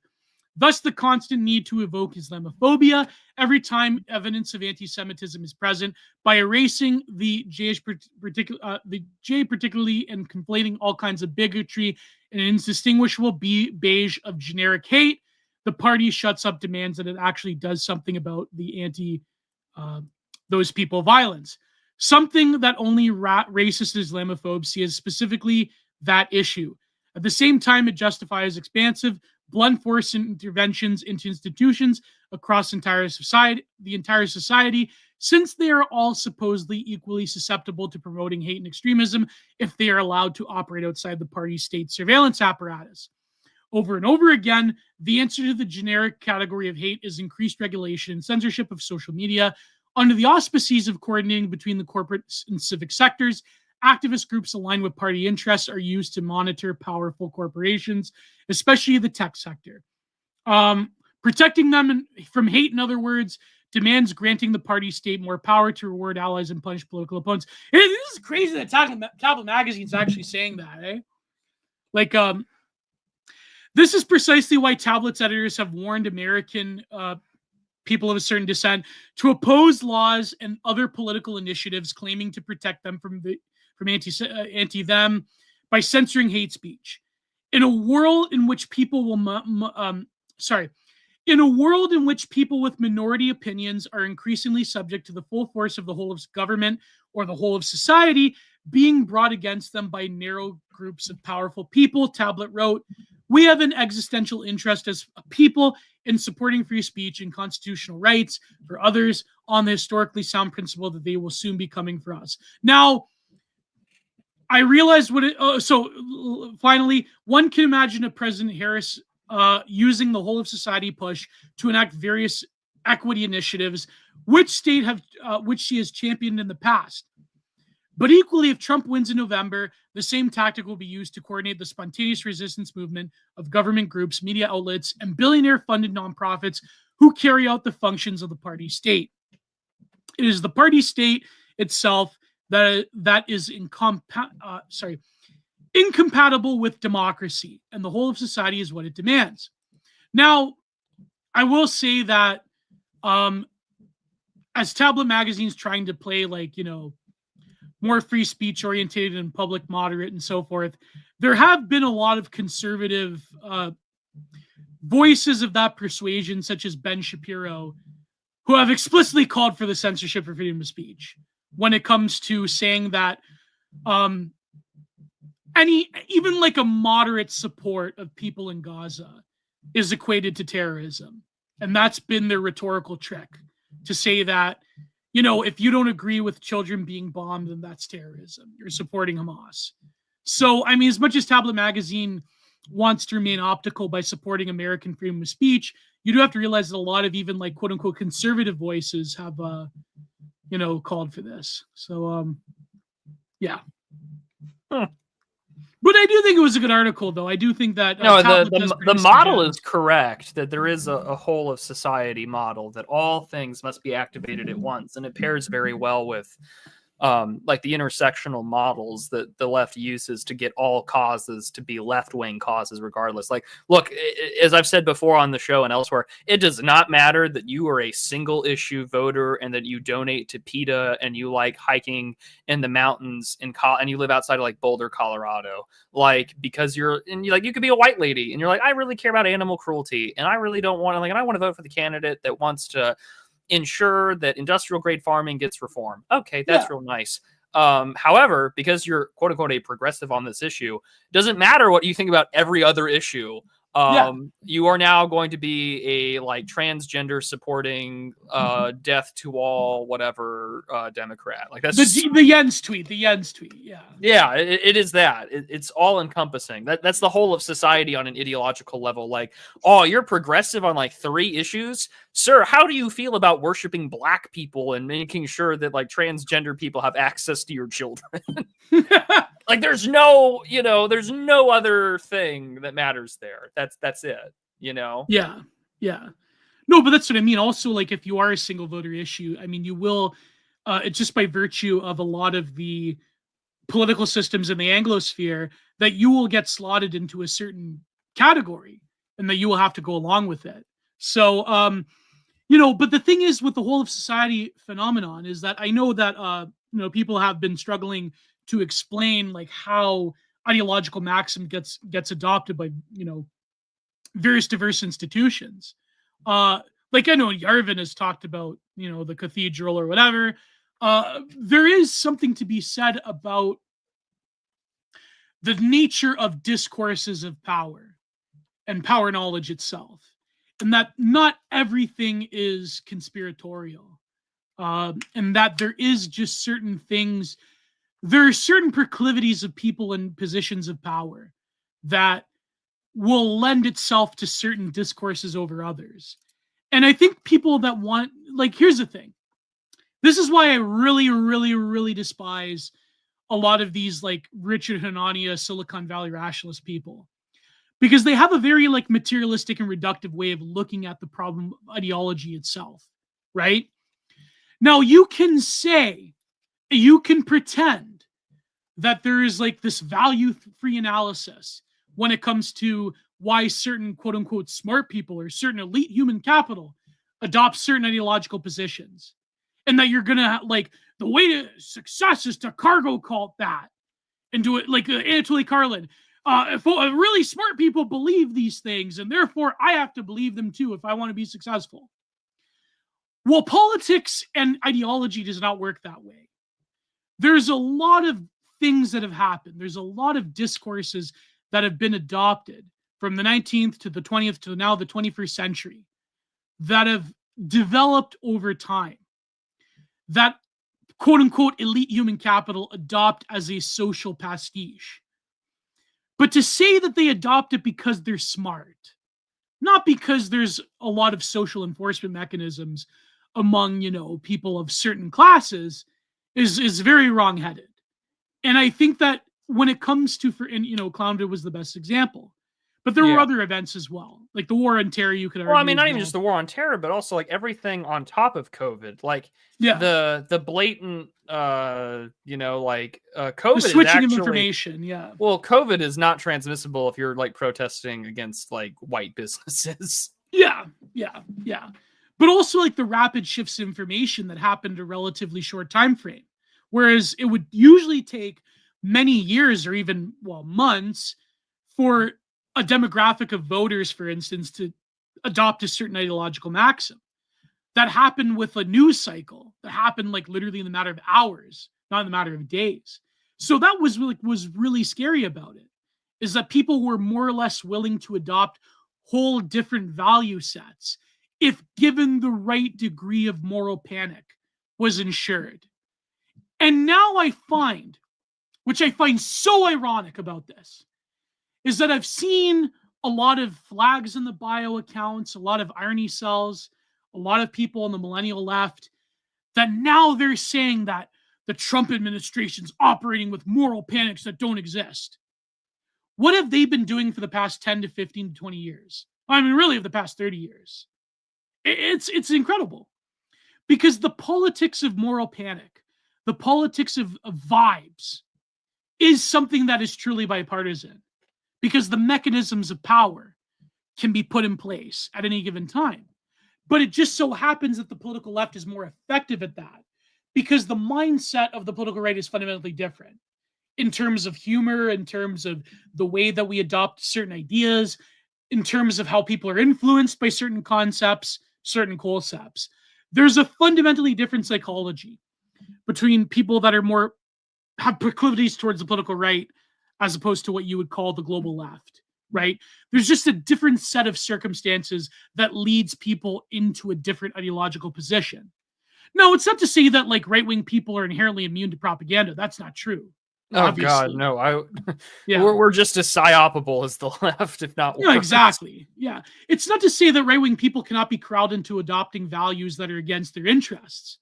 Thus, the constant need to evoke Islamophobia every time evidence of anti-Semitism is present by erasing the J particularly and conflating all kinds of bigotry and an indistinguishable beige of generic hate. The party shuts up demands that it actually does something about the those people violence. Something that only racist Islamophobes see as specifically that issue. At the same time, it justifies expansive, blunt force interventions into institutions across the entire society, since they are all supposedly equally susceptible to promoting hate and extremism if they are allowed to operate outside the party's state surveillance apparatus. Over and over again, the answer to the generic category of hate is increased regulation and censorship of social media. Under the auspices of coordinating between the corporate and civic sectors, activist groups aligned with party interests are used to monitor powerful corporations, especially the tech sector. Protecting them from hate, in other words, demands granting the party state more power to reward allies and punish political opponents. This is crazy that Tablet Magazine is actually saying that, eh? Like, this is precisely why Tablet's editors have warned American people of a certain descent to oppose laws and other political initiatives claiming to protect them from anti-them by censoring hate speech. In a world in which people with minority opinions are increasingly subject to the full force of the whole of government or the whole of society being brought against them by narrow groups of powerful people, Tablet wrote, we have an existential interest as a people in supporting free speech and constitutional rights for others on the historically sound principle that they will soon be coming for us. Now, I realized so finally, one can imagine a President Harris using the whole of society push to enact various equity initiatives, which she has championed in the past. But equally, if Trump wins in November, the same tactic will be used to coordinate the spontaneous resistance movement of government groups, media outlets, and billionaire-funded nonprofits who carry out the functions of the party state. It is the party state itself that is incompatible with democracy, and the whole of society is what it demands. Now, I will say that as Tablet Magazine's trying to play more free speech oriented and public moderate and so forth, there have been a lot of conservative voices of that persuasion, such as Ben Shapiro, who have explicitly called for the censorship of freedom of speech when it comes to saying that even like a moderate support of people in Gaza is equated to terrorism. And that's been their rhetorical trick, to say that, if you don't agree with children being bombed, then that's terrorism. You're supporting Hamas. So, I mean, as much as Tablet Magazine wants to remain optical by supporting American freedom of speech, you do have to realize that a lot of even quote unquote conservative voices have, called for this. So, yeah. Huh. But I do think it was a good article, though. I do think that the model is correct, that there is a whole of society model, that all things must be activated at once, and it pairs very well with the intersectional models that the left uses to get all causes to be left-wing causes regardless. Look, as I've said before on the show and elsewhere, it does not matter that you are a single issue voter and that you donate to PETA and you like hiking in the mountains and you live outside of Boulder, Colorado, because you could be a white lady and you're like, I really care about animal cruelty and I really don't want to and I want to vote for the candidate that wants to ensure that industrial grade farming gets reformed. Okay, that's real nice. However, because you're quote unquote a progressive on this issue, doesn't matter what you think about every other issue. You are now going to be a transgender supporting death to all whatever Democrat. That's the Jens tweet. Yeah, it is that. It's all encompassing. That's the whole of society on an ideological level. Oh, you're progressive on 3 issues, sir, how do you feel about worshiping black people and making sure that like transgender people have access to your children? Like there's no, there's no other thing that matters there. That's it, Yeah. No, but that's what I mean. Also, like if you are a single voter issue, I mean, you will, it's just by virtue of a lot of the political systems in the Anglosphere that you will get slotted into a certain category and that you will have to go along with it. So, but the thing is with the whole of society phenomenon is that I know that, people have been struggling to explain like how ideological maxim gets adopted by, various diverse institutions. Like I know Yarvin has talked about, the cathedral or whatever. There is something to be said about the nature of discourses of power and power knowledge itself, and that not everything is conspiratorial, and that there is just certain things. There are certain proclivities of people in positions of power that will lend itself to certain discourses over others. And I think people that want, like, here's the thing. This is why I really, really, really despise a lot of these, like, Richard Hanania, Silicon Valley rationalist people. Because they have a very, like, materialistic and reductive way of looking at the problem of ideology itself, right? Now, you can pretend that there is, like, this value-free analysis when it comes to why certain quote-unquote smart people or certain elite human capital adopt certain ideological positions. And that you're going to, like, the way to success is to cargo cult that and do it like Anatoly Karlin. If really smart people believe these things, and therefore I have to believe them too if I want to be successful. Well, politics and ideology does not work that way. There's a lot of things that have happened. There's a lot of discourses that have been adopted from the 19th to the 20th to now the 21st century that have developed over time that quote-unquote elite human capital adopt as a social pastiche. But to say that they adopt it because they're smart, not because there's a lot of social enforcement mechanisms among, people of certain classes, is very wrong-headed. And I think that when it comes to, Clownville was the best example. But there were other events as well, like the war on terror. You could argue. Well, I mean, not even just the war on terror, but also like everything on top of COVID, like the blatant, COVID. The switching of information. Yeah. Well, COVID is not transmissible if you're like protesting against like white businesses. Yeah. But also like the rapid shifts of information that happened a relatively short time frame, whereas it would usually take many years or even months for a demographic of voters, for instance, to adopt a certain ideological maxim. That happened with a news cycle that happened like literally in the matter of hours, not in the matter of days. So that was really scary about it, is that people were more or less willing to adopt whole different value sets if given the right degree of moral panic was ensured. And now I find, which I find so ironic about this, is that I've seen a lot of flags in the bio accounts, a lot of irony cells, a lot of people on the millennial left, that now they're saying that the Trump administration's operating with moral panics that don't exist. What have they been doing for the past 10 to 15 to 20 years? I mean, really, of the past 30 years. It's incredible. Because the politics of moral panic, the politics of vibes, is something that is truly bipartisan. Because the mechanisms of power can be put in place at any given time. But it just so happens that the political left is more effective at that because the mindset of the political right is fundamentally different in terms of humor, in terms of the way that we adopt certain ideas, in terms of how people are influenced by certain concepts, certain concepts. There's a fundamentally different psychology between people that are have proclivities towards the political right as opposed to what you would call the global left, right? There's just a different set of circumstances that leads people into a different ideological position. No, it's not to say that like right-wing people are inherently immune to propaganda. That's not true. Oh obviously. God, no! Yeah. We're just as psyopable as the left, if not worse. Yeah, exactly. Yeah. It's not to say that right-wing people cannot be corralled into adopting values that are against their interests,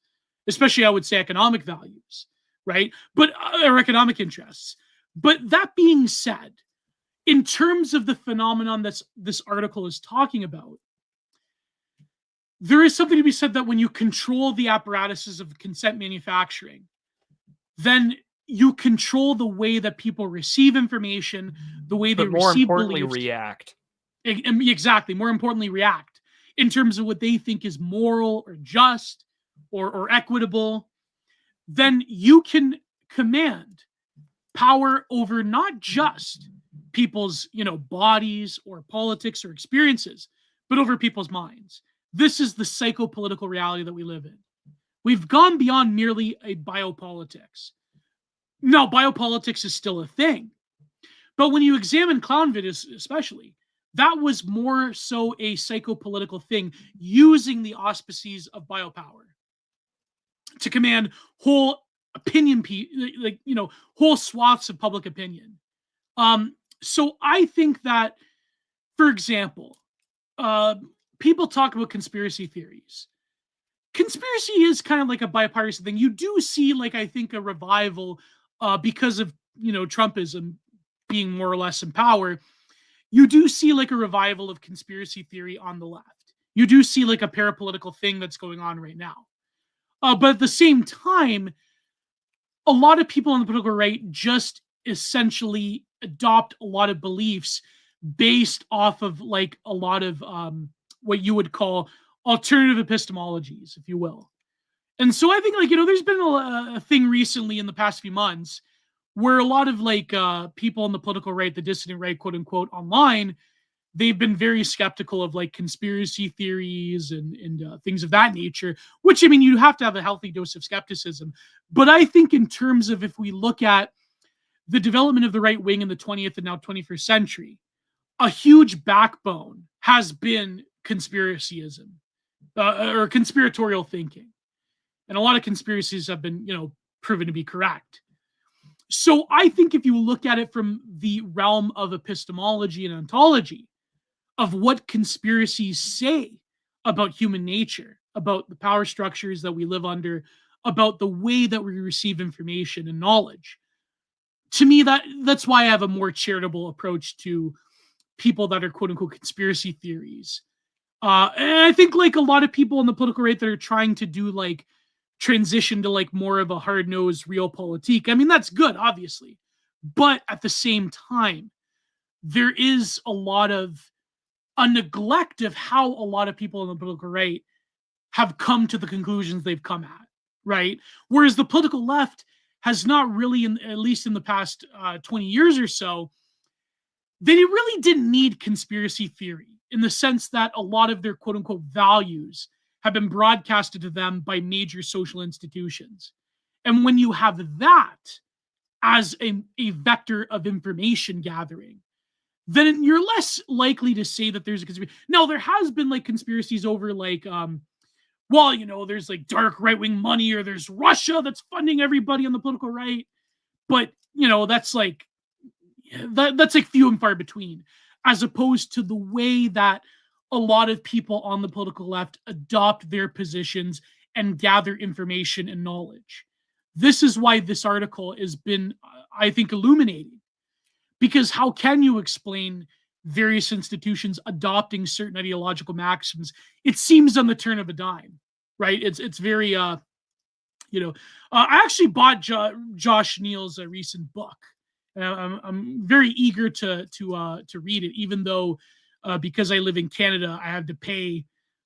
especially I would say economic values, right? But or economic interests. But that being said, in terms of the phenomenon that this article is talking about, there is something to be said that when you control the apparatuses of consent manufacturing, then you control the way that people receive information, the way they But more receive importantly, beliefs. react. Exactly. More importantly, react in terms of what they think is moral or just or equitable. Then you can command power over not just people's, bodies or politics or experiences, but over people's minds. This is the psychopolitical reality that we live in. We've gone beyond merely a biopolitics. No, biopolitics is still a thing. But when you examine clown videos, especially, that was more so a psychopolitical thing, using the auspices of biopower to command whole opinion, whole swaths of public opinion. So I think that, for example, people talk about conspiracy theories. Conspiracy is kind of like a bipartisan thing. You do see, I think, a revival because of Trumpism being more or less in power. You do see a revival of conspiracy theory on the left. You do see a parapolitical thing that's going on right now. But at the same time, a lot of people on the political right just essentially adopt a lot of beliefs based off of a lot of what you would call alternative epistemologies, if you will. And so I think there's been a thing recently in the past few months where a lot of people on the political right, the dissident right, quote unquote, online, they've been very skeptical of conspiracy theories and things of that nature, which, I mean, you have to have a healthy dose of skepticism. But I think in terms of if we look at the development of the right wing in the 20th and now 21st century, a huge backbone has been conspiracyism or conspiratorial thinking. And a lot of conspiracies have been, proven to be correct. So I think if you look at it from the realm of epistemology and ontology, of what conspiracies say about human nature, about the power structures that we live under, about the way that we receive information and knowledge, to me, that's why I have a more charitable approach to people that are quote unquote conspiracy theories. And I think a lot of people on the political right that are trying to do transition to more of a hard-nosed realpolitik. I mean, that's good, obviously. But at the same time, there is a neglect of how a lot of people on the political right have come to the conclusions they've come at, right? Whereas the political left has not really, at least in the past 20 years or so, they really didn't need conspiracy theory in the sense that a lot of their quote-unquote values have been broadcasted to them by major social institutions. And when you have that as a vector of information gathering, then you're less likely to say that there's a conspiracy. Now, there has been conspiracies over there's dark right-wing money, or there's Russia that's funding everybody on the political right. But, that's that's few and far between, as opposed to the way that a lot of people on the political left adopt their positions and gather information and knowledge. This is why this article has been, I think, illuminating. Because how can you explain various institutions adopting certain ideological maxims? It seems on the turn of a dime, right? It's very, I actually bought Josh Neal's recent book, and I'm very eager to read it, even though because I live in Canada, I have to pay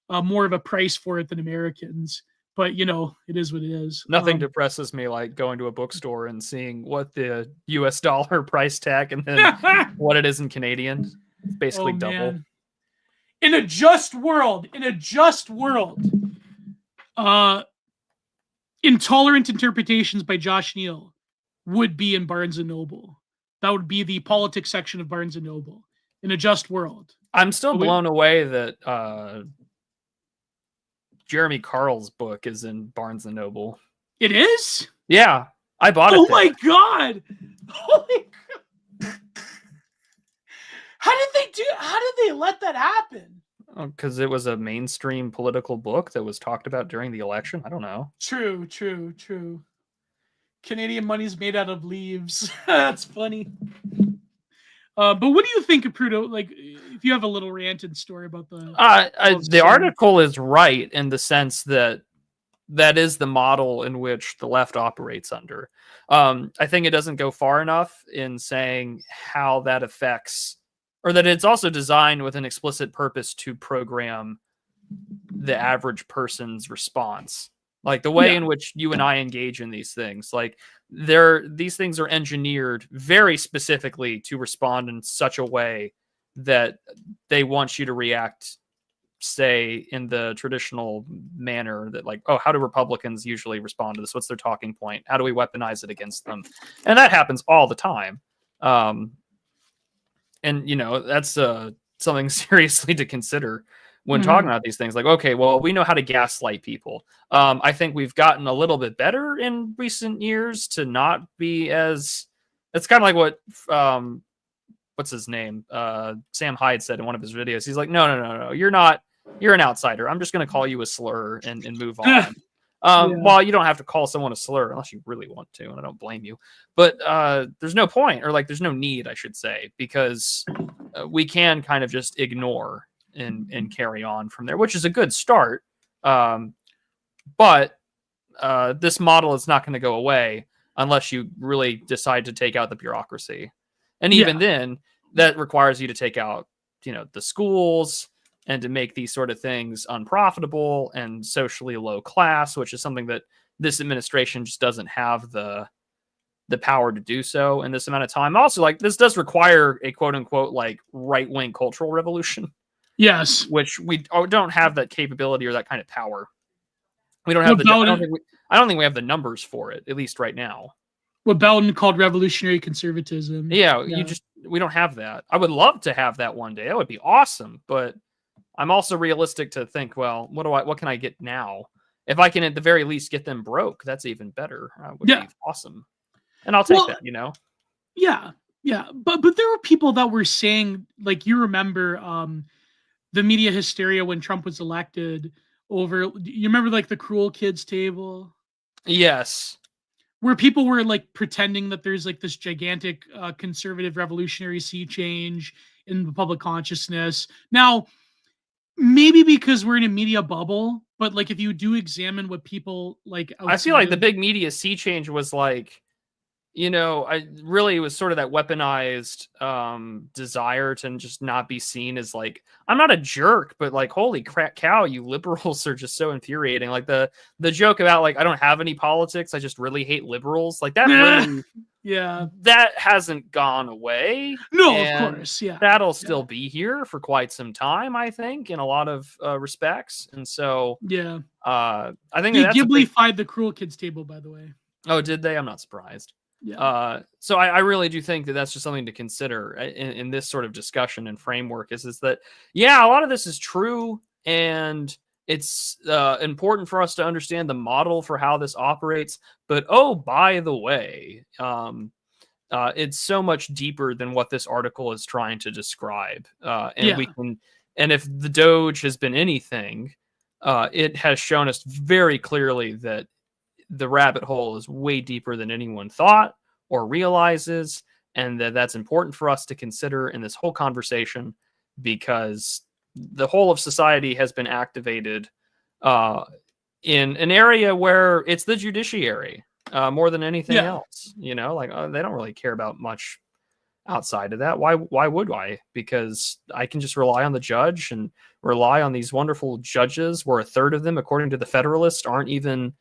more of a price for it than Americans. But it is what it is. Nothing depresses me like going to a bookstore and seeing what the US dollar price tag and then what it is in Canadian. It's basically double. Man. In a just world, Intolerant Interpretations by Josh Neal would be in Barnes & Noble. That would be the politics section of Barnes & Noble in a just world. I'm still blown away that Jeremy Carl's book is in Barnes & Noble. It is? Yeah, I bought it. Oh my God! Holy crap. How did they let that happen? Because it was a mainstream political book that was talked about during the election. I don't know. True. Canadian money's made out of leaves. That's funny. But what do you think of Prude? Like, if you have a little ranted story about the article is right in the sense that that is the model in which the left operates under. I think it doesn't go far enough in saying how that affects, or that it's also designed with an explicit purpose to program the average person's response. Like the way in which you and I engage in these things, like these things are engineered very specifically to respond in such a way that they want you to react, say, in the traditional manner that, like, oh, how do Republicans usually respond to this? What's their talking point? How do we weaponize it against them? And that happens all the time. And, you know, that's something seriously to consider when talking about these things. Like, okay, well, we know how to gaslight people. I think we've gotten a little bit better in recent years to not be as, it's kind of like what, what's his name? Sam Hyde said in one of his videos. He's like, no, you're an outsider. I'm just going to call you a slur and move on. Well, you don't have to call someone a slur unless you really want to, and I don't blame you. But there's no point, or like there's no need, I should say, because we can kind of just ignore and carry on from there, which is a good start. But this model is not going to go away unless you really decide to take out the bureaucracy. And even then, that requires you to take out, you know, the schools and to make these sort of things unprofitable and socially low class, which is something that this administration just doesn't have the power to do so in this amount of time. Also, like, this does require a quote unquote like right-wing cultural revolution. Yes, which we don't have that capability or that kind of power. We don't have I don't think we have the numbers for it, at least right now. What Bowden called revolutionary conservatism. We don't have that. I would love to have that one day. That would be awesome. But I'm also realistic to think, well, what can I get now? If I can at the very least get them broke, that's even better. Would be awesome. And I'll take that, you know? Yeah. But there were people that were saying, like, you remember the media hysteria when Trump was elected over, you remember like the cruel kids table? Yes. Where people were like pretending that there's like this gigantic conservative revolutionary sea change in the public consciousness. Now, maybe because we're in a media bubble, but like if you do examine what people like, I feel like the big media sea change was like, you know, it was sort of that weaponized desire to just not be seen as like, I'm not a jerk, but like, holy crap cow, you liberals are just so infuriating. Like the joke about like, I don't have any politics, I just really hate liberals. Like that really, that hasn't gone away. No, of course, that'll still be here for quite some time, I think, in a lot of respects. And so, I think they Ghibli-fied the cruel kids table, by the way. Oh, did they? I'm not surprised. So I really do think that that's just something to consider in this sort of discussion and framework is that, a lot of this is true. And it's important for us to understand the model for how this operates. But, oh, by the way, it's so much deeper than what this article is trying to describe. And if the Doge has been anything, it has shown us very clearly that the rabbit hole is way deeper than anyone thought or realizes, and that's important for us to consider in this whole conversation, because the whole of society has been activated in an area where it's the judiciary more than anything else. You know, like they don't really care about much outside of that. Why would I? Because I can just rely on the judge and rely on these wonderful judges, where a third of them, according to the Federalist, aren't even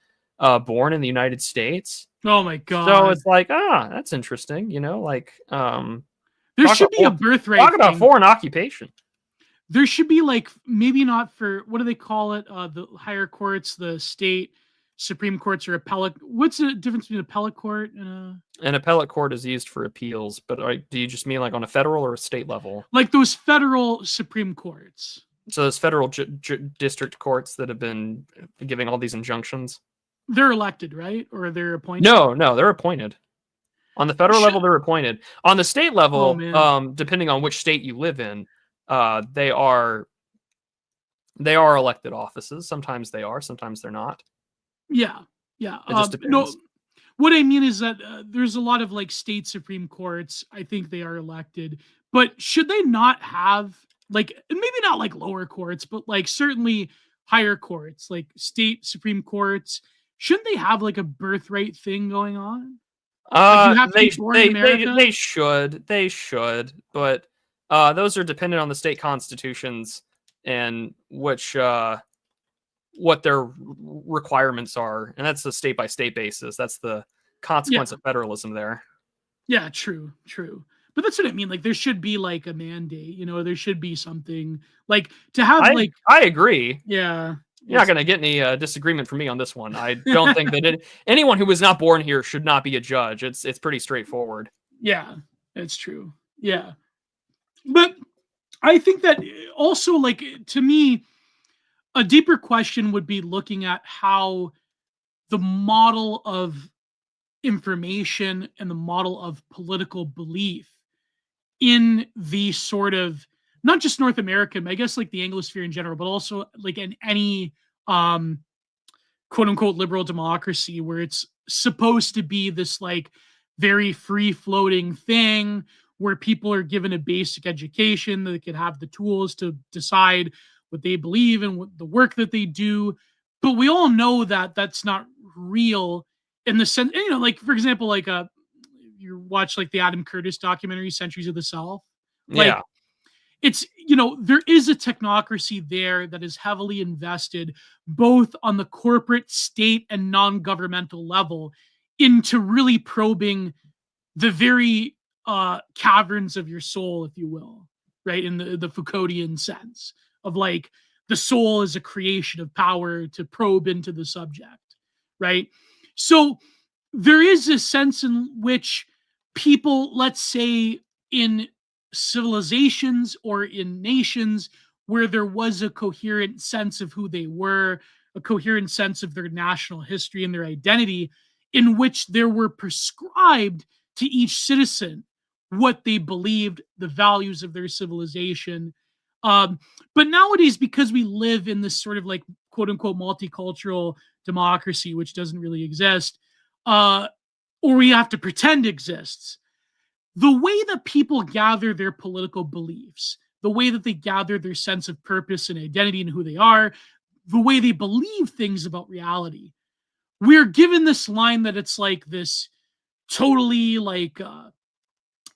born in the United States. Oh my god! So it's like, that's interesting. You know, like there should be a birthright. Talk about foreign occupation. There should be like, maybe not for, what do they call it? The higher courts, the state Supreme Courts, or appellate. What's the difference between appellate court and an appellate court is used for appeals, but do you just mean like on a federal or a state level? Like those federal Supreme Courts. So those federal district courts that have been giving all these injunctions. They're elected, right? Or they're appointed? No, they're appointed. On the federal level, they're appointed. On the state level, depending on which state you live in, they are elected offices. Sometimes they are, sometimes they're not. Yeah. It just depends. No, what I mean is that there's a lot of like state Supreme Courts. I think they are elected, but should they not have like, maybe not like lower courts, but like certainly higher courts, like state Supreme Courts? Shouldn't they have like a birthright thing going on? Like you have to be born in America? They should, but those are dependent on the state constitutions and which what their requirements are, and that's a state by state basis. That's the consequence of federalism there. Yeah, true. But that's what I mean. Like there should be like a mandate, there should be something like to have I agree. Yeah. You're not going to get any disagreement from me on this one. I don't think that anyone who was not born here should not be a judge. It's pretty straightforward. Yeah, it's true. Yeah. But I think that also, like, to me, a deeper question would be looking at how the model of information and the model of political belief in the sort of not just North America, I guess like the Anglosphere in general, but also like in any quote unquote liberal democracy where it's supposed to be this like very free floating thing where people are given a basic education that they can have the tools to decide what they believe and what the work that they do. But we all know that that's not real in the sense, like, for example, like you watch like the Adam Curtis documentary, Centuries of the South. Like, it's, there is a technocracy there that is heavily invested both on the corporate, state, and non-governmental level into really probing the very caverns of your soul, if you will, right? In the Foucauldian sense of like the soul is a creation of power to probe into the subject, right? So there is a sense in which people, let's say in civilizations or in nations where there was a coherent sense of who they were, a coherent sense of their national history and their identity, in which there were prescribed to each citizen what they believed, the values of their civilization. But nowadays, because we live in this sort of like quote unquote multicultural democracy, which doesn't really exist, or we have to pretend exists, the way that people gather their political beliefs, the way that they gather their sense of purpose and identity and who they are, the way they believe things about reality, we're given this line that it's like this totally like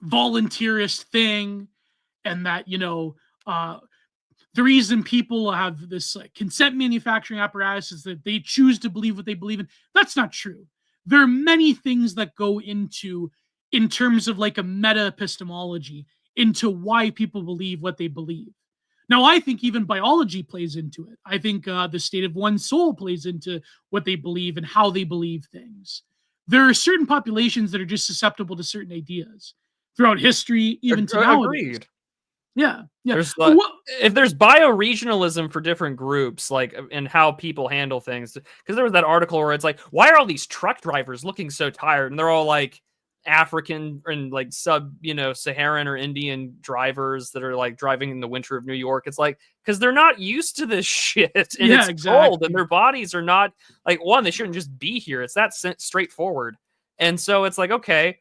volunteerist thing, and that the reason people have this like consent manufacturing apparatus is that they choose to believe what they believe in. That's not true. There are many things that go into, in terms of like a meta epistemology, into why people believe what they believe. Now, I think even biology plays into it. I think the state of one's soul plays into what they believe and how they believe things. There are certain populations that are just susceptible to certain ideas throughout history, even to nowadays. Agreed. Yeah. If there's bioregionalism for different groups, like and how people handle things, because there was that article where it's like, why are all these truck drivers looking so tired? And they're all like African and like Saharan or Indian drivers that are like driving in the winter of New York. It's like, because they're not used to this shit, and it's cold, and their bodies are not like, one, they shouldn't just be here. It's that straightforward. And so it's like, okay,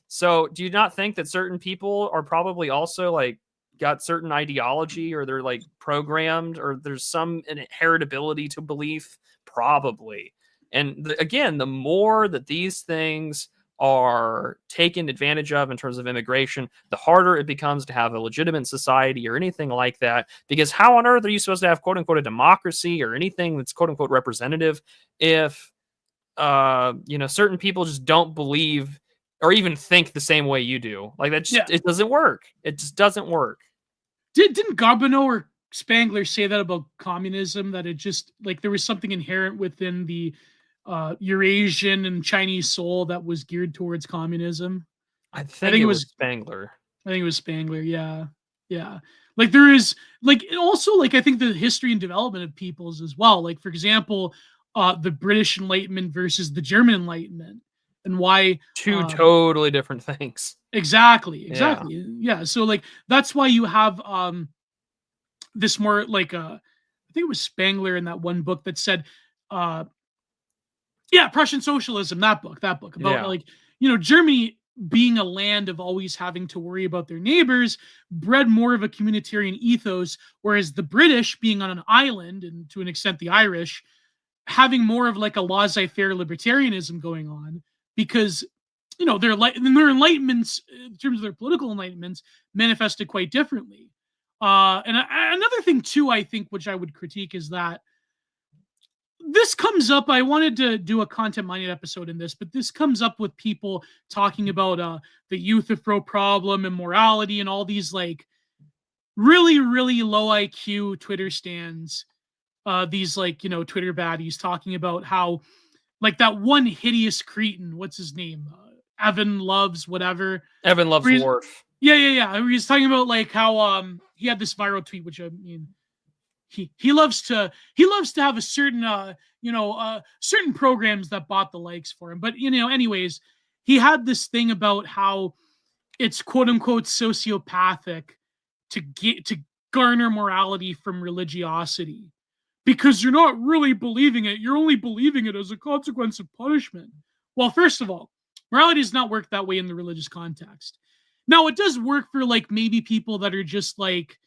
so do you not think that certain people are probably also like got certain ideology, or they're like programmed, or there's some inheritability to belief? Probably. And again, the more that these things are taken advantage of in terms of immigration, the harder it becomes to have a legitimate society or anything like that. Because how on earth are you supposed to have quote unquote a democracy or anything that's quote unquote representative if certain people just don't believe or even think the same way you do? Like that just, it doesn't work. It just doesn't work. Didn't Gobineau or Spangler say that about communism, that it just like there was something inherent within the Eurasian and Chinese soul that was geared towards communism? I think it was Spangler. I think it was Spangler. Yeah. Like there is like also like I think the history and development of peoples as well. Like for example, the British Enlightenment versus the German Enlightenment. and why Two totally different things. Exactly. Yeah. So like that's why you have this more like I think it was Spangler in that one book that said Prussian socialism, that book about like, Germany being a land of always having to worry about their neighbors bred more of a communitarian ethos, whereas the British, being on an island, and to an extent the Irish, having more of like a laissez-faire libertarianism going on, because their enlightenments, in terms of their political enlightenments, manifested quite differently. And another thing too, I think, which I would critique, is that this comes up. I wanted to do a content minded episode in this, but this comes up with people talking about the Euthyphro problem and morality and all these like really, really low IQ Twitter stands. These like, Twitter baddies talking about how like that one hideous cretin, what's his name? Evan Loves whatever. Evan Loves Worf. Yeah. He's talking about like how he had this viral tweet, which I mean, he loves to have a certain certain programs that bought the likes for him. But anyways, he had this thing about how it's quote unquote sociopathic to garner morality from religiosity, because you're not really believing it. You're only believing it as a consequence of punishment. Well, first of all, morality does not work that way in the religious context. Now, it does work for like maybe people that are just like,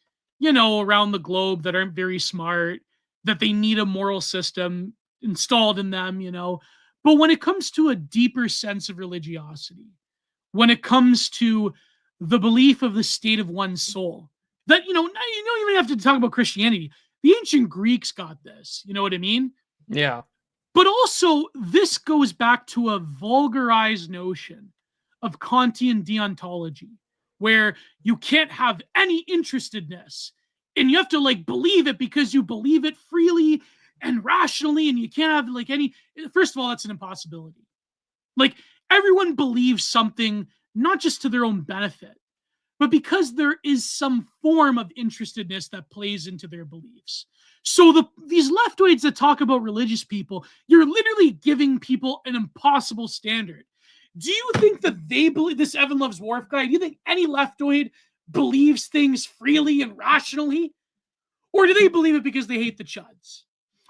around the globe, that aren't very smart, that they need a moral system installed in them, But when it comes to a deeper sense of religiosity, when it comes to the belief of the state of one's soul, that, you don't even have to talk about Christianity. The ancient Greeks got this, you know what I mean? Yeah. But also, this goes back to a vulgarized notion of Kantian deontology, where you can't have any interestedness, and you have to like believe it because you believe it freely and rationally, and you can't have like any. First of all, that's an impossibility. Like, everyone believes something not just to their own benefit, but because there is some form of interestedness that plays into their beliefs. So these leftoids that talk about religious people, you're literally giving people an impossible standard. Do you think that they believe, this Evan Loves Worf guy, do you think any leftoid believes things freely and rationally? Or do they believe it because they hate the chuds?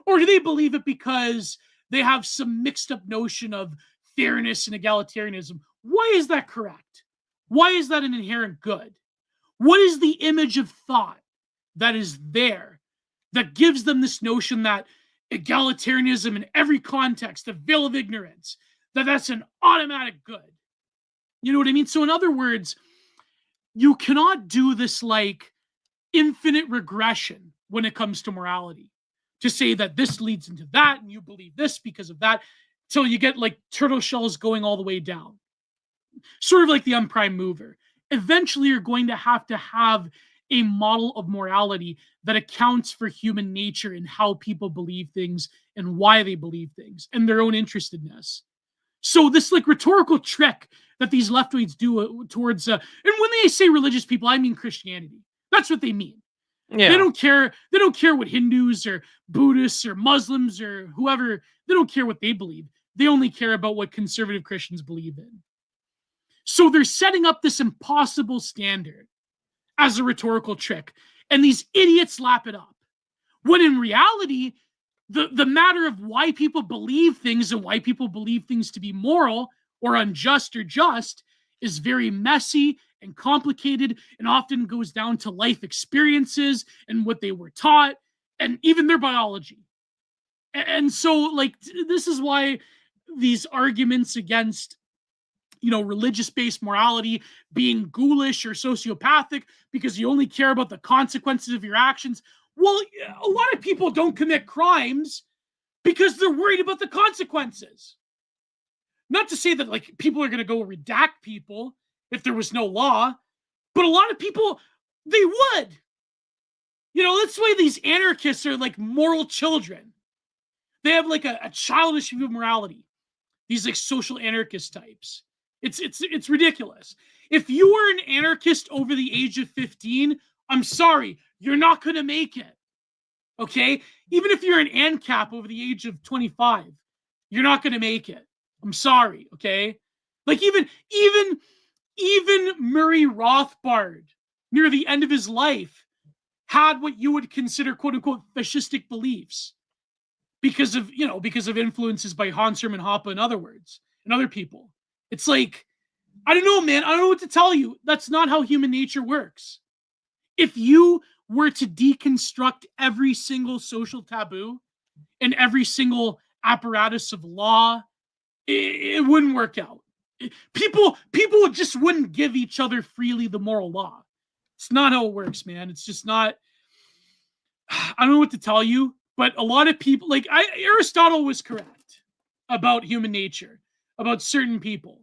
Or do they believe it because they have some mixed up notion of fairness and egalitarianism? Why is that correct? Why is that an inherent good? What is the image of thought that is there that gives them this notion that egalitarianism in every context, the veil of ignorance, that's an automatic good? You know what I mean? So in other words, you cannot do this like infinite regression when it comes to morality, to say that this leads into that and you believe this because of that, till you get like turtle shells going all the way down. Sort of like the unprime mover. Eventually, you're going to have a model of morality that accounts for human nature and how people believe things and why they believe things and their own interestedness. So this like rhetorical trick that these leftoids do towards, and when they say religious people, I mean Christianity. That's what they mean. Yeah. They don't care. They don't care what Hindus or Buddhists or Muslims or whoever, they don't care what they believe. They only care about what conservative Christians believe in. So they're setting up this impossible standard as a rhetorical trick, and these idiots lap it up. When in reality, the matter of why people believe things and why people believe things to be moral or unjust or just is very messy and complicated, and often goes down to life experiences and what they were taught and even their biology. And so, like, this is why these arguments against religious-based morality being ghoulish or sociopathic because you only care about the consequences of your actions. Well, a lot of people don't commit crimes because they're worried about the consequences. Not to say that like people are going to go redact people if there was no law, but a lot of people, they would. That's why these anarchists are like moral children. They have like a childish view of morality. These like social anarchist types. It's ridiculous. If you were an anarchist over the age of 15, I'm sorry, you're not going to make it. Okay? Even if you're an ANCAP over the age of 25, you're not going to make it. I'm sorry, okay? Like even Murray Rothbard, near the end of his life, had what you would consider quote unquote fascistic beliefs because of influences by Hans Hermann Hoppe and other people. It's like, I don't know, man. I don't know what to tell you. That's not how human nature works. If you were to deconstruct every single social taboo and every single apparatus of law, it wouldn't work out. People just wouldn't give each other freely the moral law. It's not how it works, man. It's just not. I don't know what to tell you, but a lot of people, like Aristotle was correct about human nature, about certain people.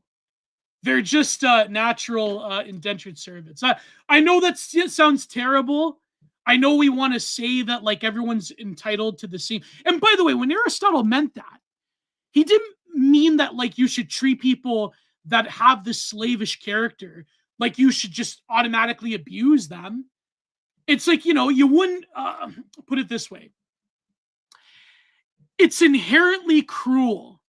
They're just natural indentured servants. I know that sounds terrible. I know we want to say that like everyone's entitled to the same. And by the way, when Aristotle meant that, he didn't mean that like you should treat people that have this slavish character like you should just automatically abuse them. It's like, you wouldn't put it this way. It's inherently cruel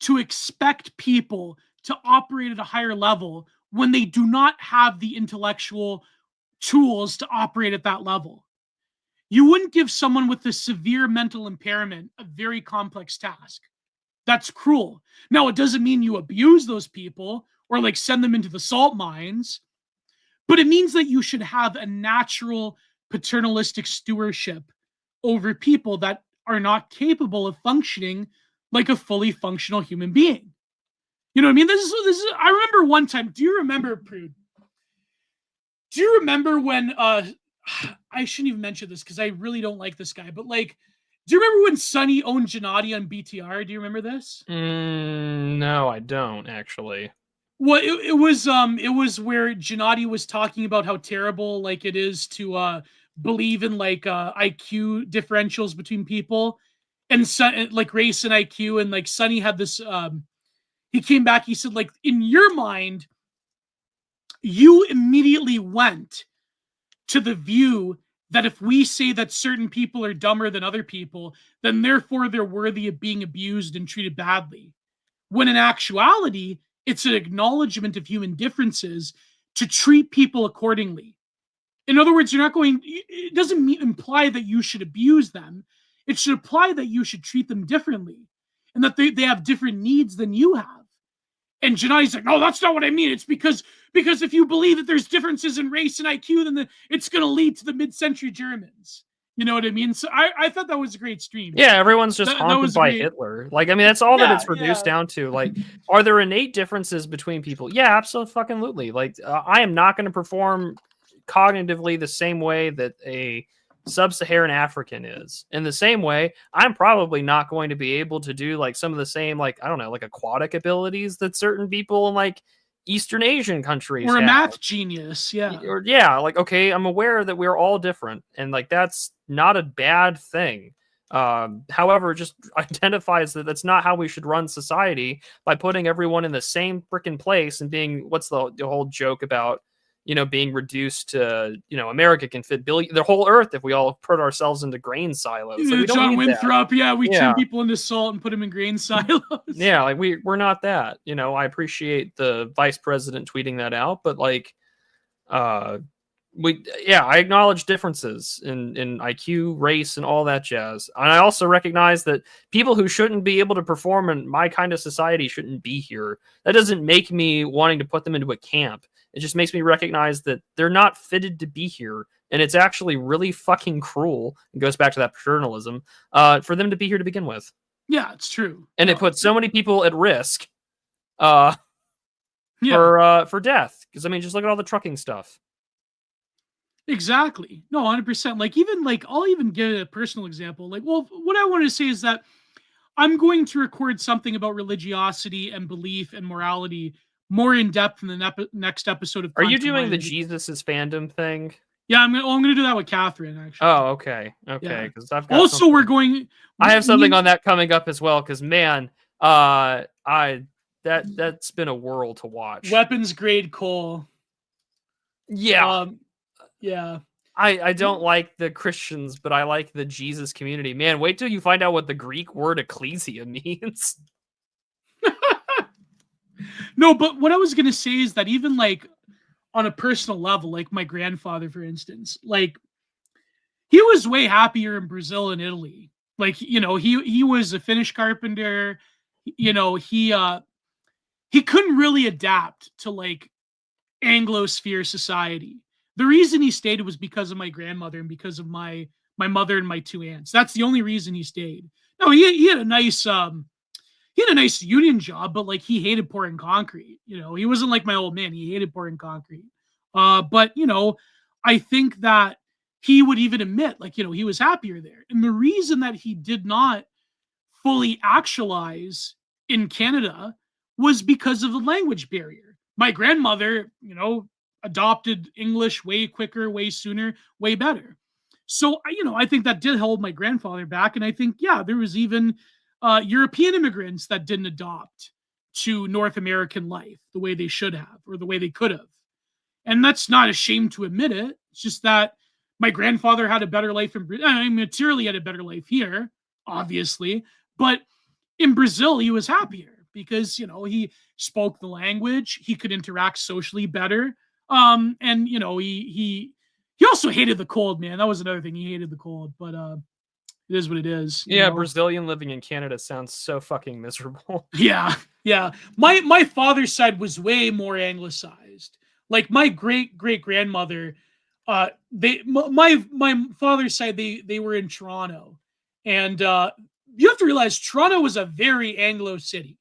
to expect people to operate at a higher level when they do not have the intellectual tools to operate at that level. You wouldn't give someone with a severe mental impairment a very complex task. That's cruel. Now, it doesn't mean you abuse those people or like send them into the salt mines, but it means that you should have a natural paternalistic stewardship over people that are not capable of functioning like a fully functional human being. You know what I mean? This is. I remember one time. Do you remember, Prude? Do you remember when? I shouldn't even mention this because I really don't like this guy. But like, do you remember when Sonny owned Gennady on BTR? Do you remember this? No, I don't actually. Well, it was where Gennady was talking about how terrible like it is to believe in like IQ differentials between people and like race and IQ, and like Sonny had this he came back, he said, like, in your mind, you immediately went to the view that if we say that certain people are dumber than other people, then therefore they're worthy of being abused and treated badly. When in actuality, it's an acknowledgement of human differences to treat people accordingly. In other words, it doesn't imply that you should abuse them. It should imply that you should treat them differently and that they have different needs than you have. And Gennady's like, no, that's not what I mean. It's because if you believe that there's differences in race and IQ, then it's going to lead to the mid-century Germans. You know what I mean? So I thought that was a great stream. Yeah, everyone's just haunted by Hitler. Like, I mean, that's all that it's reduced down to. Like, are there innate differences between people? Yeah, absolutely. Like, I am not going to perform cognitively the same way that a sub-Saharan African is. In the same way, I'm probably not going to be able to do like some of the same, like, I don't know, like aquatic abilities that certain people in like Eastern Asian countries or a have. math genius. Like, okay, I'm aware that we're all different, and like that's not a bad thing. However, just identifies that that's not how we should run society, by putting everyone in the same freaking place and being, what's the whole joke about, being reduced to, America can fit the whole earth if we all put ourselves into grain silos. Like, we don't John need Winthrop, that. We turn people into salt and put them in grain silos. Yeah, like we're not that. I appreciate the vice president tweeting that out, but like, I acknowledge differences in IQ, race, and all that jazz. And I also recognize that people who shouldn't be able to perform in my kind of society shouldn't be here. That doesn't make me wanting to put them into a camp. It just makes me recognize that they're not fitted to be here. And it's actually really fucking cruel. It goes back to that paternalism, for them to be here to begin with. Yeah, it's true. And it puts so many people at risk for death. Because, I mean, just look at all the trucking stuff. Exactly. No, 100%. Like, even like, I'll even give a personal example. Like, well, what I want to say is that I'm going to record something about religiosity and belief and morality more in depth in the next episode of. Are you doing the Jesus is fandom thing? Yeah, I'm gonna do that with Kathrine, actually. Oh, okay. Because I've got also we're going. I have something on that coming up as well. Because man, that's been a whirl to watch. Weapons grade coal. Yeah. Yeah. I don't like the Christians, but I like the Jesus community. Man, wait till you find out what the Greek word ecclesia means. No, but what I was gonna say is that even like on a personal level, like my grandfather, for instance, like he was way happier in Brazil and Italy. Like, he was a Finnish carpenter. He couldn't really adapt to like Anglosphere society. The reason he stayed was because of my grandmother and because of my mother and my two aunts. That's the only reason he stayed. No, he had a nice union job, but like he hated pouring concrete. He wasn't like my old man. He hated pouring concrete. But I think that he would even admit, like, he was happier there. And the reason that he did not fully actualize in Canada was because of the language barrier. My grandmother, adopted English way quicker, way sooner, way better. So, I think that did hold my grandfather back. And I think, yeah, there was even European immigrants that didn't adopt to North American life the way they should have or the way they could have. And that's not a shame to admit it. It's just that my grandfather had a better life materially had a better life here, obviously. But in Brazil, he was happier because, he spoke the language. He could interact socially better. And, he also hated the cold, man. That was another thing. He hated the cold, but it is what it is. Yeah, Brazilian living in Canada sounds so fucking miserable. Yeah. My father's side was way more anglicized. Like my great grandmother, my father's side, they were in Toronto, and you have to realize Toronto was a very Anglo city.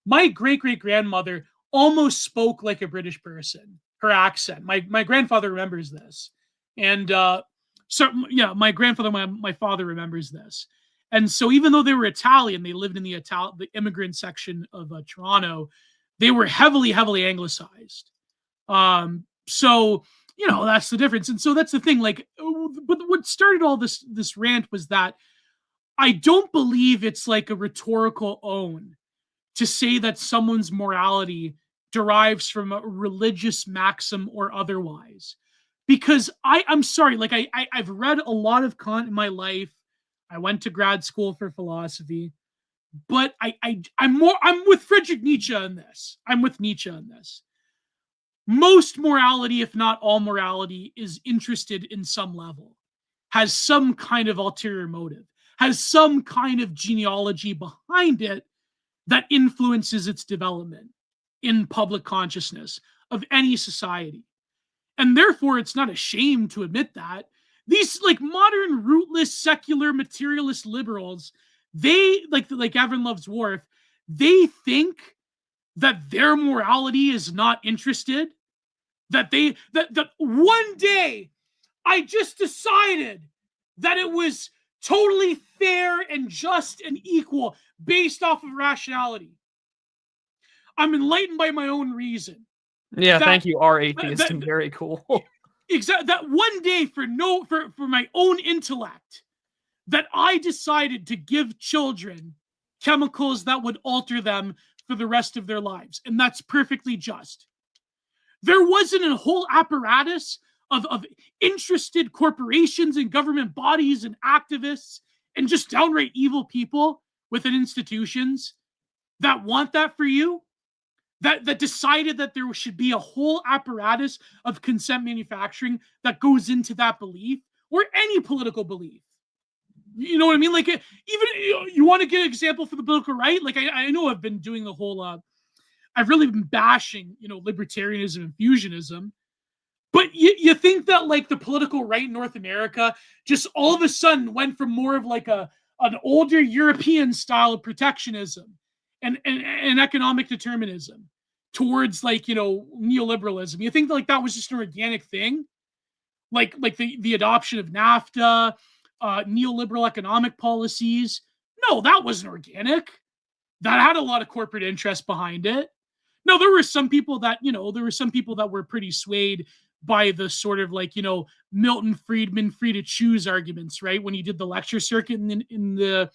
My great grandmother almost spoke like a British person. Her accent. My grandfather remembers this, and my grandfather, my father remembers this. And so even though they were Italian, they lived in the immigrant section of Toronto. They were heavily anglicized. So that's the difference. And so that's the thing. Like, but what started all this rant was that I don't believe it's like a rhetorical own to say that someone's morality derives from a religious maxim or otherwise. Because I'm sorry, like I've read a lot of Kant in my life. I went to grad school for philosophy, but I'm with Friedrich Nietzsche on this. I'm with Nietzsche on this. Most morality, if not all morality, is interested in some level, has some kind of ulterior motive, has some kind of genealogy behind it that influences its development in public consciousness of any society. And therefore, it's not a shame to admit that. These like modern, rootless, secular, materialist liberals, they like Avron Loves Wharf, they think that their morality is not interested. That one day I just decided that it was totally fair and just and equal based off of rationality. I'm enlightened by my own reason. Yeah, thank you, our atheist, and very cool. Exactly. That one day for my own intellect, that I decided to give children chemicals that would alter them for the rest of their lives. And that's perfectly just. There wasn't a whole apparatus of interested corporations and government bodies and activists and just downright evil people within institutions that want that for you, that decided that there should be a whole apparatus of consent manufacturing that goes into that belief or any political belief. You know what I mean? Like, even you want to get an example for the political right? Like, I know I've been doing the whole I've really been bashing, libertarianism and fusionism. But you think that like the political right in North America just all of a sudden went from more of like an older European style of protectionism and economic determinism towards like, neoliberalism. You think that, like that was just an organic thing? Like the adoption of NAFTA, neoliberal economic policies? No, that wasn't organic. That had a lot of corporate interest behind it. No, there were some people that were pretty swayed by the sort of like, Milton Friedman free to choose arguments, right? When he did the lecture circuit in the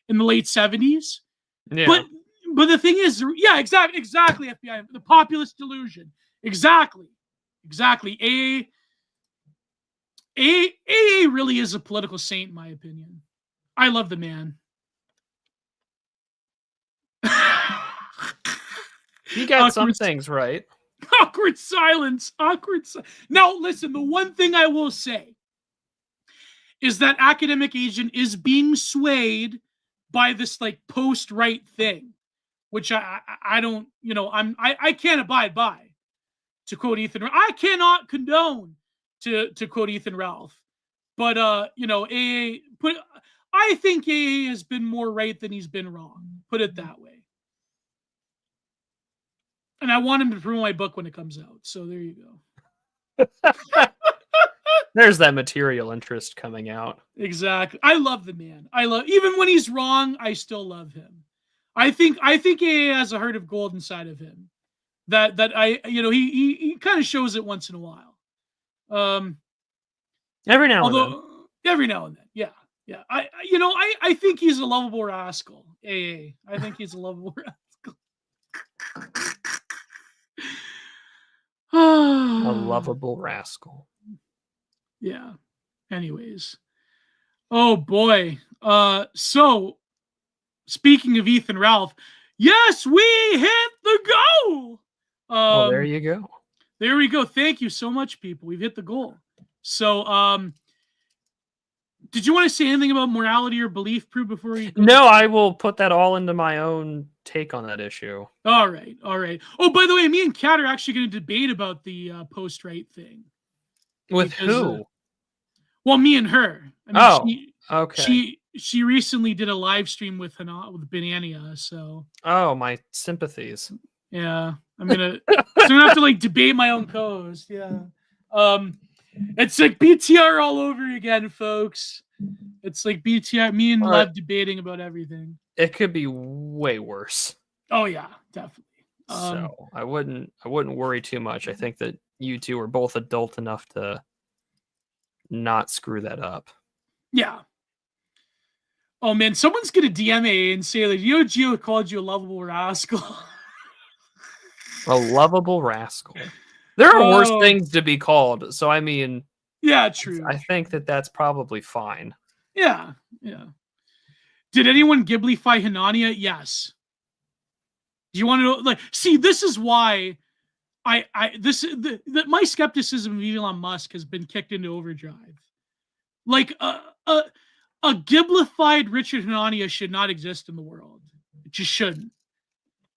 late 70s. Yeah. But the thing is, yeah, exactly, FBI, the populist delusion. Exactly. AA really is a political saint, in my opinion. I love the man. You got some things right. Awkward silence. Now, listen, the one thing I will say is that academic agent is being swayed by this like post-right thing, which I don't, I can't abide by. To quote Ethan, I cannot condone to quote Ethan Ralph. But I think AA has been more right than he's been wrong. Put it that way. And I want him to promote my book when it comes out. So there you go. There's that material interest coming out. Exactly. I love the man. Even when he's wrong, I still love him. I think AA has a heart of gold inside of him. That he kind of shows it once in a while. Every now and then. Every now and then. Yeah. Yeah. I think he's a lovable rascal. AA. I think he's a lovable rascal. A lovable rascal. Yeah. Anyways. Oh boy. So speaking of Ethan Ralph, yes, we hit the goal. There you go. There we go. Thank you so much, people. We've hit the goal. So, did you want to say anything about morality or belief, Prude, before we go? No, I will put that all into my own take on that issue. All right. Oh, by the way, me and Kat are actually going to debate about the post-right thing. With who? Well, me and her. I mean, okay. She recently did a live stream with Banania, so. Oh, my sympathies. Yeah, I'm gonna have to like debate my own co-host. Yeah, it's like BTR all over again, folks. It's like BTR, me and Lev debating about everything. It could be way worse. Oh yeah, definitely. So I wouldn't worry too much. I think that you two are both adult enough to not screw that up. Yeah. Oh man, someone's gonna DM me and say like, Gio called you a lovable rascal. A lovable rascal. There are worse things to be called. So I mean, yeah, true. I think that that's probably fine. Yeah. Did anyone Ghiblify Hanania? Yes. Do you want to know? Like, see, this is why my skepticism of Elon Musk has been kicked into overdrive. Like, a Ghiblified Richard Hanania should not exist in the world. It just shouldn't.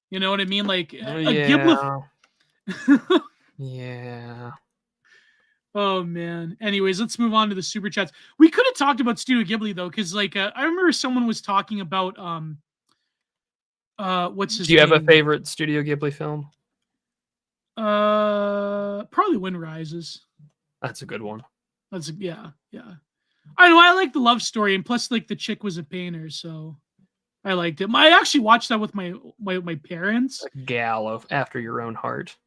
You know what I mean? Like, yeah. Oh man. Anyways, let's move on to the super chats. We could have talked about Studio Ghibli though, because like I remember someone was talking about what's his name? Do you have a favorite Studio Ghibli film? Probably Wind Rises. That's a good one. Yeah. I know, I like the love story, and plus like the chick was a painter, so I liked it. I actually watched that with my parents. A gal after your own heart.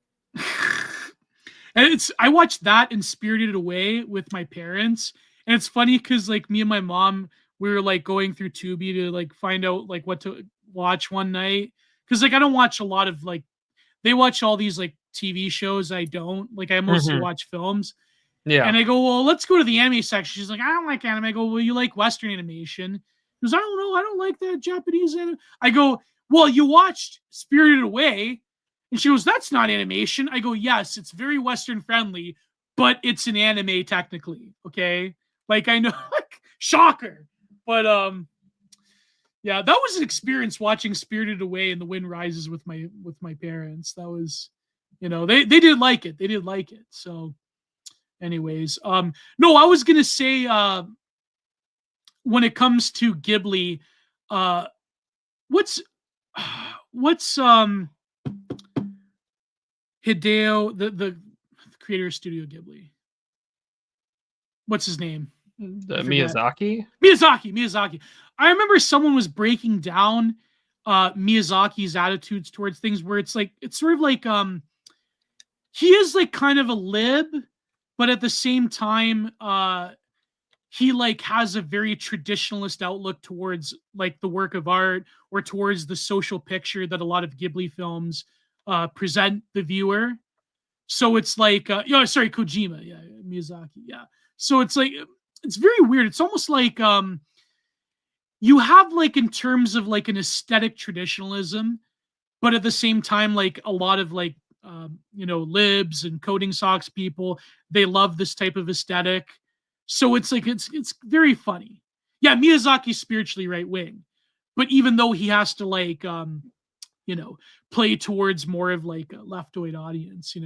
And I watched that and Spirited Away with my parents, and it's funny because like me and my mom, we were like going through Tubi to like find out like what to watch one night, because like I don't watch a lot of like, they watch all these like TV shows. I don't like. I mostly watch films. Yeah. And I go, well, let's go to the anime section. She's like, I don't like anime. I go, well, you like Western animation? She goes, I don't know. I don't like that Japanese anime. I go, well, you watched Spirited Away. And she goes, that's not animation. I go, yes, it's very Western friendly, but it's an anime technically. Okay. Like I know, like, shocker. But yeah, that was an experience watching Spirited Away and The Wind Rises with my parents. That was, they did like it. They did like it. So anyways, no, I was gonna say when it comes to Ghibli, what's Hideo, the creator of Studio Ghibli, what's his name? Miyazaki. I remember someone was breaking down Miyazaki's attitudes towards things, where it's sort of like he is like kind of a lib, but at the same time he like has a very traditionalist outlook towards like the work of art, or towards the social picture that a lot of Ghibli films present the viewer. So it's like Kojima, yeah, Miyazaki, yeah. So it's like, it's very weird. It's almost like you have like, in terms of like an aesthetic traditionalism, but at the same time, like a lot of like libs and coding socks people, they love this type of aesthetic. So it's like it's very funny. Yeah, Miyazaki's spiritually right wing, but even though he has to like play towards more of like a leftoid audience,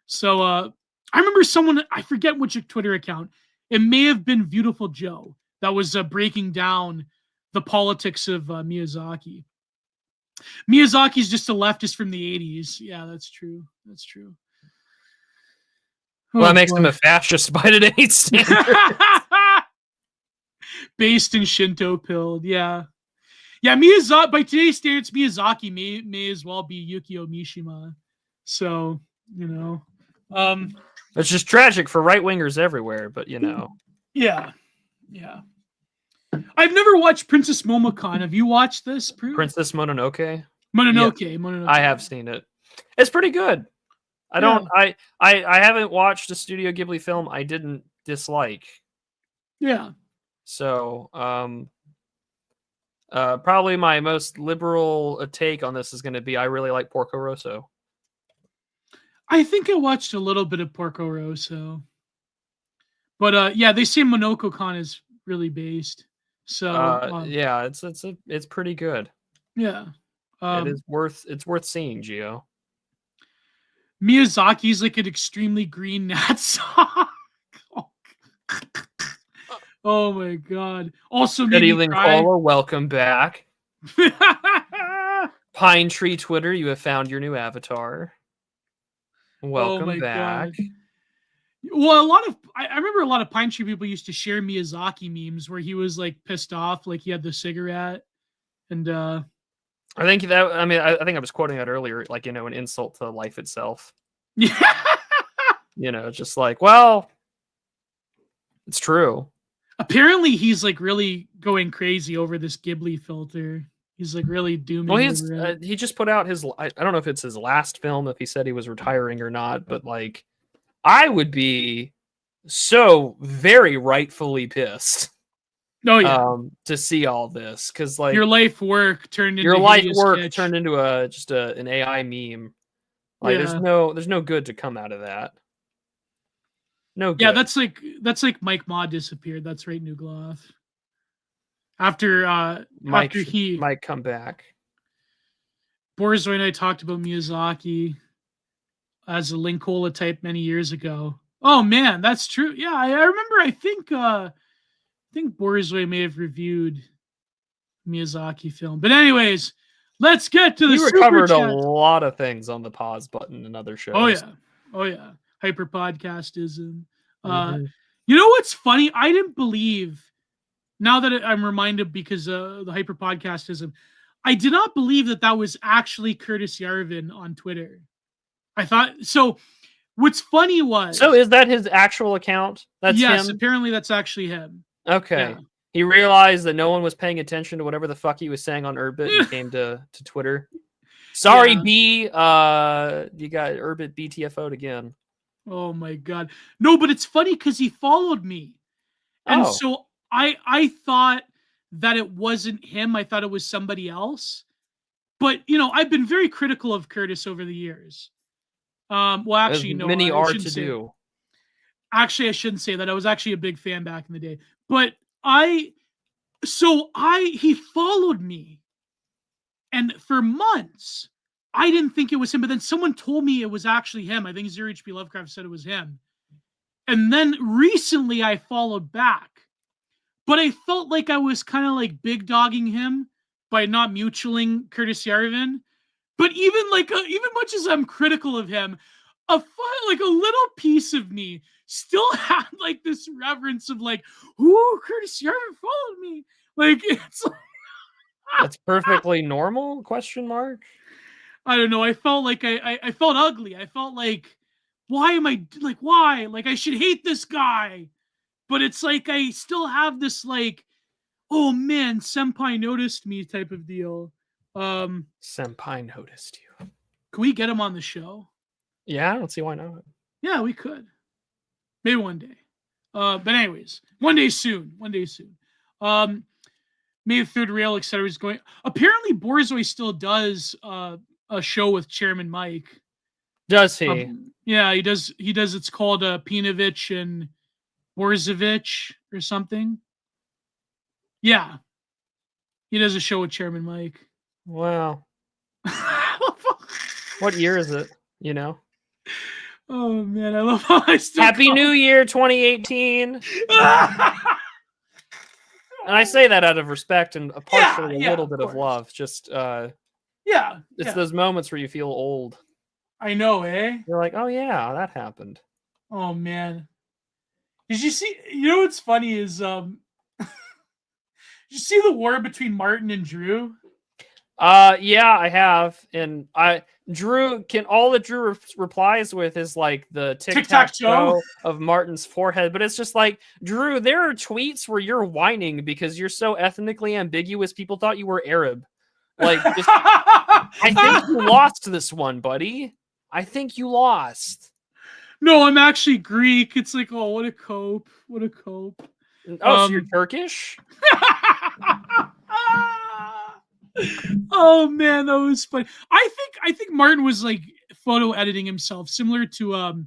So I remember someone, I forget which Twitter account, it may have been Beautiful Joe, that was breaking down the politics of Miyazaki. Miyazaki's just a leftist from the 80s. Yeah, that's true. That's true. Well, that makes him a fascist by today's standard. Based in Shinto pilled, yeah. Yeah, Miyazaki, by today's standards, Miyazaki may as well be Yukio Mishima. So, it's just tragic for right-wingers everywhere, but Yeah. I've never watched Princess Momocon. Have you watched this, Prude? Princess Mononoke? Mononoke. Yeah, Mononoke. I have seen it. It's pretty good. I haven't watched a Studio Ghibli film I didn't dislike. Yeah. So, probably my most liberal take on this is going to be I really like Porco Rosso. I think I watched a little bit of Porco Rosso. But yeah, they say Monoko-con is really based. So yeah, it's pretty good. Yeah. It's worth seeing, Gio. Miyazaki's like an extremely green Nat song. Oh my god. Also, Good evening, caller. Welcome back. Pine Tree Twitter, you have found your new avatar. Welcome back. God. Well, I remember a lot of Pine Tree people used to share Miyazaki memes where he was like pissed off, like he had the cigarette, and I think I was quoting that earlier, like an insult to life itself. Yeah. Just like, well, it's true. Apparently, he's like really going crazy over this Ghibli filter. He's like really dooming. Well, he just put out his. I don't know if it's his last film, if he said he was retiring or not, but like, I would be so very rightfully pissed. Oh yeah. To see all this, because like your life work turned into an AI meme. Like there's no good to come out of that. No good. Yeah, that's like Mike Ma disappeared. That's right, Nugloth. After he might come back. Borzoi and I talked about Miyazaki as a Linkola type many years ago. Oh man, that's true. Yeah, I remember. I think Borzoi may have reviewed Miyazaki film. But anyways, let's get to the super recovered chat. A lot of things on the pause button and other shows. Oh yeah. Hyper podcastism. You know what's funny? I didn't believe. Now that I'm reminded because the hyper podcastism, I did not believe that was actually Curtis Yarvin on Twitter. I thought so. What's funny was, so is that his actual account? That's yes, him? Apparently that's actually him. Okay. Yeah. He realized that no one was paying attention to whatever the fuck he was saying on Urbit and came to Twitter. Sorry, B. You got Urbit BTFO'd again. Oh my god. No, but it's funny because he followed me. And so I thought that it wasn't him. I thought it was somebody else. But, I've been very critical of Curtis over the years. Well, actually, no. Many are to do. Actually, I shouldn't say that. I was actually a big fan back in the day. But he followed me. And for months, I didn't think it was him. But then someone told me it was actually him. I think Zero HP Lovecraft said it was him. And then recently I followed back. But I felt like I was kind of like big dogging him by not mutualing Curtis Yarvin. But even much as I'm critical of him, a little piece of me still had like this reverence of like, ooh, Curtis Yarvin followed me. Like it's like, that's perfectly normal? Question mark. I don't know. I felt like I felt ugly. I felt like, why am I like, why? Like I should hate this guy. But it's like I still have this like, oh man, Senpai noticed me type of deal. Senpai noticed you. Can we get him on the show? Yeah, I don't see why not. Yeah, we could. Maybe one day. But anyways, one day soon. May the Third Rail, etc. is going. Apparently, Borzoi still does a show with Chairman Mike. Does he? Yeah, he does. He does. It's called Pinovich and Borzovich or something. Yeah, he does a show with Chairman Mike. Wow. What year is it? You know? Oh man, I love how I still Happy New Year 2018. And I say that out of respect and partially a little bit of love. Just it's those moments where you feel old. I know, eh? You're like, oh yeah, that happened. Oh man. Did you see? You know what's funny is did you see the war between Martin and Drew? Yeah, I have, and Drew can all that Drew replies with is like the tic-tac-toe of Martin's forehead, but it's just like, Drew, there are tweets where you're whining because you're so ethnically ambiguous. People thought you were Arab. Like, I think you lost this one, buddy. I think you lost. No, I'm actually Greek. It's like, oh, what a cope. What a cope. Oh, so you're Turkish? Oh man, that was funny. I think Martin was like photo editing himself, similar to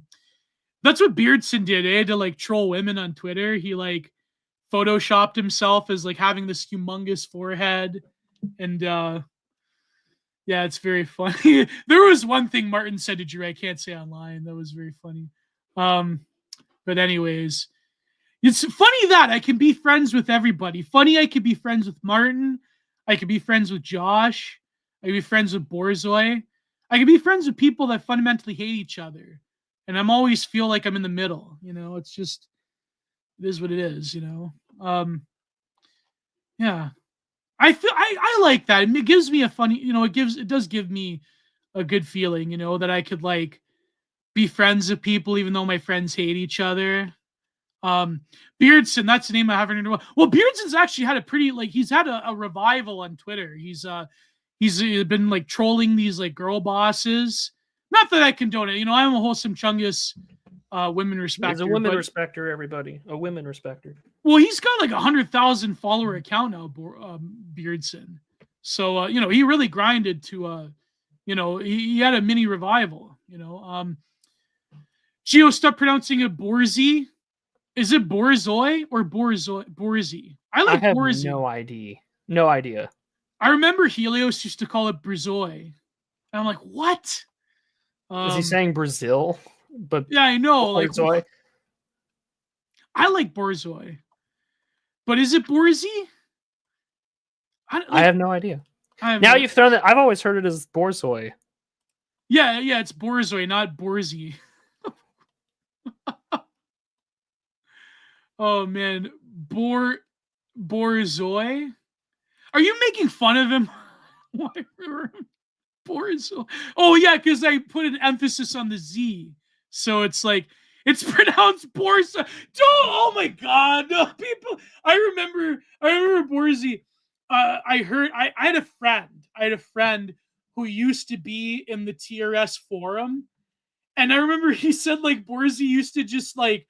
that's what Beardson did, eh? To like troll women on Twitter. He like photoshopped himself as like having this humongous forehead. And yeah, it's very funny. There was one thing Martin said to Drew I can't say online. That was very funny. But anyways, it's funny that I can be friends with everybody. Funny I could be friends with Martin. I could be friends with Josh. I could be friends with Borzoi. I could be friends with people that fundamentally hate each other. And I'm always feel like I'm in the middle. You know, it's just, it is what it is, you know. Yeah. I like that. It gives me a funny, you know, it does give me a good feeling, you know, that I could like be friends with people even though my friends hate each other. Beardson, that's the name I haven't heard. Well, Beardson's actually had a pretty like he's had a revival on Twitter. He's been like trolling these like girl bosses. Not that I condone it, you know. I'm a wholesome Chungus women respecter. He's a women respecter, everybody. A women respecter. Well, he's got like 100,000 follower account now, Beardson. So you know, he really grinded to you know, he had a mini revival. You know, Gio, stop pronouncing it Borzy. Is it Borzoi or Borzi? I have Borzi. No idea. No idea. I remember Helios used to call it Brzoi. And I'm like, what? Is he saying Brazil? But yeah, I know. Borzoi? Like, I like Borzoi. But is it Borzi? I have no idea. You've thrown that. I've always heard it as Borzoi. Yeah, it's Borzoi, not Borzi. Oh man, Borzoi? Are you making fun of him? Borzoi. Oh yeah, because I put an emphasis on the Z, so it's like it's pronounced Borzoi. Oh my god, no, people! I remember Borzi. I had a friend who used to be in the TRS forum, and I remember he said like Borzi used to just like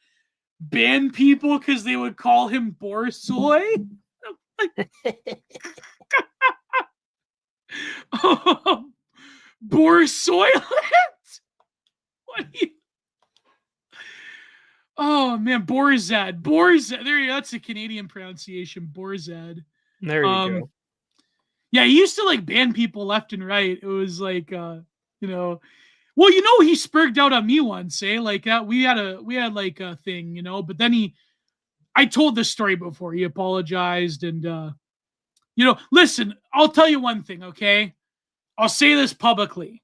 ban people because they would call him Borzoi. Borsoilet? What are you? Oh man, Borzad. There you go. That's a Canadian pronunciation. Borzad. There you go. Yeah, he used to like ban people left and right. It was like you know. Well, you know, he spurged out on me once, eh? Like that we had like a thing, you know, but then I told this story before. He apologized and you know, listen, I'll tell you one thing, okay? I'll say this publicly.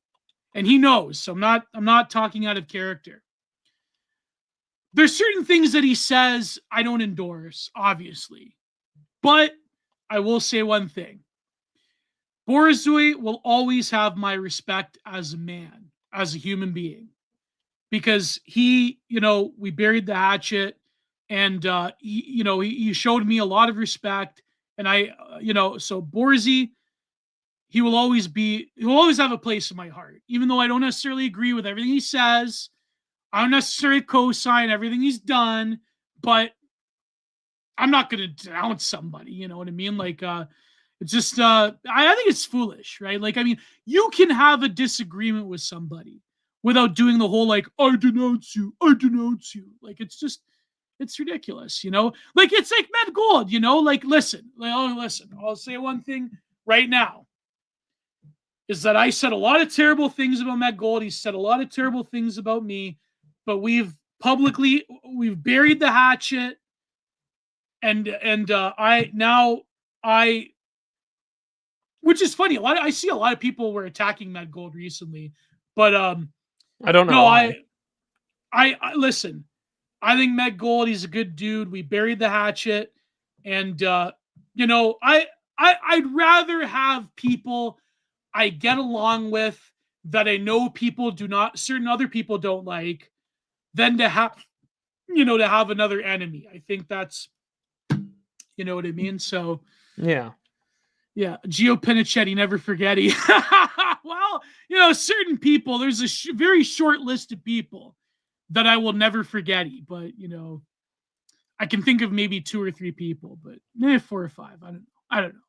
And he knows, so I'm not talking out of character. There's certain things that he says I don't endorse, obviously. But I will say one thing. Borzoi will always have my respect as a man, as a human being. Because he, you know, we buried the hatchet and he showed me a lot of respect. And I, you know, so Borzy, he'll always have a place in my heart, even though I don't necessarily agree with everything he says. I don't necessarily co-sign everything he's done, but I'm not going to denounce somebody, you know what I mean? Like, It's just, I think it's foolish, right? Like, I mean, you can have a disagreement with somebody without doing the whole, like, I denounce you. Like, it's ridiculous, you know? Like, it's like Matt Gold, you know? Like, listen, I'll say one thing right now, is that I said a lot of terrible things about Matt Gold. He said a lot of terrible things about me, but we've buried the hatchet, and which is funny. I see a lot of people were attacking Matt Gold recently, but I don't know. No, why. I listen. I think Matt Gold, he's a good dude. We buried the hatchet, and you know, I'd rather have people I get along with that I know certain other people don't like, than to have another enemy. I think that's, you know what I mean? So yeah. Gio Pinocchetti, never forgetty. Well, you know, certain people, there's a very short list of people that I will never forgetty, but you know, I can think of maybe 2 or 3 people, but maybe 4 or 5. I don't know.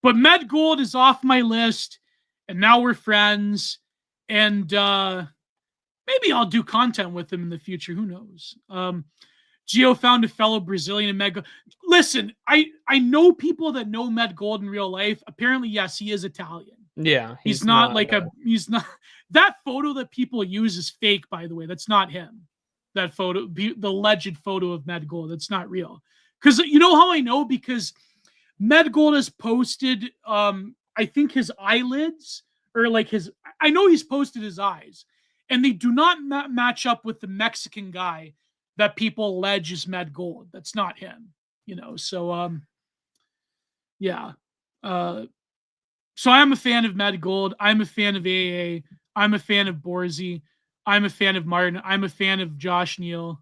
But Med Gold is off my list, and now we're friends, and maybe I'll do content with him in the future. Who knows? Gio found a fellow Brazilian in Med Gold. Listen, I know people that know Med Gold in real life. Apparently, yes, he is Italian. Yeah, he's not like he's not. That photo that people use is fake, by the way. That's not him. That photo, the alleged photo of Med Gold, that's not real. Because you know how I know? Because Med Gold has posted, I think his eyelids, or like I know he's posted his eyes, and they do not match up with the Mexican guy that people allege is Med Gold. That's not him, you know. So, yeah. So I'm a fan of Med Gold. I'm a fan of AA. I'm a fan of Borzy. I'm a fan of Martin. I'm a fan of Josh Neal.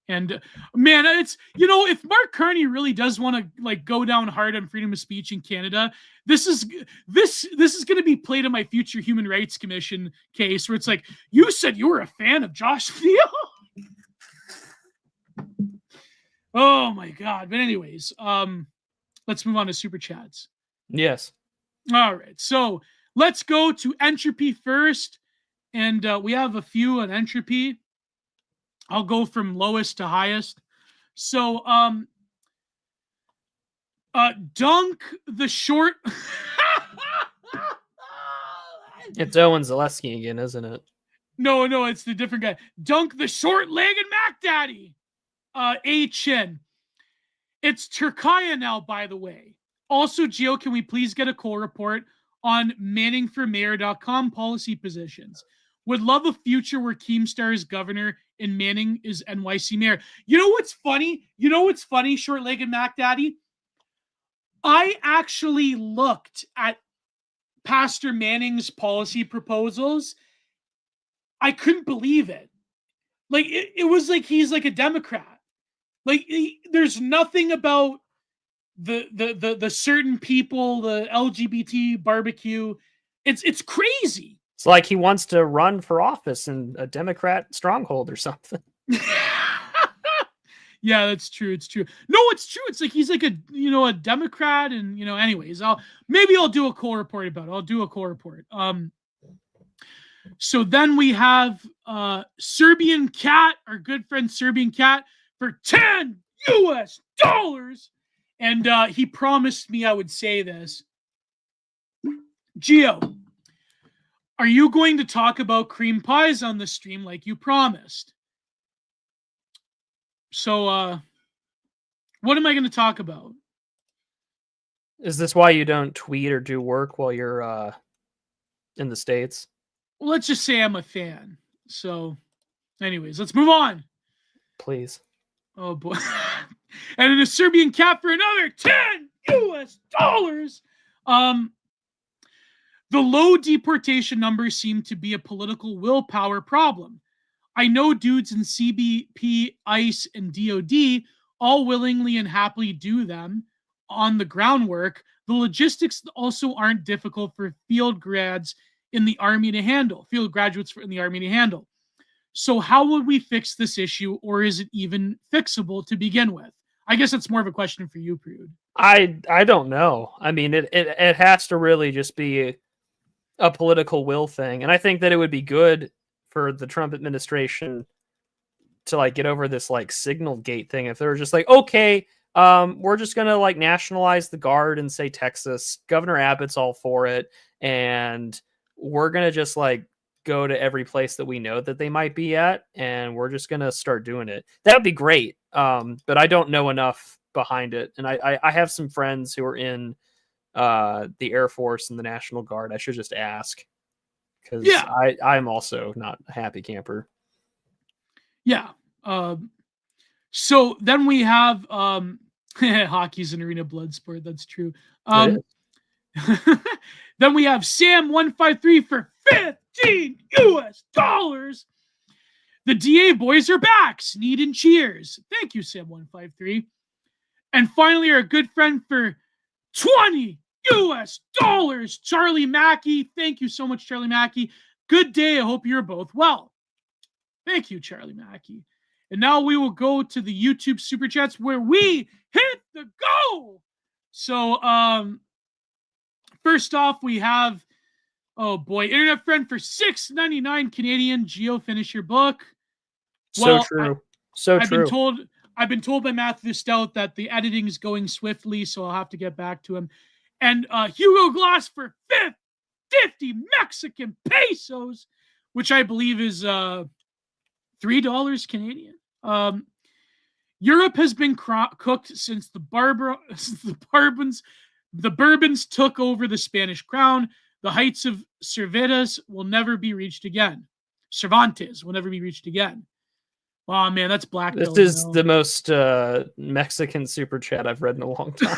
And man, it's, you know, if Mark Carney really does want to like go down hard on freedom of speech in Canada, this is going to be played in my future Human Rights Commission case, where it's like, you said you were a fan of Josh Neal. Oh my God. But anyways, let's move on to super chats. Yes. All right. So let's go to entropy first. And we have a few on entropy. I'll go from lowest to highest. So, Dunk the short. It's Owen Zaleski again, isn't it? No, it's the different guy. Dunk the short-legged Mac Daddy. A Chin. It's Turkaya now, by the way. Also, Gio, can we please get a call report on manningformayor.com policy positions? Would love a future where Keemstar is governor and Manning is NYC mayor. You know what's funny? Short-legged Mac Daddy? I actually looked at Pastor Manning's policy proposals. I couldn't believe it. Like, it was like he's like a Democrat. Like, there's nothing about the certain people, the LGBT barbecue. It's crazy. It's like he wants to run for office in a Democrat stronghold or something. Yeah, that's true. It's true. No, it's true. It's like he's like a Democrat, and anyways, I'll do a call report about it. I'll do a call report. So then we have Serbian Cat, our good friend Serbian Cat, for $10 US. And he promised me I would say this. Gio, are you going to talk about cream pies on the stream like you promised? So, what am I going to talk about? Is this why you don't tweet or do work while you're in the States? Well, let's just say I'm a fan. So, anyways, let's move on. Please. Oh, boy. And in a Serbian Cat for another $10 US. The low deportation numbers seem to be a political willpower problem. I know dudes in CBP, ICE, and DOD all willingly and happily do them on the groundwork. The logistics also aren't difficult for field graduates in the Army to handle. So how would we fix this issue, or is it even fixable to begin with? I guess that's more of a question for you, Prude. I don't know. I mean, it has to really just be a political will thing, and I think that it would be good for the Trump administration to like get over this like signal gate thing if they were just like, okay, we're just gonna like nationalize the guard and say Texas. Governor Abbott's all for it, and we're gonna just like go to every place that we know that they might be at, and we're just gonna start doing it. That would be great. But I don't know enough behind it, and I have some friends who are in the Air Force and the National Guard. I should just ask because Yeah. I'm also not a happy camper. Yeah. So then we have hockey's an arena blood sport. That's true. It is. Then we have Sam 153 for $15 US. The DA boys are back. Sneed and cheers. Thank you, Sam 153. And finally, our good friend for $20 US, Charlie Mackey. Thank you so much, Charlie Mackey. Good day. I hope you're both well. Thank you, Charlie Mackey. And now we will go to the YouTube Super Chats where we hit the goal. So, first off, we have, oh boy, Internet Friend for $6.99 Canadian. Gio, finish your book. So true. I've been told by Matthew Stout that the editing is going swiftly, so I'll have to get back to him. And Hugo Glass for 50 Mexican pesos, which I believe is $3 Canadian. Europe has been cooked since the Bourbons took over the Spanish crown. The heights of Cervantes will never be reached again. Oh man, that's black. This is the most Mexican super chat I've read in a long time.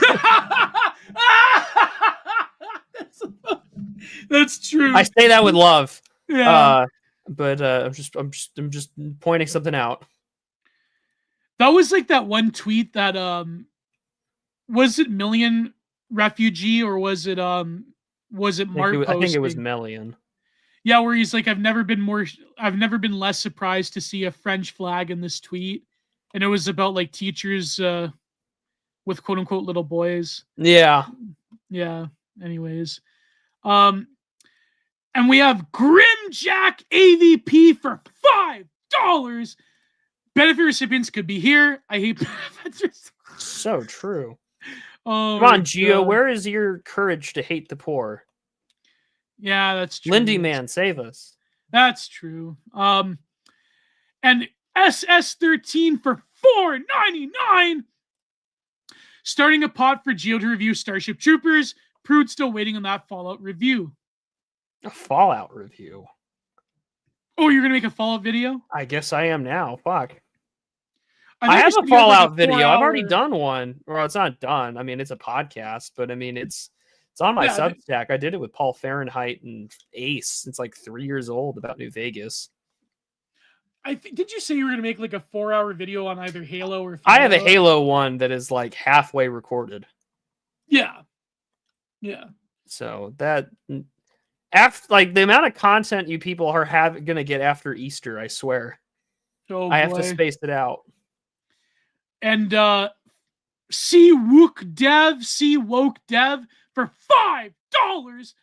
That's true. I say that with love. Yeah. But I'm just pointing something out. That was like that one tweet that was it Million Refugee or was it Mark posting? I think it was Melian. Yeah, where he's like, I've never been less surprised to see a French flag in this tweet. And it was about like teachers with quote unquote little boys. Yeah. Yeah. Anyways. And we have Grimjack AVP for $5. Benefit recipients could be here. I hate benefits. So true. Oh, come on, Gio. Where is your courage to hate the poor? Yeah, that's true. Lindy Man, save us. That's true. And SS13 for $4.99. Starting a pot for Gio to review Starship Troopers. Prude still waiting on that Fallout review. A Fallout review? Oh, you're going to make a Fallout video? I guess I am now. Fuck. I have a Fallout video. I've already done one. Well, it's not done. I mean, it's a podcast, but I mean, it's on my Substack. I did it with Paul Fahrenheit and Ace. It's like 3 years old about New Vegas. Did you say you were going to make like a 4-hour video on either Halo or Fallout? I have a Halo one that is like halfway recorded. Yeah. Yeah. So that after like the amount of content you people are going to get after Easter, I swear. Oh, I have to space it out. And C Woke Dev for $5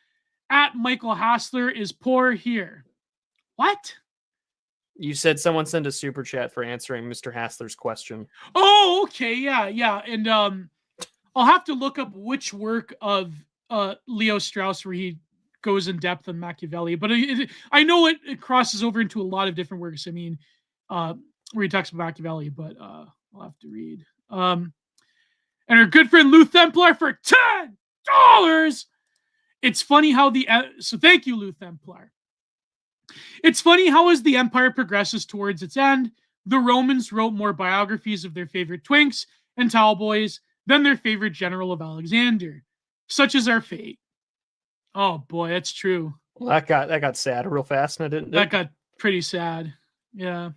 at Michael Hassler is poor here. What? You said someone sent a super chat for answering Mr. Hassler's question. Oh, okay, yeah. And I'll have to look up which work of Leo Strauss where he goes in depth on Machiavelli, but I know it crosses over into a lot of different works. I mean, where he talks about Machiavelli, but I'll have to read. And our good friend Lou Templar for $10. It's funny how so thank you, Lou Templar. It's funny how as the empire progresses towards its end, the Romans wrote more biographies of their favorite twinks and towel boys than their favorite general of Alexander. Such is our fate. Oh boy, that's true. Well, that got sad real fast, and that got pretty sad. Yeah.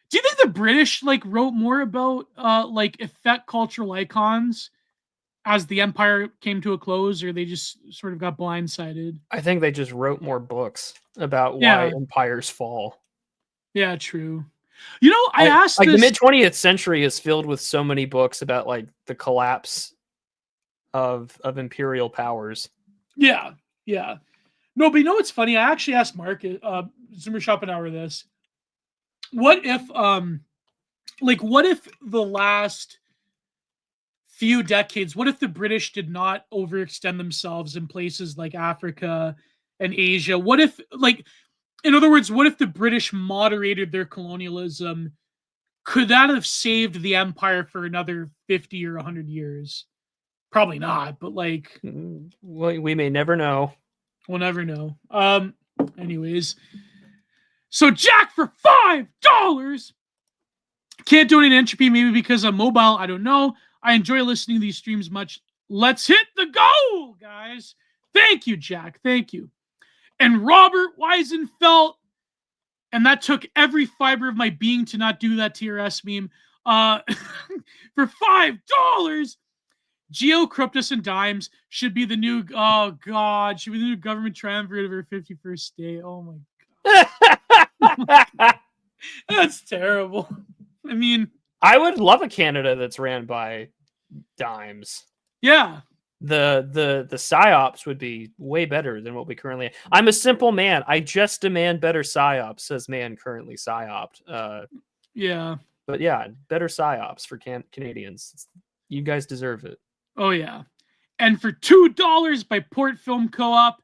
Do you think the British like wrote more about like effect cultural icons as the empire came to a close, or they just sort of got blindsided? I think they just wrote more books about why empires fall. Yeah, true. You know, I asked like this. the mid 20th century is filled with so many books about like the collapse of imperial powers. Yeah, yeah. No, but you know what's funny? I actually asked Mark, Zimmer Schopenhauer this. What if, what if the last few decades, what if the British did not overextend themselves in places like Africa and Asia? What if, in other words, what if the British moderated their colonialism? Could that have saved the empire for another 50 or 100 years? Probably not, but we may never know. We'll never know. Anyways, so Jack for $5. Can't donate entropy, maybe because I'm mobile. I don't know. I enjoy listening to these streams much. Let's hit the goal, guys. Thank you, Jack. Thank you. And Robert Weisenfeld, and that took every fiber of my being to not do that TRS meme. For $5, Geo, Cryptus, and Dimes should be the new, should be the new government triumvirate of her 51st day. Oh my God. That's terrible. I mean, I would love a Canada that's ran by Dimes. Yeah. The psyops would be way better than what we currently have. I'm a simple man. I just demand better psyops, says man currently psyoped. Yeah. But yeah, better psyops for Canadians. You guys deserve it. Oh, yeah. And for $2 by Port Film Co-op,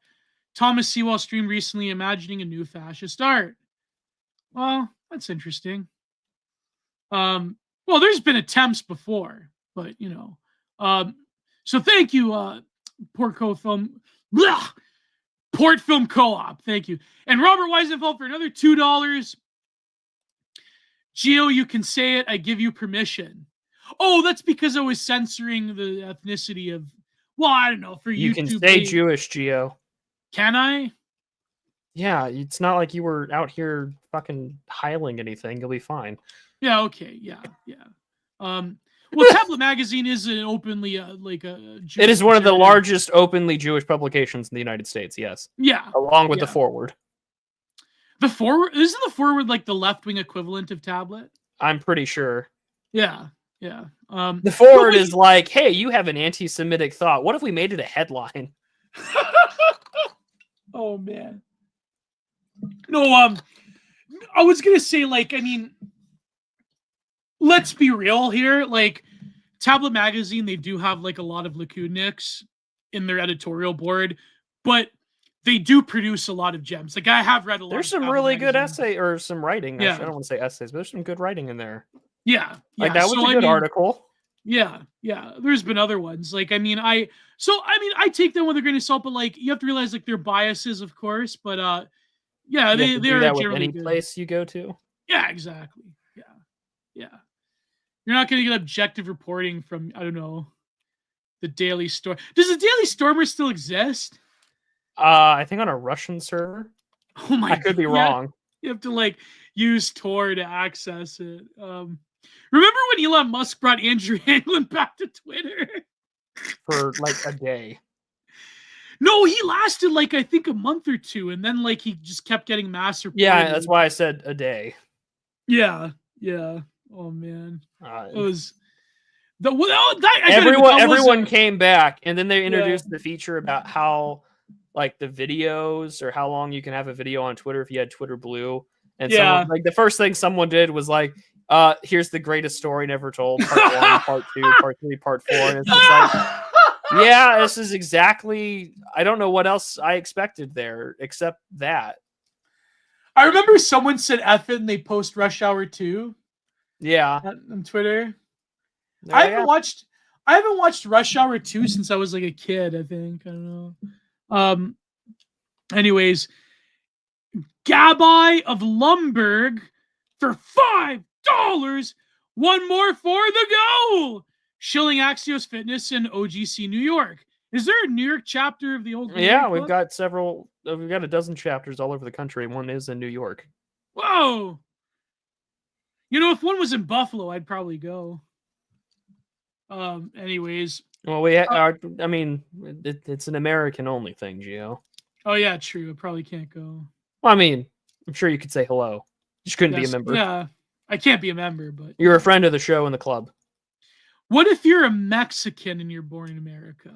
Thomas Sewell streamed recently imagining a new fascist art. Well, that's interesting. Well, there's been attempts before, but, so thank you, Port Film Co-op. Thank you. And Robert Weisenfeld for another $2. Gio, you can say it. I give you permission. Oh, that's because I was censoring the ethnicity of, well, I don't know, for you YouTube. You can say Jewish, Gio. Can I? Yeah, it's not like you were out here fucking hiling anything. You'll be fine. Yeah, okay, yeah. Well, Tablet Magazine is an openly, Jewish it is one of the largest openly Jewish publications in the United States, yes. Yeah. Along with the Forward. The Forward? Isn't the Forward like the left-wing equivalent of Tablet? I'm pretty sure. Yeah. The Forward is like, hey, you have an anti-Semitic thought. What if we made it a headline? Oh, man. No, I was going to say, let's be real here. Tablet Magazine, they do have, a lot of Likudniks in their editorial board, but they do produce a lot of gems. I have read a lot. There's some really good essay or some writing. Yeah. Actually, I don't want to say essays, but there's some good writing in there. Yeah. That was a good article. Yeah. There's been other ones. I take them with a grain of salt, but you have to realize their biases, of course. But yeah, they are that generally with any good. place you go to. Yeah, exactly. Yeah. You're not going to get objective reporting from, I don't know, the Daily Storm. Does the Daily Stormer still exist? I think on a Russian server. Oh my God. I could be wrong. You have to use Tor to access it. Remember when Elon Musk brought Andrew Anglin back to Twitter? For a day. No, he lasted I think a month or two, and then he just kept getting mass reported. Yeah, that's why I said a day. Yeah. Oh man, it was everyone came back, and then they introduced the feature about how the videos or how long you can have a video on Twitter if you had Twitter Blue. And someone, the first thing someone did was here's the greatest story never told, part 1, part 2, part 3, part 4, and it's just yeah, this is exactly. I don't know what else I expected there except that. I remember someone said F it and they post Rush Hour 2. Yeah. On Twitter. I haven't watched Rush Hour 2 since I was a kid, I think. I don't know. Anyways, Gabai of Lumberg for $5. One more for the goal. Shilling Axios Fitness in OGC New York. Is there a New York chapter of the old? Yeah, we've got several. We've got a dozen chapters all over the country. One is in New York. Whoa! If one was in Buffalo, I'd probably go. Anyways. Well, it's an American-only thing, Gio. Oh yeah, true. I probably can't go. Well, I'm sure you could say hello. You just couldn't be a member. Yeah. I can't be a member, but You're a friend of the show and the club. What if you're a Mexican and you're born in America?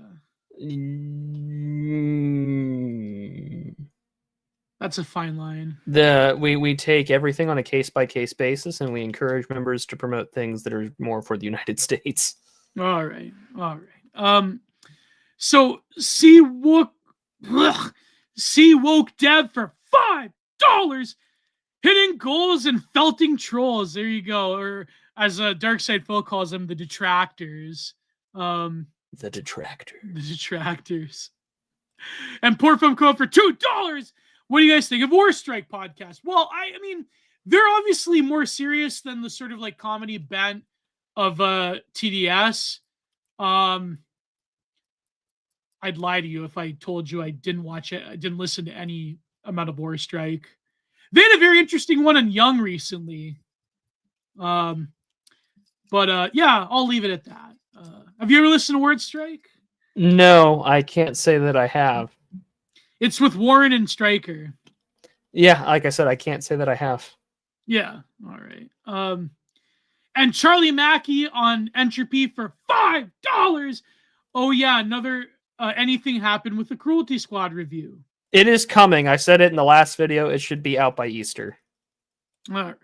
That's a fine line. We take everything on a case-by-case basis, and we encourage members to promote things that are more for the United States. All right. So see woke Dev for $5, hitting goals and felting trolls. There you go. Or as Darkside Phil calls them, the detractors. The detractors. The detractors. And Poor Film Co for $2. What do you guys think of War Strike podcast? Well, I mean, they're obviously more serious than the sort of like comedy bent of TDS. I'd lie to you if I told you I didn't watch it. I didn't listen to any amount of War Strike. They had a very interesting one on Young recently. Yeah, I'll leave it at that. Have you ever listened to Word Strike? No, I can't say that I have. It's with Warren and Stryker. Yeah, like I said, I can't say that I have. Yeah, all right. And Charlie Mackey on Entropy for $5. Oh yeah, another Anything Happened with the Cruelty Squad review. It is coming. I said it in the last video. It should be out by Easter. All right.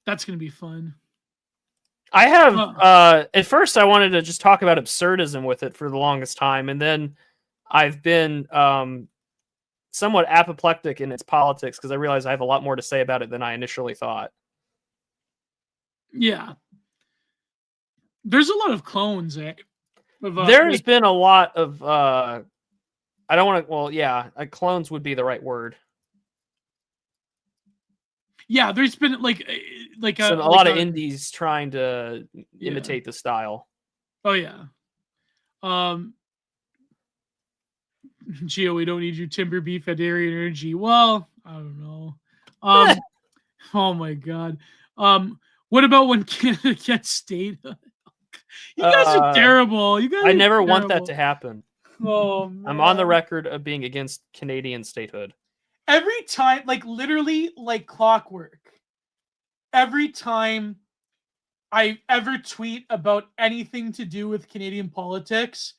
That's going to be fun. I have, at first I wanted to just talk about absurdism with it for the longest time. And then I've been somewhat apoplectic in its politics because I realized I have a lot more to say about it than I initially thought. Yeah. There's a lot of clones, eh? There's been a lot of, I don't want to, well, yeah, clones would be the right word. Yeah, there's been a lot of indies trying to imitate the style. Oh yeah. Gio, we don't need you timber beef at Area Energy. Well, I don't know. Oh my god. What about when Canada gets statehood? You guys are terrible. You guys. I never want that to happen. Oh, man. I'm on the record of being against Canadian statehood. Every time, like literally like clockwork, every time I ever tweet about anything to do with Canadian politics,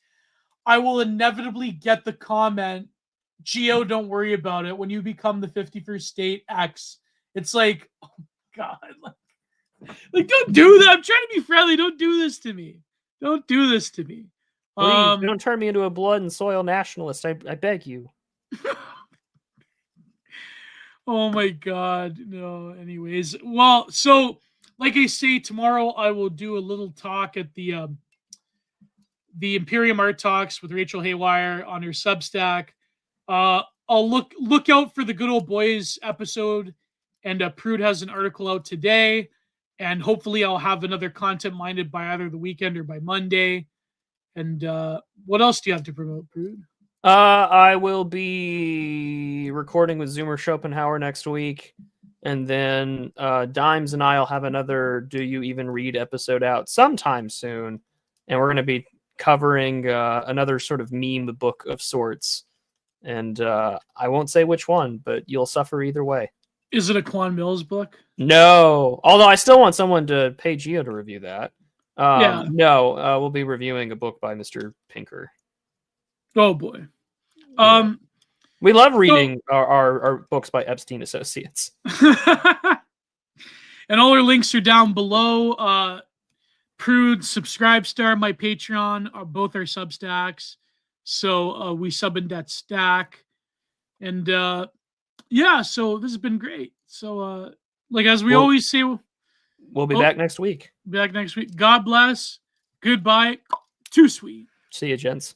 I will inevitably get the comment, Gio, don't worry about it. When you become the 51st state X, it's like, oh God, like don't do that. I'm trying to be friendly. Don't do this to me. Don't do this to me. Please, don't turn me into a blood and soil nationalist. I beg you. Oh my God. No, anyways. Well, so like I say, tomorrow I will do a little talk at the Imperium Art Talks with Rachel Haywire on her Substack. I'll look out for the Good Old Boys episode, and Prude has an article out today, and hopefully I'll have another Content Minded by either the weekend or by Monday. And what else do you have to promote, Prude? I will be recording with Zoomer Schopenhauer next week, and then Dimes and I'll have another Do You Even Read episode out sometime soon, and we're going to be covering another sort of meme book of sorts, and I won't say which one, but you'll suffer either way. Is it a Quan Mills book? No, although I still want someone to pay Gio to review that. Yeah. No, we'll be reviewing a book by Mr. Pinker. Oh boy. We love reading our books by Epstein Associates. And all our links are down below. Prude, Subscribestar, my Patreon are both our Substacks. So we sub in that stack. And yeah, so this has been great. So like as we always say, we'll be back next week. Back next week. God bless. Goodbye. Too sweet. See you, gents.